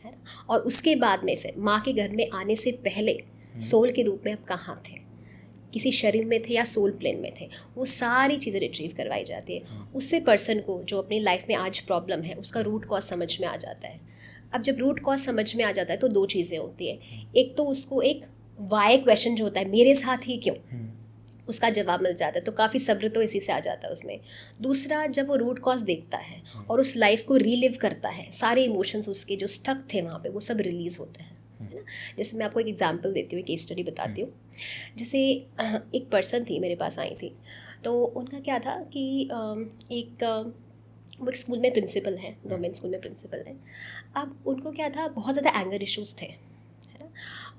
Speaker 2: ना। और उसके बाद में फिर माँ के गर्भ में आने से पहले सोल के रूप में आप कहाँ थे, किसी शरीर में थे या सोल प्लेन में थे, वो सारी चीज़ें रिट्रीव करवाई जाती है। उससे पर्सन को जो अपनी लाइफ में आज प्रॉब्लम है उसका रूट कॉज समझ में आ जाता है। अब जब रूट कॉज समझ में आ जाता है तो दो चीज़ें होती है, एक तो उसको एक वाई क्वेश्चन जो होता है, मेरे साथ ही क्यों, उसका जवाब मिल जाता है, तो काफ़ी सब्र तो इसी से आ जाता है उसमें। दूसरा, जब वो रूट कॉज देखता है और उस लाइफ को रीलिव करता है, सारे इमोशंस उसके जो स्टक थे वहाँ पे वो सब रिलीज़ होते हैं, है ना। जैसे मैं आपको एक एग्जांपल देती हूँ, केस स्टडी बताती हूँ। जैसे एक पर्सन थी मेरे पास आई थी, तो उनका क्या था कि वो एक स्कूल में प्रिंसिपल हैं, गवर्नमेंट स्कूल में प्रिंसिपल हैं। अब उनको क्या था, बहुत ज़्यादा एंगर इश्यूज़ थे,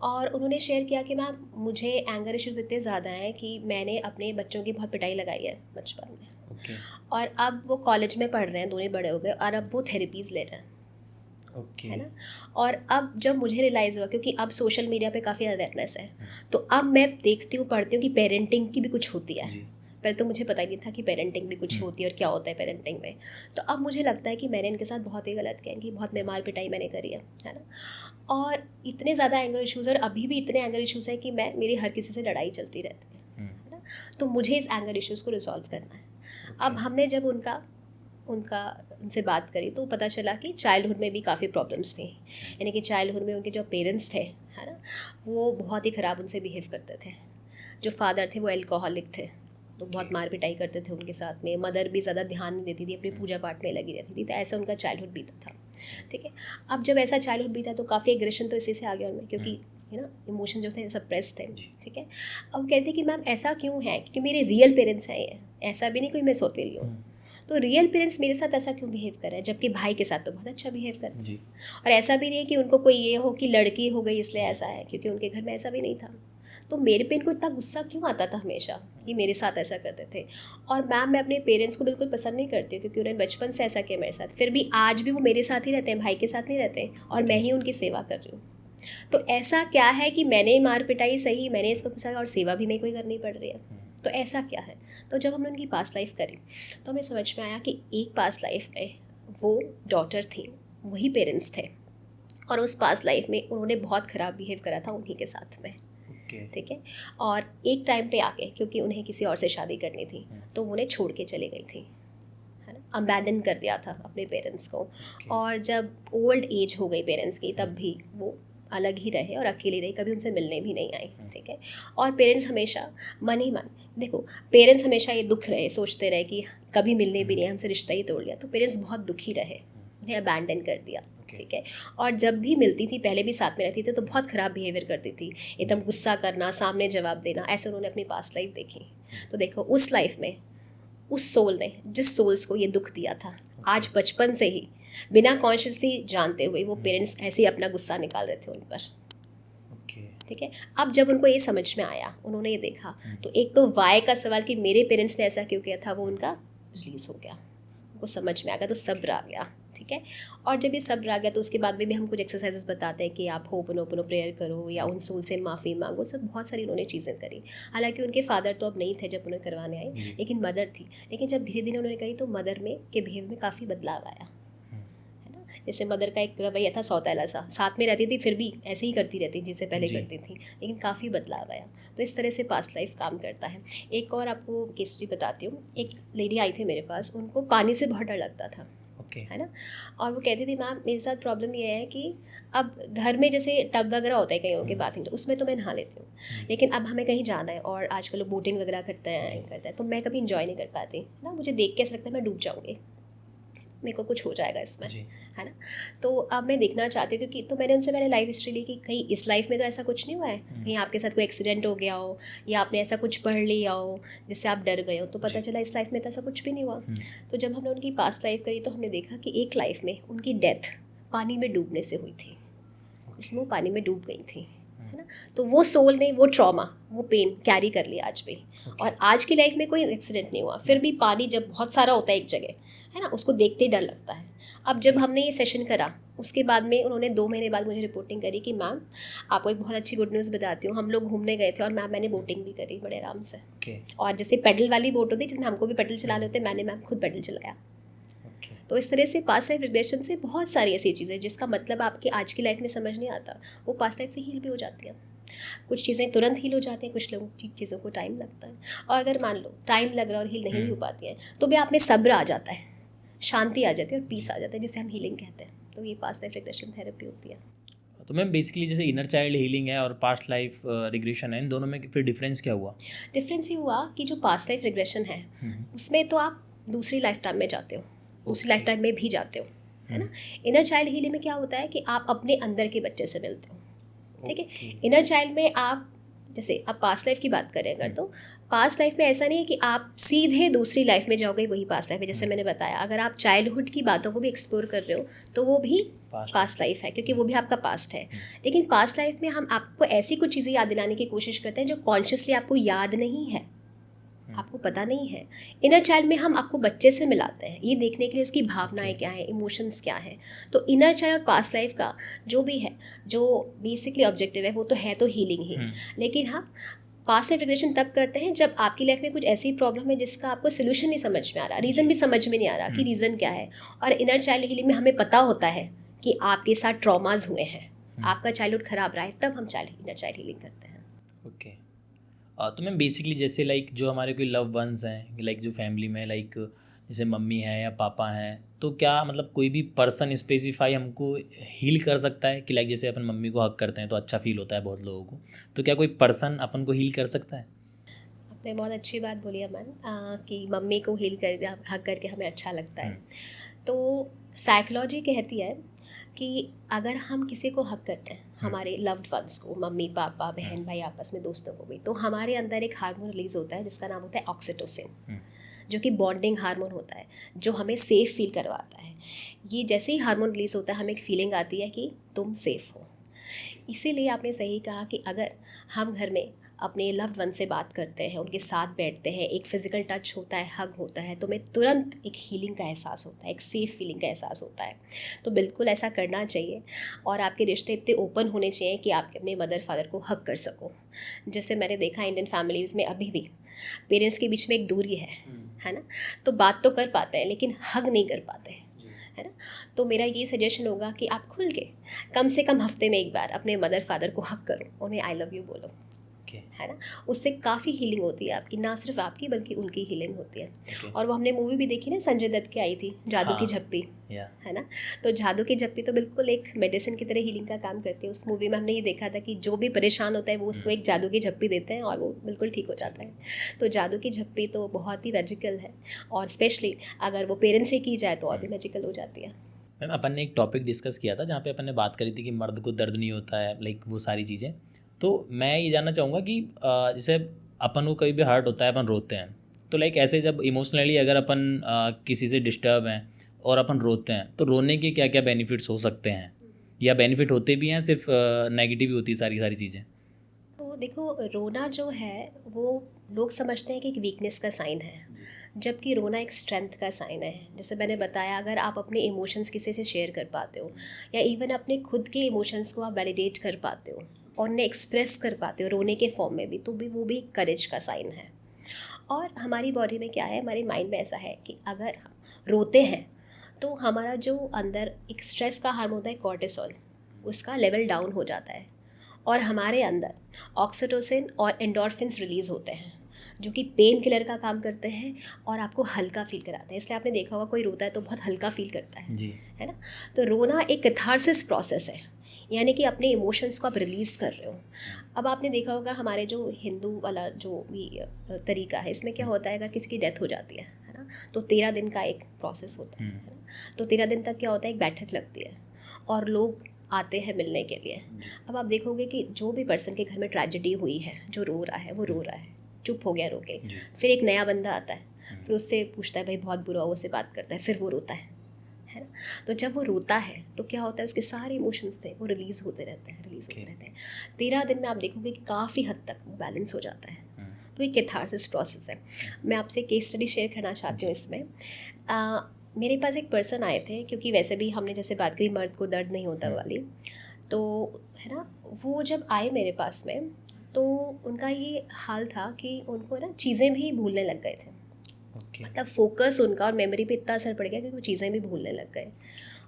Speaker 2: और उन्होंने शेयर किया कि मैम मुझे एंगर इश्यूज़ इतने ज़्यादा हैं कि मैंने अपने बच्चों की बहुत पिटाई लगाई है बचपन में, और अब वो कॉलेज में पढ़ रहे हैं, दोनों बड़े हो गए, और अब वो थेरेपीज़ ले रहे हैं, है ना। और अब जब मुझे रियलाइज़ हुआ, क्योंकि अब सोशल मीडिया पे काफ़ी अवेयरनेस है, तो अब मैं देखती हूँ, पढ़ती हूँ कि पेरेंटिंग की भी कुछ होती है। पहले तो मुझे पता ही नहीं था कि पेरेंटिंग भी कुछ होती है और क्या होता है पेरेंटिंग में। तो अब मुझे लगता है कि मैंने इनके साथ बहुत ही गलत किया, कि बहुत मार पिटाई मैंने करी है ना। और इतने ज़्यादा एंगर इश्यूज़, और अभी भी इतने एंगर इश्यूज़ है कि मेरी हर किसी से लड़ाई चलती रहती है ना। तो मुझे इस एंगर इश्यूज़ को रिजॉल्व करना है। अब हमने जब उनसे बात करी तो पता चला कि चाइल्डहुड में भी काफ़ी प्रॉब्लम्स थी, यानी कि चाइल्डहुड में उनके जो पेरेंट्स थे, है ना, वो बहुत ही ख़राब उनसे बिहेव करते थे। जो फादर थे वो एल्कोहलिक थे, तो बहुत मार पिटाई करते थे उनके साथ में। मदर भी ज़्यादा ध्यान नहीं देती थी, अपनी पूजा पाठ में लगी रहती थी। तो ऐसा उनका चाइल्डहुड बीता था, ठीक है। अब जब ऐसा चाइल्डहुड बीता तो काफ़ी एग्रेशन तो इसी से आ गया उनमें, क्योंकि है ना, इमोशन जो थे सप्रेस थे, ठीक है। अब कहते कि मैम ऐसा क्यों है, क्योंकि मेरे रियल पेरेंट्स हैं ये, ऐसा भी नहीं कोई मैं सौतेली हूँ। तो रियल पेरेंट्स मेरे साथ ऐसा क्यों बिहेव कर रहे हैं, जबकि भाई के साथ तो बहुत अच्छा बिहेव कर रहे हैं। और ऐसा भी नहीं है कि उनको कोई ये हो कि लड़की हो गई इसलिए ऐसा है, क्योंकि उनके घर में ऐसा भी नहीं था। तो मेरे पे इनको इतना गुस्सा क्यों आता था हमेशा कि मेरे साथ ऐसा करते थे। और मैम मैं अपने पेरेंट्स को बिल्कुल पसंद नहीं करती हूँ, क्योंकि उन्होंने बचपन से ऐसा किया मेरे साथ, फिर भी आज भी वो मेरे साथ ही रहते हैं, भाई के साथ नहीं रहते, और मैं ही उनकी सेवा कर रही हूँ। तो ऐसा क्या है कि मैंने मार पिटाई सही, मैंने इसको फंसाया, और सेवा भी मेरे को ही करनी पड़ रही है, तो ऐसा क्या है। तो जब हमने उनकी पास्ट लाइफ करी तो हमें समझ में आया कि एक पास्ट लाइफ में वो डॉटर थी, वही पेरेंट्स थे, और उस पास्ट लाइफ में उन्होंने बहुत ख़राब बिहेव करा था उन्हीं के साथ में, ठीक है। और एक टाइम पे आके, क्योंकि उन्हें किसी और से शादी करनी थी, तो उन्हें छोड़ के चली गई थी, है ना, अबैंडन कर दिया था अपने पेरेंट्स को। और जब ओल्ड एज हो गई पेरेंट्स की, तब भी वो अलग ही रहे और अकेली रही, कभी उनसे मिलने भी नहीं आई, ठीक है। और पेरेंट्स हमेशा मन ही मन, देखो पेरेंट्स हमेशा ये दुख रहे, सोचते रहे कि कभी मिलने भी नहीं, हमसे रिश्ता ही तोड़ लिया, तो पेरेंट्स बहुत दुखी रहे, उन्हें अबैंडन कर दिया, ठीक है। और जब भी मिलती थी, पहले भी साथ में रहती थी, तो बहुत ख़राब बिहेवियर करती थी, एकदम गुस्सा करना, सामने जवाब देना, ऐसे उन्होंने अपनी पास्ट लाइफ देखी। तो देखो उस लाइफ में उस सोल ने, जिस सोल्स को ये दुख दिया था, आज बचपन से ही बिना कॉन्शियसली जानते हुए वो पेरेंट्स ऐसे ही अपना गुस्सा निकाल रहे थे उन पर, ठीक है। अब जब उनको ये समझ में आया, उन्होंने ये देखा, तो एक तो वाई का सवाल कि मेरे पेरेंट्स ने ऐसा क्यों किया था, वो उनका रिलीज हो गया, उनको समझ में आ गया, तो सब्र आ गया, ठीक है। और जब ये सब्र आ गया तो उसके बाद में भी हम कुछ एक्सरसाइजेस बताते हैं कि आप होपनोपनो प्रेयर करो या उन सोल से माफ़ी मांगो, सब बहुत सारी उन्होंने चीज़ें करी। हालांकि उनके फादर तो अब नहीं थे जब उन्हें करवाने आई, लेकिन मदर थी। लेकिन जब धीरे धीरे उन्होंने करी तो मदर में के बिहेव में काफ़ी बदलाव आया, है ना। जैसे मदर का एक रवैया था सौतेला सा, साथ में रहती थी फिर भी ऐसे ही करती रहती जिससे पहले करती थी, लेकिन काफ़ी बदलाव आया। तो इस तरह से पास्ट लाइफ काम करता है। एक और आपको केस स्टडी बताती हूँ। एक लेडी आई थी मेरे पास, उनको पानी से बहुत डर लगता था, है ना। और वो कहती थी मैम मेरे साथ प्रॉब्लम ये है कि अब घर में जैसे टब वगैरह होता है कहीं के बाथिंग, तो उसमें तो मैं नहा लेती हूँ, लेकिन अब हमें कहीं जाना है और आजकल लोग बोटिंग वगैरह करते हैं, तो मैं कभी इंजॉय नहीं कर पाती ना, मुझे देख के ऐसा लगता है मैं डूब जाऊँगी, मेरे को कुछ हो जाएगा इसमें, है ना। तो अब मैं देखना चाहती हूँ, क्योंकि तो मैंने उनसे मैंने लाइफ हिस्ट्री ली कि कहीं इस लाइफ में तो ऐसा कुछ नहीं हुआ है, कहीं आपके साथ कोई एक्सीडेंट हो गया हो या आपने ऐसा कुछ पढ़ लिया हो जिससे आप डर गए हो, तो पता चला इस लाइफ में तो ऐसा कुछ भी नहीं हुआ। तो जब हमने उनकी पास्ट लाइफ करी तो हमने देखा कि एक लाइफ में उनकी डेथ पानी में डूबने से हुई थी, इसमें वो पानी में डूब गई थी, है ना। तो वो सोल ने वो ट्रॉमा, वो पेन कैरी कर लिया आज भी। और आज की लाइफ में कोई एक्सीडेंट नहीं हुआ, फिर भी पानी जब बहुत सारा होता है एक जगह, है ना, उसको देखते ही डर लगता है। अब जब हमने ये सेशन करा उसके बाद में उन्होंने 2 महीने बाद मुझे रिपोर्टिंग करी कि मैम आपको एक बहुत अच्छी गुड न्यूज़ बताती हूँ, हम लोग घूमने गए थे और मैम मैंने बोटिंग भी करी बड़े आराम से, और जैसे पेडल वाली बोट होती है जिसमें हमको भी पेडल चलाने होते हैं, मैंने मैम खुद पेडल चलाया। तो इस तरह से पास्ट लाइफ रिग्रेशन से बहुत सारी ऐसी चीज़ें जिसका मतलब आपकी आज की लाइफ में समझ नहीं आता, वो पास्ट लाइफ से हील भी हो जाती है। कुछ चीज़ें तुरंत हील हो जाती हैं, कुछ लोगों की चीज़ों को टाइम लगता है। और अगर मान लो टाइम लग रहा है और हील नहीं भी हो पाती है, तो भी आप में सब्र आ जाता है, शांति आ जाती है और पीस आ जाता है, जिसे हम हीलिंग कहते हैं। तो ये पास्ट लाइफ रिग्रेशन थेरेपी होती है।
Speaker 1: तो मैम बेसिकली जैसे इनर चाइल्ड हीलिंग है और पास्ट लाइफ रिग्रेशन है, इन दोनों में फिर डिफरेंस क्या हुआ?
Speaker 2: डिफरेंस ये हुआ कि जो पास्ट लाइफ रिग्रेशन है उसमें तो आप दूसरी लाइफ टाइम में जाते हो, दूसरी लाइफ टाइम में भी जाते हो, है ना। इनर चाइल्ड हीलिंग में क्या होता है कि आप अपने अंदर के बच्चे से मिलते हो, ठीक है। इनर चाइल्ड में आप जैसे आप पास्ट लाइफ की बात करें अगर, तो पास्ट लाइफ में ऐसा नहीं है कि आप सीधे दूसरी लाइफ में जाओगे, वही पास्ट लाइफ है। जैसे मैंने बताया, अगर आप चाइल्डहुड की बातों को भी एक्सप्लोर कर रहे हो तो वो भी पास्ट लाइफ है, क्योंकि वो भी आपका पास्ट है। लेकिन पास्ट लाइफ में हम आपको ऐसी कुछ चीज़ें याद दिलाने की कोशिश करते हैं जो कॉन्शियसली आपको याद नहीं है, आपको पता नहीं है। इनर चाइल्ड में हम आपको बच्चे से मिलाते हैं, ये देखने के लिए उसकी भावनाएं क्या हैं, इमोशंस क्या हैं। तो इनर चाइल्ड और पास्ट लाइफ का जो भी है, जो बेसिकली ऑब्जेक्टिव है, वो तो है तो हीलिंग ही। लेकिन हम पास्ट लाइफ रिग्रेशन तब करते हैं जब आपकी लाइफ में कुछ ऐसी प्रॉब्लम है जिसका आपको सोल्यूशन नहीं समझ में आ रहा, रीज़न भी समझ में नहीं आ रहा कि रीज़न क्या है। और इनर चाइल्ड हीलिंग में हमें पता होता है कि आपके साथ ट्रॉमाज हुए हैं, आपका चाइल्डहुड ख़राब रहा है, तब हम इनर चाइल्ड हीलिंग करते हैं।
Speaker 1: ओके। तो मैम बेसिकली जैसे लाइक जो हमारे कोई लव वंस हैं, लाइक जो फैमिली में लाइक जैसे मम्मी है या पापा हैं, तो क्या मतलब कोई भी पर्सन स्पेसिफाई हमको हील कर सकता है कि लाइक जैसे अपन मम्मी को हक करते हैं तो अच्छा फील होता है बहुत लोगों को, तो क्या कोई पर्सन अपन को हील कर सकता है?
Speaker 2: आपने बहुत अच्छी बात बोली अमन, कि मम्मी को हील कर हक करके हमें अच्छा लगता है। तो साइकोलॉजी कहती है कि अगर हम किसी को हक करते हैं, हमारे लव्ड वंस को, मम्मी पापा बहन भाई आपस में, दोस्तों को भी, तो हमारे अंदर एक हार्मोन रिलीज होता है जिसका नाम होता है ऑक्सीटोसिन, जो कि बॉन्डिंग हार्मोन होता है, जो हमें सेफ़ फील करवाता है। ये जैसे ही हार्मोन रिलीज होता है, हमें एक फीलिंग आती है कि तुम सेफ़ हो। इसीलिए आपने सही कहा कि अगर हम घर में अपने लव्ड वन से बात करते हैं, उनके साथ बैठते हैं, एक फ़िज़िकल टच होता है, हग होता है, तो हमें तुरंत एक हीलिंग का एहसास होता है, एक सेफ़ फीलिंग का एहसास होता है। तो बिल्कुल ऐसा करना चाहिए। और आपके रिश्ते इतने ओपन होने चाहिए कि आप अपने मदर फादर को हग कर सको। जैसे मैंने देखा इंडियन फैमिलीज़ में अभी भी पेरेंट्स के बीच में एक दूरी है ना। तो बात तो कर पाते हैं लेकिन हग नहीं कर पाते, है ना। तो मेरा ये सजेशन होगा कि आप खुल के कम से कम हफ्ते में एक बार अपने मदर फादर को हग करो, उन्हें आई लव यू बोलो, है ना। उससे काफ़ी हीलिंग होती है आपकी, ना सिर्फ आपकी बल्कि उनकी हीलिंग होती है। और वो हमने मूवी भी देखी ना, संजय दत्त की आई थी जादू की झप्पी, है ना। तो जादू की झप्पी तो बिल्कुल एक मेडिसिन की तरह हीलिंग का काम करती है। उस मूवी में हमने ये देखा था कि जो भी परेशान होता है वो उसको एक जादू की झप्पी देते हैं और वो बिल्कुल ठीक हो जाता है। तो जादू की झप्पी तो बहुत ही मैजिकल है, और स्पेशली अगर वो पेरेंट्स से की जाए तो और भी मैजिकल हो जाती है।
Speaker 1: मैम अपन ने एक टॉपिक डिस्कस किया था जहाँ पे अपन ने बात करी थी कि मर्द को दर्द नहीं होता है, लाइक वो सारी चीज़ें। तो मैं ये जानना चाहूँगा कि जैसे अपन को कहीं भी हर्ट होता है, अपन रोते हैं, तो लाइक ऐसे जब इमोशनली अगर अपन किसी से डिस्टर्ब हैं और अपन रोते हैं, तो रोने के क्या क्या बेनिफिट्स हो सकते हैं, या बेनिफिट होते भी हैं, सिर्फ नेगेटिव ही होती है सारी चीज़ें?
Speaker 2: तो देखो, रोना जो है वो लोग समझते हैं कि एक वीकनेस का साइन है, जबकि रोना एक स्ट्रेंथ का साइन है। जैसे मैंने बताया, अगर आप अपने इमोशंस किसी से शेयर कर पाते हो, या इवन अपने खुद के इमोशंस को आप वैलिडेट कर पाते हो और उन्हें एक्सप्रेस कर पाते हो रोने के फॉर्म में भी, तो भी वो भी करेज का साइन है। और हमारी बॉडी में क्या है, हमारे माइंड में ऐसा है कि अगर हम रोते हैं तो हमारा जो अंदर एक स्ट्रेस का हार्मोन होता है कॉर्टिसोल, उसका लेवल डाउन हो जाता है, और हमारे अंदर ऑक्सीटोसिन और एंडोर्फिन्स रिलीज़ होते हैं, जो कि पेन किलर का काम करते हैं और आपको हल्का फील कराते हैं। इसलिए आपने देखा होगा कोई रोता है तो बहुत हल्का फील करता है
Speaker 1: जी,
Speaker 2: है ना। तो रोना एक कैथारसिस प्रोसेस है, यानी कि अपने इमोशंस को आप रिलीज़ कर रहे हो। अब आपने देखा होगा हमारे जो हिंदू वाला जो भी तरीका है, इसमें क्या होता है, अगर किसी की डेथ हो जाती है ना, तो 13 दिन का एक प्रोसेस होता है ना। तो 13 दिन तक क्या होता है, एक बैठक लगती है और लोग आते हैं मिलने के लिए। अब आप देखोगे कि जो भी पर्सन के घर में ट्रेजेडी हुई है, जो रो रहा है वो रो रहा है, चुप हो गया, रो के फिर एक नया बंदा आता है, फिर उससे पूछता है भाई बहुत बुरा हुआ, उससे बात करता है, फिर वो रोता है ना। तो जब वो रोता है तो क्या होता है, उसके सारे इमोशंस थे वो रिलीज़ होते रहते हैं। 13 दिन में आप देखोगे कि काफ़ी हद तक वो बैलेंस हो जाता है। तो एक कैथारसिस प्रोसेस है। मैं आपसे केस स्टडी शेयर करना चाहती हूँ इसमें। मेरे पास एक पर्सन आए थे, क्योंकि वैसे भी हमने जैसे बात करी मर्द को दर्द नहीं होता वाली, तो है ना, वो जब आए मेरे पास में तो उनका ये हाल था कि उनको ना चीज़ें भी भूलने लग गए थे। मतलब फोकस उनका और मेमोरी पे इतना असर पड़ गया कि वो चीज़ें भी भूलने लग गए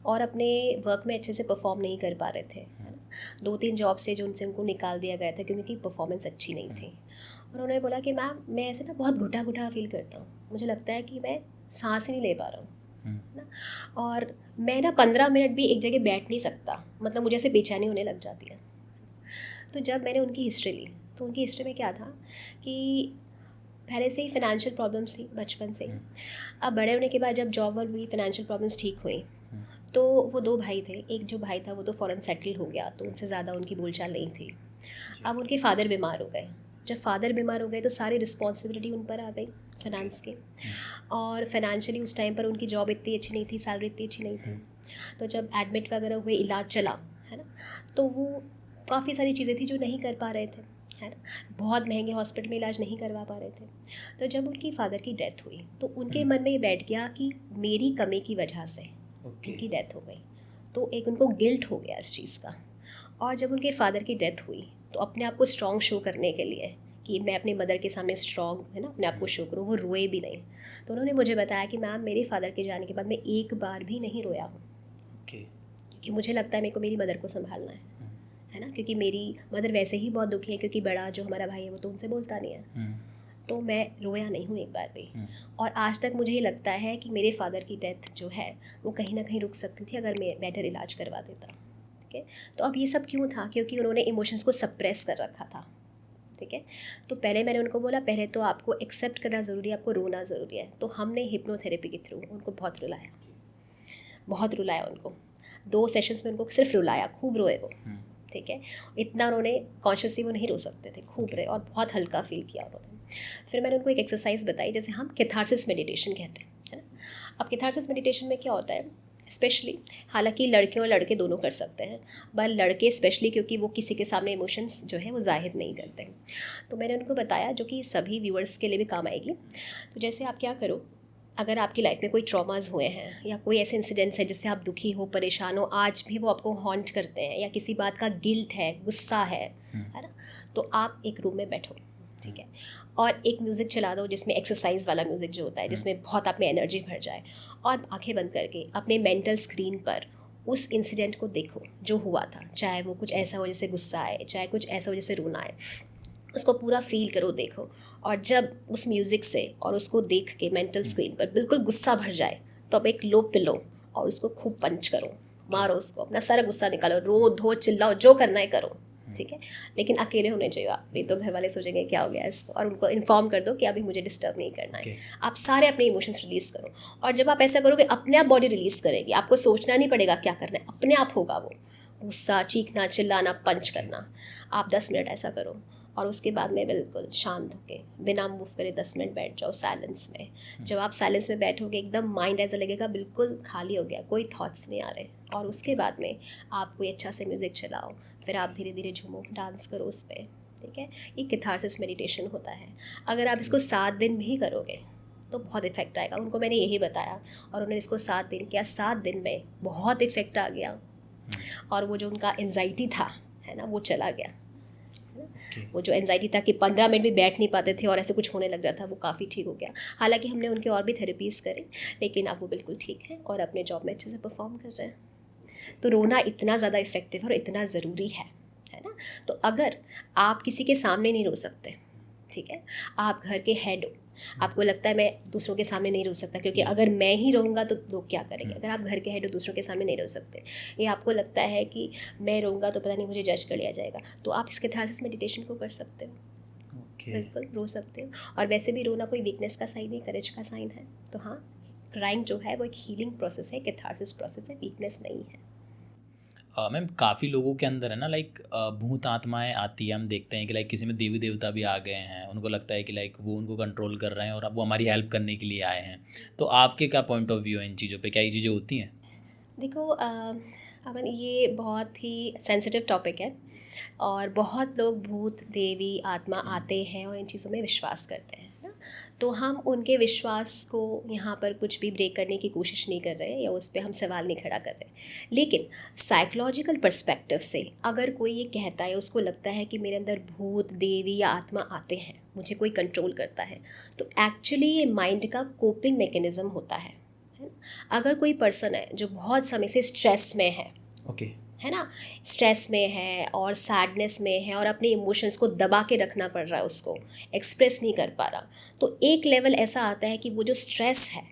Speaker 2: और अपने वर्क में अच्छे से परफॉर्म नहीं कर पा रहे थे, है ना। 2-3 जॉब से जो उनसे उनको निकाल दिया गया था क्योंकि उनकी परफॉर्मेंस अच्छी नहीं थी। और उन्होंने बोला कि मैम मैं ऐसे ना बहुत घुटा घुटा फील करता हूँ, मुझे लगता है कि मैं सांस ही नहीं ले पा रहा हूँ ना, और मैं ना 15 मिनट भी एक जगह बैठ नहीं सकता, मतलब मुझे ऐसे बेचैनी होने लग जाती है। तो जब मैंने उनकी हिस्ट्री ली तो उनकी हिस्ट्री में क्या था कि पहले से ही फाइनेंशियल प्रॉब्लम्स थी बचपन से ही। अब बड़े होने के बाद जब जॉब और हुई, फाइनेंशियल प्रॉब्लम्स ठीक हुई, तो वो 2 भाई थे। एक जो भाई था वो तो फ़ौरन सेटल हो गया, तो उनसे ज़्यादा उनकी बोलचाल नहीं थी। अब उनके फादर बीमार हो गए। जब फादर बीमार हो गए तो सारी रिस्पॉन्सिबिलिटी उन पर आ गई फाइनेंस की, और फाइनेंशियली उस टाइम पर उनकी जॉब इतनी अच्छी नहीं थी, सैलरी इतनी अच्छी नहीं थी। तो जब एडमिट वगैरह हुए, इलाज चला, है ना, तो वो काफ़ी सारी चीज़ें थी जो नहीं कर पा रहे थे, है ना, बहुत महंगे हॉस्पिटल में इलाज नहीं करवा पा रहे थे। तो जब उनकी फादर की डेथ हुई तो उनके मन में ये बैठ गया कि मेरी कमी की वजह से उनकी डेथ हो गई, तो एक उनको गिल्ट हो गया इस चीज़ का। और जब उनके फादर की डेथ हुई तो अपने आप को स्ट्रॉन्ग शो करने के लिए कि मैं अपनी मदर के सामने स्ट्रॉन्ग, है ना, अपने आप को शो करूँ, वो रोए भी नहीं। तो उन्होंने मुझे बताया कि मैम मेरे फादर के जाने के बाद मैं एक बार भी नहीं रोया हूँ, क्योंकि मुझे लगता है मेरे को मेरी मदर को संभालना है ना, क्योंकि मेरी मदर वैसे ही बहुत दुखी है, क्योंकि बड़ा जो हमारा भाई है वो तो उनसे बोलता नहीं है। तो मैं रोया नहीं हूँ एक बार भी। और आज तक मुझे ये लगता है कि मेरे फादर की डेथ जो है वो कहीं ना कहीं रुक सकती थी अगर मैं बेटर इलाज करवा देता। ठीक है, तो अब ये सब क्यों था? क्योंकि उन्होंने इमोशंस को सप्रेस कर रखा था। ठीक है, तो पहले मैंने उनको बोला पहले तो आपको एक्सेप्ट करना ज़रूरी है, आपको रोना ज़रूरी है। तो हमने हिप्नोथेरेपी के थ्रू उनको बहुत रुलाया उनको 2 सेशंस में उनको सिर्फ रुलाया, खूब रोए वो। ठीक है, इतना उन्होंने कॉन्शियसली वो नहीं रो सकते थे, खूब रोए और बहुत हल्का फील किया उन्होंने। फिर मैंने उनको एक एक्सरसाइज बताई जिसे हम कैथारसिस मेडिटेशन कहते हैं, है ना। अब कैथारसिस मेडिटेशन में क्या होता है, स्पेशली, हालांकि लड़के और लड़के दोनों कर सकते हैं, पर लड़के स्पेशली क्योंकि वो किसी के सामने इमोशंस जो है वो जाहिर नहीं करते। तो मैंने उनको बताया, जो कि सभी व्यूअर्स के लिए भी काम आएगी। तो जैसे आप क्या करो, अगर आपकी लाइफ में कोई ट्रॉमास हुए हैं या कोई ऐसे इंसिडेंट्स है जिससे आप दुखी हो, परेशान हो, आज भी वो आपको हॉन्ट करते हैं, या किसी बात का गिल्ट है, गुस्सा है ना, तो आप एक रूम में बैठो, ठीक है, और एक म्यूज़िक चला दो जिसमें एक्सरसाइज वाला म्यूज़िक जो होता है, जिसमें बहुत आप में एनर्जी भर जाए, और आंखें बंद करके अपने मेंटल स्क्रीन पर उस इंसिडेंट को देखो जो हुआ था। चाहे वो कुछ ऐसा हो जैसे गुस्सा आए, चाहे कुछ ऐसा हो जैसे रोना आए, उसको पूरा फील करो, देखो। और जब उस म्यूज़िक से और उसको देख के मेंटल स्क्रीन पर बिल्कुल गुस्सा भर जाए तो अब एक लो पिलो और उसको खूब पंच करो, मारो उसको, अपना सारा गुस्सा निकालो, रो धो चिल्लाओ, जो करना है करो, ठीक है, लेकिन अकेले होने चाहिए आप, नहीं तो घर वाले सोचेंगे क्या हो गया इसको, और उनको इन्फॉर्म कर दो कि अभी मुझे डिस्टर्ब नहीं करना है। आप सारे अपने इमोशंस रिलीज़ करो, और जब आप ऐसा करोगे अपने आप बॉडी रिलीज़ करेगी, आपको सोचना नहीं पड़ेगा क्या करना है, अपने आप होगा वो गुस्सा, चीखना, चिल्लाना, पंच करना। आप 10 मिनट ऐसा करो, और उसके बाद में बिल्कुल शांत होके बिना मूव करे 10 मिनट बैठ जाओ साइलेंस में। जब आप साइलेंस में बैठोगे एकदम माइंड ऐसा लगेगा बिल्कुल खाली हो गया, कोई थॉट्स नहीं आ रहे, और उसके बाद में आप कोई अच्छा से म्यूज़िक चलाओ, फिर आप धीरे धीरे झूमो, डांस करो उस पर, ठीक है। ये कैथारसिस मेडिटेशन होता है। अगर आप इसको 7 दिन भी करोगे तो बहुत इफेक्ट आएगा। उनको मैंने यही बताया और उन्होंने इसको 7 दिन किया, 7 दिन में बहुत इफेक्ट आ गया, और वो जो उनका एंजाइटी था, है ना, वो चला गया। वो जो एंजाइटी था कि 15 मिनट भी बैठ नहीं पाते थे और ऐसे कुछ होने लग जाता, वो काफ़ी ठीक हो गया। हालांकि हमने उनके और भी थेरेपीज़ करे, लेकिन अब वो बिल्कुल ठीक है और अपने जॉब में अच्छे से परफॉर्म कर रहे हैं। तो रोना इतना ज़्यादा इफेक्टिव और इतना ज़रूरी है ना। तो अगर आप किसी के सामने नहीं रो सकते, ठीक है, आप घर के हेड हो, आपको लगता है मैं दूसरों के सामने नहीं रो सकता क्योंकि अगर मैं ही रहूँगा तो लोग क्या करेंगे, अगर आप घर के हेड हो दूसरों के सामने नहीं रो सकते, या आपको लगता है कि मैं रहूँगा तो पता नहीं मुझे जज कर लिया जाएगा, तो आप इस कैथारसिस मेडिटेशन को कर सकते हो। बिल्कुल रो सकते हो। और वैसे भी रोना कोई वीकनेस का साइन नहीं, करेज का साइन है। तो हाँ, क्राइंग जो है वो एक हीलिंग प्रोसेस है, कैथारसिस प्रोसेस है, वीकनेस नहीं है।
Speaker 1: मैम काफ़ी लोगों के अंदर है ना, लाइक भूत आत्माएं आती है, हम देखते हैं कि लाइक किसी में देवी देवता भी आ गए हैं, उनको लगता है कि लाइक वो उनको कंट्रोल कर रहे हैं और अब वो हमारी हेल्प करने के लिए आए हैं। तो आपके क्या पॉइंट ऑफ व्यू है इन चीज़ों पे, क्या ये चीज़ें होती हैं?
Speaker 2: देखो अमन, ये बहुत ही सेंसिटिव टॉपिक है और बहुत लोग भूत, देवी, आत्मा आते हैं और इन चीज़ों में विश्वास करते हैं ना। तो हम उनके विश्वास को यहाँ पर कुछ भी ब्रेक करने की कोशिश नहीं कर रहे हैं या उस पर हम सवाल नहीं खड़ा कर रहे, लेकिन साइकोलॉजिकल पर्सपेक्टिव से अगर कोई ये कहता है, उसको लगता है कि मेरे अंदर भूत, देवी या आत्मा आते हैं, मुझे कोई कंट्रोल करता है, तो एक्चुअली ये माइंड का कोपिंग मैकेनिज़्म होता है। अगर कोई पर्सन है जो बहुत समय से स्ट्रेस में है, है ना, स्ट्रेस में है और सैडनेस में है और अपने इमोशंस को दबा के रखना पड़ रहा है, उसको एक्सप्रेस नहीं कर पा रहा। तो एक लेवल ऐसा आता है कि वो जो स्ट्रेस है,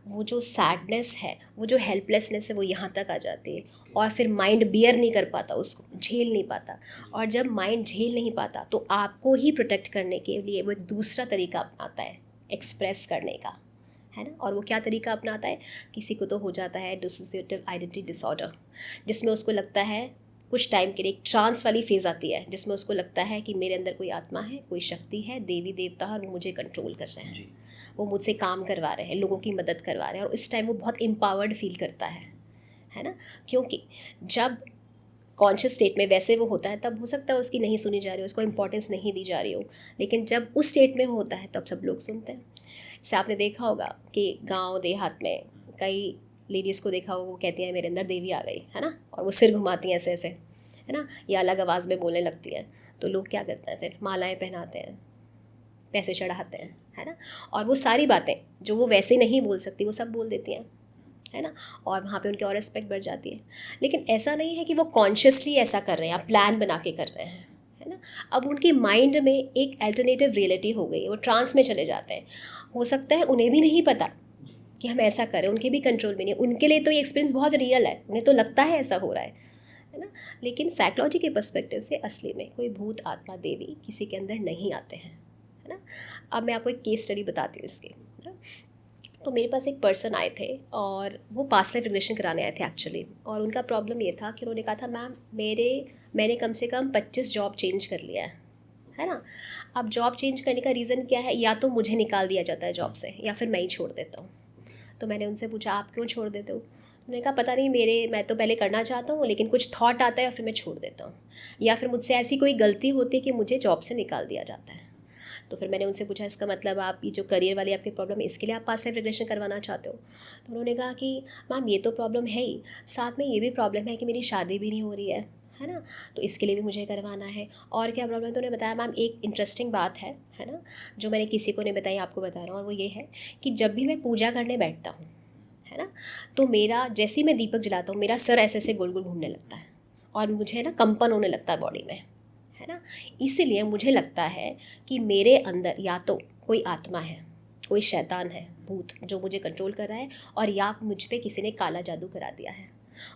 Speaker 2: वो जो सैडनेस है, वो जो हेल्पलेसनेस है, वो यहाँ तक आ जाती है और फिर माइंड बियर नहीं कर पाता, उसको झेल नहीं पाता। और जब माइंड झेल नहीं पाता तो आपको ही प्रोटेक्ट करने के लिए वो एक दूसरा तरीका अपनाता है एक्सप्रेस करने का, है ना। और वो क्या तरीका अपनाता है, किसी को तो हो जाता है डिसोसिएटिव आइडेंटिटी डिसऑर्डर, जिसमें उसको लगता है कुछ टाइम के लिए एक ट्रांस वाली फेज़ आती है जिसमें उसको लगता है कि मेरे अंदर कोई आत्मा है, कोई शक्ति है, देवी देवता है और वो मुझे कंट्रोल कर रहे हैं, वो मुझसे काम करवा रहे हैं, लोगों की मदद करवा रहे हैं। और इस टाइम वो बहुत एम्पावर्ड फील करता है ना। क्योंकि जब कॉन्शियस स्टेट में वैसे वो होता है तब हो सकता है उसकी नहीं सुनी जा रही हो, उसको इंपॉर्टेंस नहीं दी जा रही हो, लेकिन जब उस स्टेट में होता है तब सब लोग सुनते हैं। जैसे आपने देखा होगा कि गांव देहात में कई लेडीज़ को देखा होगा, वो कहती हैं मेरे अंदर देवी आ गई, है ना, और वो सिर घुमाती हैं ऐसे ऐसे, है ना, या अलग आवाज़ में बोलने लगती हैं। तो लोग क्या करते हैं, फिर मालाएं पहनाते हैं, पैसे चढ़ाते हैं, है ना, और वो सारी बातें जो वो वैसे नहीं बोल सकती वो सब बोल देती हैं, है ना, और वहाँ पे उनकी और रिस्पेक्ट बढ़ जाती है। लेकिन ऐसा नहीं है कि वो कॉन्शियसली ऐसा कर रहे हैं या प्लान बना के कर रहे हैं, है ना। अब उनके माइंड में एक अल्टरनेटिव रियलिटी हो गई है, वो ट्रांस में चले जाते हैं। हो सकता है उन्हें भी नहीं पता कि हम ऐसा करें, उनके भी कंट्रोल में नहीं, उनके लिए तो ये एक्सपीरियंस बहुत रियल है, उन्हें तो लगता है ऐसा हो रहा है ना। लेकिन साइकोलॉजी के पर्सपेक्टिव से असली में कोई भूत आत्मा देवी किसी के अंदर नहीं आते हैं, है ना। अब मैं आपको एक केस स्टडी बताती हूँ इसकी, है ना। तो मेरे पास एक पर्सन आए थे और वो पास्ट लाइफ रिग्रेशन कराने आए थे एक्चुअली, और उनका प्रॉब्लम ये था कि उन्होंने कहा था मैम मैंने कम से कम 25 जॉब चेंज कर लिया है ना। अब जॉब चेंज करने का रीज़न क्या है, या तो मुझे निकाल दिया जाता है जॉब से या फिर मैं ही छोड़ देता हूँ। तो मैंने उनसे पूछा आप क्यों छोड़ देते हो। उन्होंने कहा पता नहीं, मैं तो पहले करना चाहता हूँ लेकिन कुछ थॉट आता है और फिर मैं छोड़ देता हूँ, या फिर मुझसे ऐसी कोई गलती होती है कि मुझे जॉब से निकाल दिया जाता है। तो फिर मैंने उनसे पूछा इसका मतलब आप ये जो करियर वाली आपकी प्रॉब्लम है इसके लिए आप पास्ट लाइफ रिग्रेशन करवाना चाहते हो। तो उन्होंने कहा कि मैम ये तो प्रॉब्लम है ही, साथ में ये भी प्रॉब्लम है कि मेरी शादी भी नहीं हो रही है ना, तो इसके लिए भी मुझे करवाना है। और क्या प्रॉब्लम है, तो उन्होंने बताया मैम एक इंटरेस्टिंग बात है ना, जो मैंने किसी को नहीं बताई आपको बता रहा हूँ, और वो ये है कि जब भी मैं पूजा करने बैठता हूँ, है ना, तो मेरा जैसे ही मैं दीपक जलाता हूँ मेरा सर ऐसे ऐसे गोल गोल घूमने लगता है और मुझे ना कंपन होने लगता है बॉडी में, है ना। इसीलिए मुझे लगता है कि मेरे अंदर या तो कोई आत्मा है, कोई शैतान है, भूत जो मुझे कंट्रोल कर रहा है, और या मुझ पे किसी ने काला जादू करा दिया है।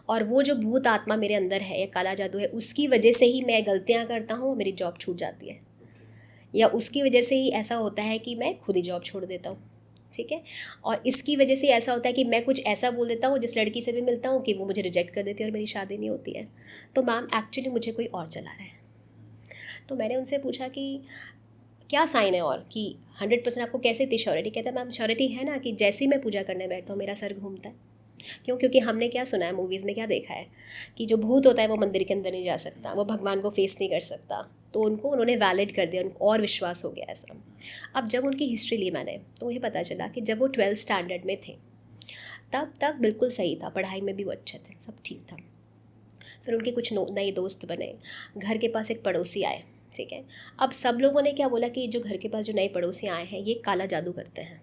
Speaker 2: और वो जो भूत आत्मा मेरे अंदर है या काला जादू है, उसकी वजह से ही मैं गलतियाँ करता हूँ, मेरी जॉब छूट जाती है, या उसकी वजह से ही ऐसा होता है कि मैं खुद ही जॉब छोड़ देता हूँ, ठीक है। और इसकी वजह से ऐसा होता है कि मैं कुछ ऐसा बोल देता हूँ जिस लड़की से भी मिलता हूँ कि वो मुझे रिजेक्ट कर देती है और मेरी शादी नहीं होती है। तो मैम एक्चुअली मुझे कोई और चला रहा है। तो मैंने उनसे पूछा कि क्या साइन है और कि 100% आपको कैसे इतनी श्योरिटी। कहता है मैम श्योरिटी है ना कि जैसे ही मैं पूजा करने बैठता हूँ मेरा सर घूमता है। क्योंकि हमने क्या सुना है, मूवीज़ में क्या देखा है कि जो भूत होता है वो मंदिर के अंदर नहीं जा सकता, वो भगवान को फेस नहीं कर सकता। तो उन्होंने वैलिड कर दिया, उनको और विश्वास हो गया ऐसा। अब जब उनकी हिस्ट्री ली मैंने तो मुझे पता चला कि जब वो 12th स्टैंडर्ड में थे तब तक बिल्कुल सही था, पढ़ाई में भी वो अच्छे थे, सब ठीक था। फिर उनके कुछ नए दोस्त बने, घर के पास एक पड़ोसी आए, ठीक है। अब सब लोगों ने क्या बोला कि जो घर के पास जो नए पड़ोसी आए हैं ये काला जादू करते हैं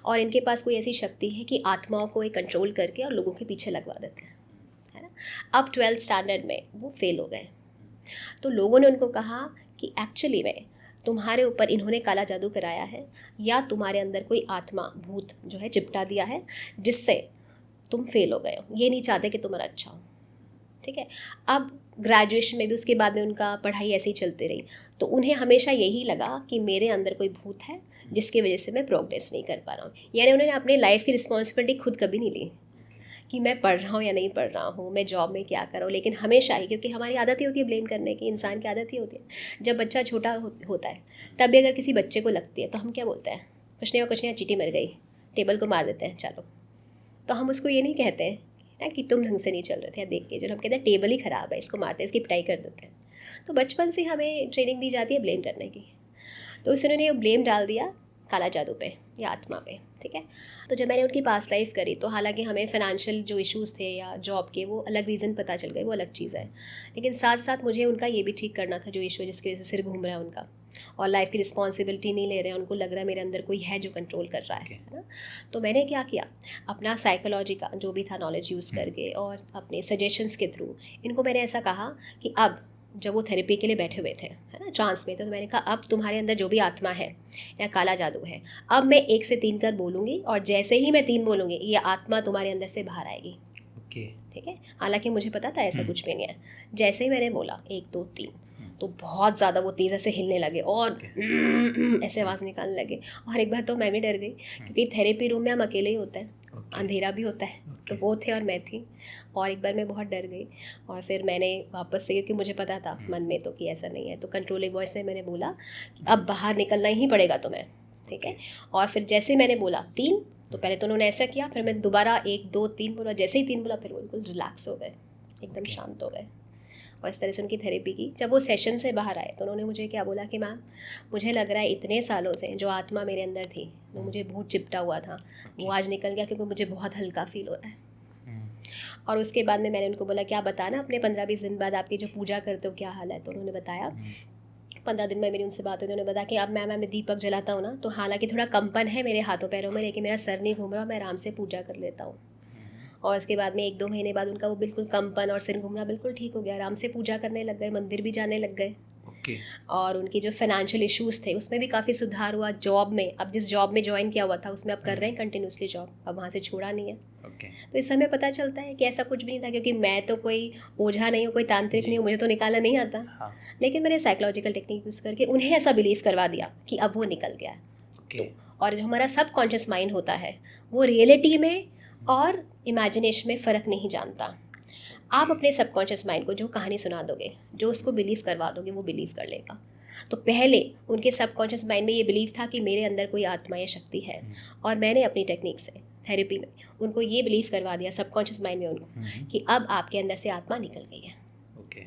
Speaker 2: और इनके पास कोई ऐसी शक्ति है कि आत्माओं को ये कंट्रोल करके और लोगों के पीछे लगवा देते हैं, है ना। अब 12th स्टैंडर्ड में वो फेल हो गए। तो लोगों ने उनको कहा कि एक्चुअली में तुम्हारे ऊपर इन्होंने काला जादू कराया है या तुम्हारे अंदर कोई आत्मा भूत जो है चिपटा दिया है जिससे तुम फेल हो गए हो, ये नहीं चाहते कि तुम्हारा अच्छा हो, ठीक है। अब ग्रेजुएशन में भी उसके बाद में उनका पढ़ाई ऐसे ही चलती रही, तो उन्हें हमेशा यही लगा कि मेरे अंदर कोई भूत है जिसकी वजह से मैं प्रोग्रेस नहीं कर पा रहा हूँ। यानी उन्होंने अपने लाइफ की रिस्पॉन्सिबिलिटी खुद कभी नहीं ली कि मैं पढ़ रहा हूँ या नहीं पढ़ रहा हूँ, मैं जॉब में क्या कर रहा हूँ, लेकिन हमेशा ही, क्योंकि हमारी आदत ही होती है ब्लेम करने की, इंसान की आदत ही होती है। जब बच्चा छोटा होता है तब भी अगर किसी बच्चे को लगती है तो हम क्या बोलते हैं, कुछ नहीं और कुछ नहीं, चींटी मर गई, टेबल को मार देते हैं चलो। तो हम उसको ये नहीं कहते हैं ना कि तुम ढंग से नहीं चल रहे थे, या देख के जो हम कहते हैं टेबल ही ख़राब है, इसको मारते हैं, इसकी पिटाई कर देते हैं। तो बचपन से हमें ट्रेनिंग दी जाती है ब्लेम करने की। तो इससे उन्होंने ब्लेम डाल दिया काला जादू पे या आत्मा पे, ठीक है। तो जब मैंने उनकी पास्ट लाइफ करी तो हालांकि हमें फाइनेंशियल जो इश्यूज़ थे या जॉब के वो अलग रीज़न पता चल गए, वो अलग चीज़ है, लेकिन साथ साथ मुझे उनका ये भी ठीक करना था जो इशू है जिसकी वजह से सिर घूम रहा है उनका। और लाइफ की रिस्पॉन्सिबिलिटी नहीं ले रहे हैं, उनको लग रहा है मेरे अंदर कोई है जो कंट्रोल कर रहा है ना। तो मैंने क्या किया, अपना साइकोलॉजी का जो भी था नॉलेज यूज़ करके और अपने सजेशंस के थ्रू इनको मैंने ऐसा कहा कि अब जब वो थेरेपी के लिए बैठे हुए थे है ना ट्रांस में, तो मैंने कहा अब तुम्हारे अंदर जो भी आत्मा है या काला जादू है, अब मैं 1 से 3 कर बोलूँगी और जैसे ही मैं 3 बोलूँगी ये आत्मा तुम्हारे अंदर से बाहर आएगी। ठीक है, हालांकि मुझे पता था ऐसा कुछ भी नहीं है। जैसे ही मैंने बोला 1 2 3 तो बहुत ज़्यादा वो तेज़ से हिलने लगे और ऐसे आवाज़ निकालने लगे। और एक बार तो मैं भी डर गई, क्योंकि थेरेपी रूम में हम अकेले ही होते हैं, अंधेरा भी होता है, तो वो थे और मैं थी। और एक बार मैं बहुत डर गई और फिर मैंने वापस से, क्योंकि मुझे पता था मन में तो कि ऐसा नहीं है, तो कंट्रोलिंग वॉइस में मैंने बोला कि अब बाहर निकलना ही पड़ेगा तुम्हें। ठीक है, और फिर जैसे मैंने बोला 3, तो पहले तो उन्होंने ऐसा किया, फिर मैं दोबारा 1 2 3 बोला, जैसे ही 3 बोला फिर वो बिल्कुल रिलैक्स हो गए, एकदम शांत हो गए। और इस तरह से उनकी थेरेपी की। जब वो सेशन से बाहर आए तो उन्होंने मुझे क्या बोला कि मैम मुझे लग रहा है इतने सालों से जो आत्मा मेरे अंदर थी, वो मुझे भूत चिपटा हुआ था, वो आज निकल गया, क्योंकि मुझे बहुत हल्का फील हो रहा है। और उसके बाद में मैंने उनको बोला क्या बताना अपने 15-20 दिन बाद आपकी जो पूजा करते हो क्या हाल है, तो उन्होंने बताया। 15 दिन में मेरी उनसे बात हुई, उन्होंने बताया कि अब मैं दीपक जलाता हूँ ना, तो हालांकि थोड़ा कंपन है मेरे हाथों पैरों में, लेकिन मेरा सर नहीं घूम रहा, मैं आराम से पूजा कर लेता हूँ। और इसके बाद में 1-2 महीने बाद उनका वो बिल्कुल कंपन और सिर घूमना बिल्कुल ठीक हो गया, आराम से पूजा करने लग गए, मंदिर भी जाने लग गए। और उनकी जो फाइनेंशियल इश्यूज़ थे उसमें भी काफ़ी सुधार हुआ। जॉब में, अब जिस जॉब में ज्वाइन किया हुआ था उसमें अब कर रहे हैं कंटिन्यूसली जॉब, अब वहाँ से छोड़ा नहीं है। तो इस समय पता चलता है कि ऐसा कुछ भी नहीं था, क्योंकि मैं तो कोई ओझा नहीं हूँ, कोई तांत्रिक नहीं हूँ, मुझे तो निकालना नहीं आता। लेकिन मैंने साइकोलॉजिकल टेक्निक यूज़ करके उन्हें ऐसा बिलीव करवा दिया कि अब वो निकल गया है। तो और जो हमारा सबकॉन्शियस माइंड होता है वो रियलिटी में और इमेजिनेशन में फ़र्क नहीं जानता। आप अपने सबकॉन्शियस माइंड को जो कहानी सुना दोगे, जो उसको बिलीव करवा दोगे, वो बिलीव कर लेगा। तो पहले उनके सबकॉन्शियस माइंड में ये बिलीव था कि मेरे अंदर कोई आत्मा या शक्ति है, और मैंने अपनी टेक्निक से थेरेपी में उनको ये बिलीव करवा दिया सबकॉन्शियस माइंड में उनको कि अब आपके अंदर से आत्मा निकल गई है।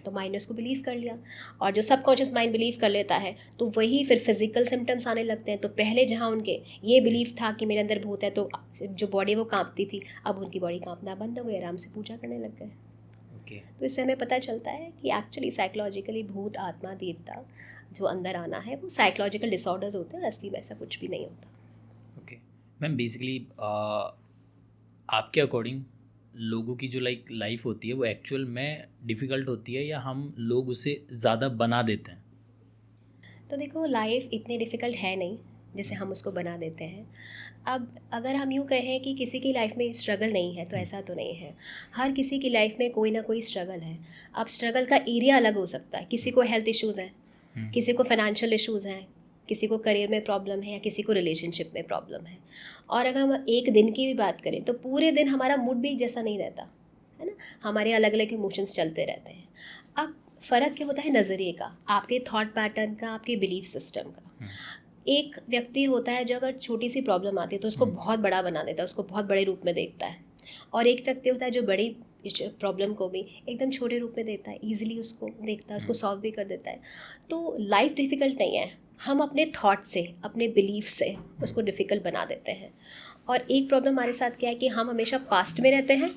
Speaker 2: तो माइंड ने उसको बिलीव कर लिया, और जो सबकॉन्शियस माइंड बिलीव कर लेता है तो वही फिर फिजिकल सिम्टम्स आने लगते हैं। तो पहले जहाँ उनके ये बिलीव था कि मेरे अंदर भूत है, तो जो बॉडी वो कांपती थी, अब उनकी बॉडी कांपना बंद हो गई, आराम से पूजा करने लग गए। तो इससे हमें पता चलता है कि एक्चुअली साइकोलॉजिकली भूत, आत्मा, देवता जो अंदर आना है वो साइकोलॉजिकल डिसऑर्डर्स होते हैं, और असली में ऐसा कुछ भी नहीं होता।
Speaker 1: ओके मैम, बेसिकली आपके अकॉर्डिंग लोगों की जो लाइफ होती है वो एक्चुअल में डिफ़िकल्ट होती है, या हम लोग उसे ज़्यादा बना देते हैं?
Speaker 2: तो देखो, लाइफ इतनी डिफ़िकल्ट है नहीं जैसे हम उसको बना देते हैं। अब अगर हम यूँ कहें कि किसी की लाइफ में स्ट्रगल नहीं है, तो ऐसा तो नहीं है। हर किसी की लाइफ में कोई ना कोई स्ट्रगल है। अब स्ट्रगल का एरिया अलग हो सकता है, किसी को हेल्थ इश्यूज़ हैं, किसी को फाइनेंशियल इश्यूज़ हैं, किसी को करियर में प्रॉब्लम है, या किसी को रिलेशनशिप में प्रॉब्लम है। और अगर हम एक दिन की भी बात करें तो पूरे दिन हमारा मूड भी एक जैसा नहीं रहता है ना, हमारे अलग अलग इमोशंस चलते रहते हैं। अब फ़र्क क्या होता है नज़रिए का, आपके थॉट पैटर्न का, आपके बिलीफ सिस्टम का। एक व्यक्ति होता है जो अगर छोटी सी प्रॉब्लम आती है तो उसको बहुत बड़ा बना देता है, उसको बहुत बड़े रूप में देखता है। और एक व्यक्ति होता है जो बड़ी प्रॉब्लम को भी एकदम छोटे रूप में देखता है, ईजिली उसको देखता है, उसको सॉल्व भी कर देता है। तो लाइफ डिफ़िकल्ट नहीं है, हम अपने थॉट से, अपने बिलीफ से उसको डिफ़िकल्ट बना देते हैं। और एक प्रॉब्लम हमारे साथ क्या है कि हम हमेशा पास्ट में रहते हैं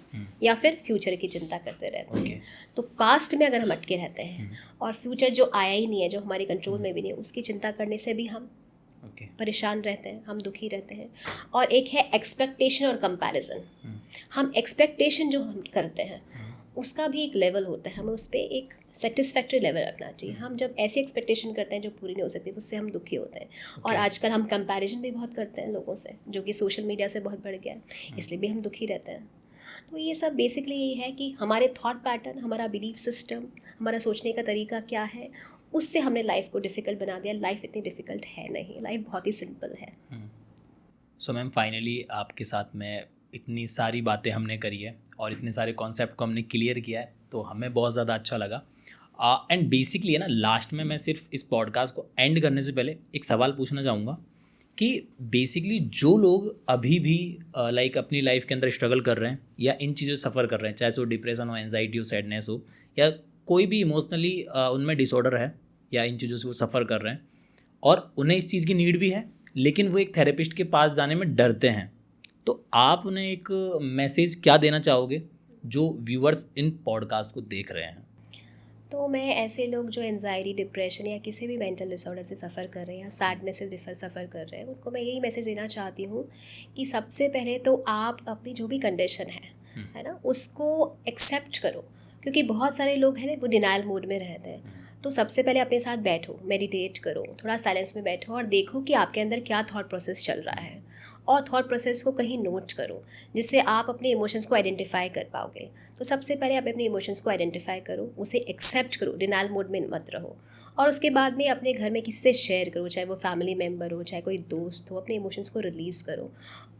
Speaker 2: या फिर फ्यूचर की चिंता करते रहते हैं। तो पास्ट में अगर हम अटके रहते हैं और फ्यूचर जो आया ही नहीं है, जो हमारे कंट्रोल में भी नहीं है, उसकी चिंता करने से भी हम परेशान रहते हैं, हम दुखी रहते हैं। और एक है एक्सपेक्टेशन और कंपैरिजन। हम एक्सपेक्टेशन जो हम करते हैं उसका भी एक लेवल होता है, हमें उस पर एक सेटिस्फैक्ट्री लेवल रखना चाहिए। हम जब ऐसी एक्सपेक्टेशन करते हैं जो पूरी नहीं हो सकती, उससे हम दुखी होते हैं। और आजकल हम कंपैरिजन भी बहुत करते हैं लोगों से, जो कि सोशल मीडिया से बहुत बढ़ गया है, इसलिए भी हम दुखी रहते हैं। तो ये सब बेसिकली यही है कि हमारे थॉट पैटर्न, हमारा बिलीफ सिस्टम, हमारा सोचने का तरीका क्या है, उससे हमने लाइफ को डिफ़िकल्ट बना दिया। लाइफ इतनी डिफ़िकल्ट है नहीं, लाइफ बहुत ही सिंपल है।
Speaker 1: सो मैम, फाइनली आपके साथ में इतनी सारी बातें हमने करी है और इतने सारे कॉन्सेप्ट को हमने क्लियर किया है, तो हमें बहुत ज़्यादा अच्छा लगा। एंड बेसिकली है ना, लास्ट में मैं सिर्फ इस पॉडकास्ट को एंड करने से पहले एक सवाल पूछना चाहूँगा कि बेसिकली जो लोग अभी भी अपनी लाइफ के अंदर स्ट्रगल कर रहे हैं या इन चीज़ों से सफ़र कर रहे हैं, चाहे वो डिप्रेशन हो, एंजाइटी हो, सैडनेस हो, या कोई भी इमोशनली उनमें डिसऑर्डर है, या इन चीज़ों से वो सफ़र कर रहे हैं और उन्हें इस चीज़ की नीड भी है, लेकिन वो एक थेरेपिस्ट के पास जाने में डरते हैं, तो आप उन्हें एक मैसेज क्या देना चाहोगे जो व्यूअर्स इन पॉडकास्ट को देख रहे हैं?
Speaker 2: तो मैं ऐसे लोग जो एनजाइटी, डिप्रेशन या किसी भी मेंटल डिसऑर्डर से सफ़र कर रहे हैं या सैडनेस से सफ़र कर रहे हैं, उनको मैं यही मैसेज देना चाहती हूँ कि सबसे पहले तो आप अपनी जो भी कंडीशन है ना, उसको एक्सेप्ट करो। क्योंकि बहुत सारे लोग हैं वो डिनाइल मोड में रहते हैं। तो सबसे पहले अपने साथ बैठो, मेडिटेट करो, थोड़ा साइलेंस में बैठो और देखो कि आपके अंदर क्या थॉट प्रोसेस चल रहा है, और थॉट प्रोसेस को कहीं नोट करो, जिससे आप अपने इमोशंस को आइडेंटिफाई कर पाओगे। तो सबसे पहले आप अपने इमोशंस को आइडेंटिफाई करो, उसे एक्सेप्ट करो, डिनाइल मोड में मत रहो। और उसके बाद में अपने घर में किसी से शेयर करो, चाहे वो फैमिली मेम्बर हो, चाहे कोई दोस्त हो, अपने इमोशंस को रिलीज़ करो।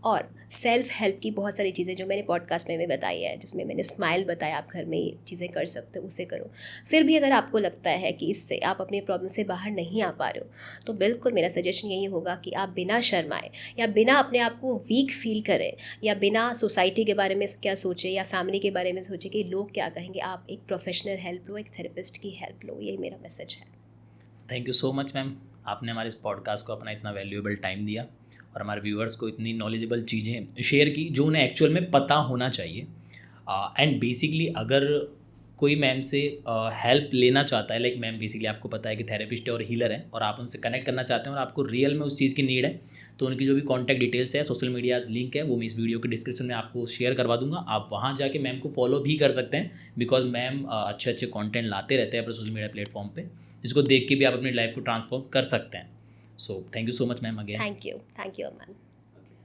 Speaker 2: और सेल्फ हेल्प की बहुत सारी चीज़ें जो मैंने पॉडकास्ट में भी बताई है, जिसमें मैंने स्माइल बताया, आप घर में ये चीज़ें कर सकते हो, उसे करो। फिर भी अगर आपको लगता है कि इससे आप अपने प्रॉब्लम से बाहर नहीं आ पा रहे हो, तो बिल्कुल मेरा सजेशन यही होगा कि आप बिना शर्माए या बिना अपने आप को वीक फील करें या बिना सोसाइटी के बारे में क्या सोचे या फैमिली के बारे में सोचे कि लोग क्या कहेंगे, आप एक प्रोफेशनल हेल्प लो, एक थेरेपिस्ट की हेल्प लो। यही मेरा मैसेज है।
Speaker 1: Thank you so much ma'am, आपने हमारे इस पॉडकास्ट को अपना इतना वैल्यूएबल टाइम दिया और हमारे व्यूअर्स को इतनी नॉलेजेबल चीज़ें शेयर की जो उन्हें एक्चुअल में पता होना चाहिए। एंड बेसिकली अगर कोई मैम से हेल्प लेना चाहता है, लाइक मैम बेसिकली आपको पता है कि थेरेपिस्ट है और हीलर है, और आप उनसे कनेक्ट करना चाहते हैं और आपको रियल में उस चीज़ की नीड है, तो उनकी जो भी कॉन्टैक्ट डिटेल्स है, सोशल मीडियाज़ लिंक है, वो मैं इस वीडियो के डिस्क्रिप्शन में आपको शेयर करवा दूंगा। आप वहाँ जाके मैम को फॉलो भी कर सकते हैं, बिकॉज मैम अच्छे अच्छे कॉन्टेंट लाते रहते हैं अपने सोशल मीडिया प्लेटफॉर्म पर, जिसको देख के भी आप अपनी लाइफ को ट्रांसफॉर्म कर सकते हैं। So thank you so much ma'am again.
Speaker 2: Thank you Aman.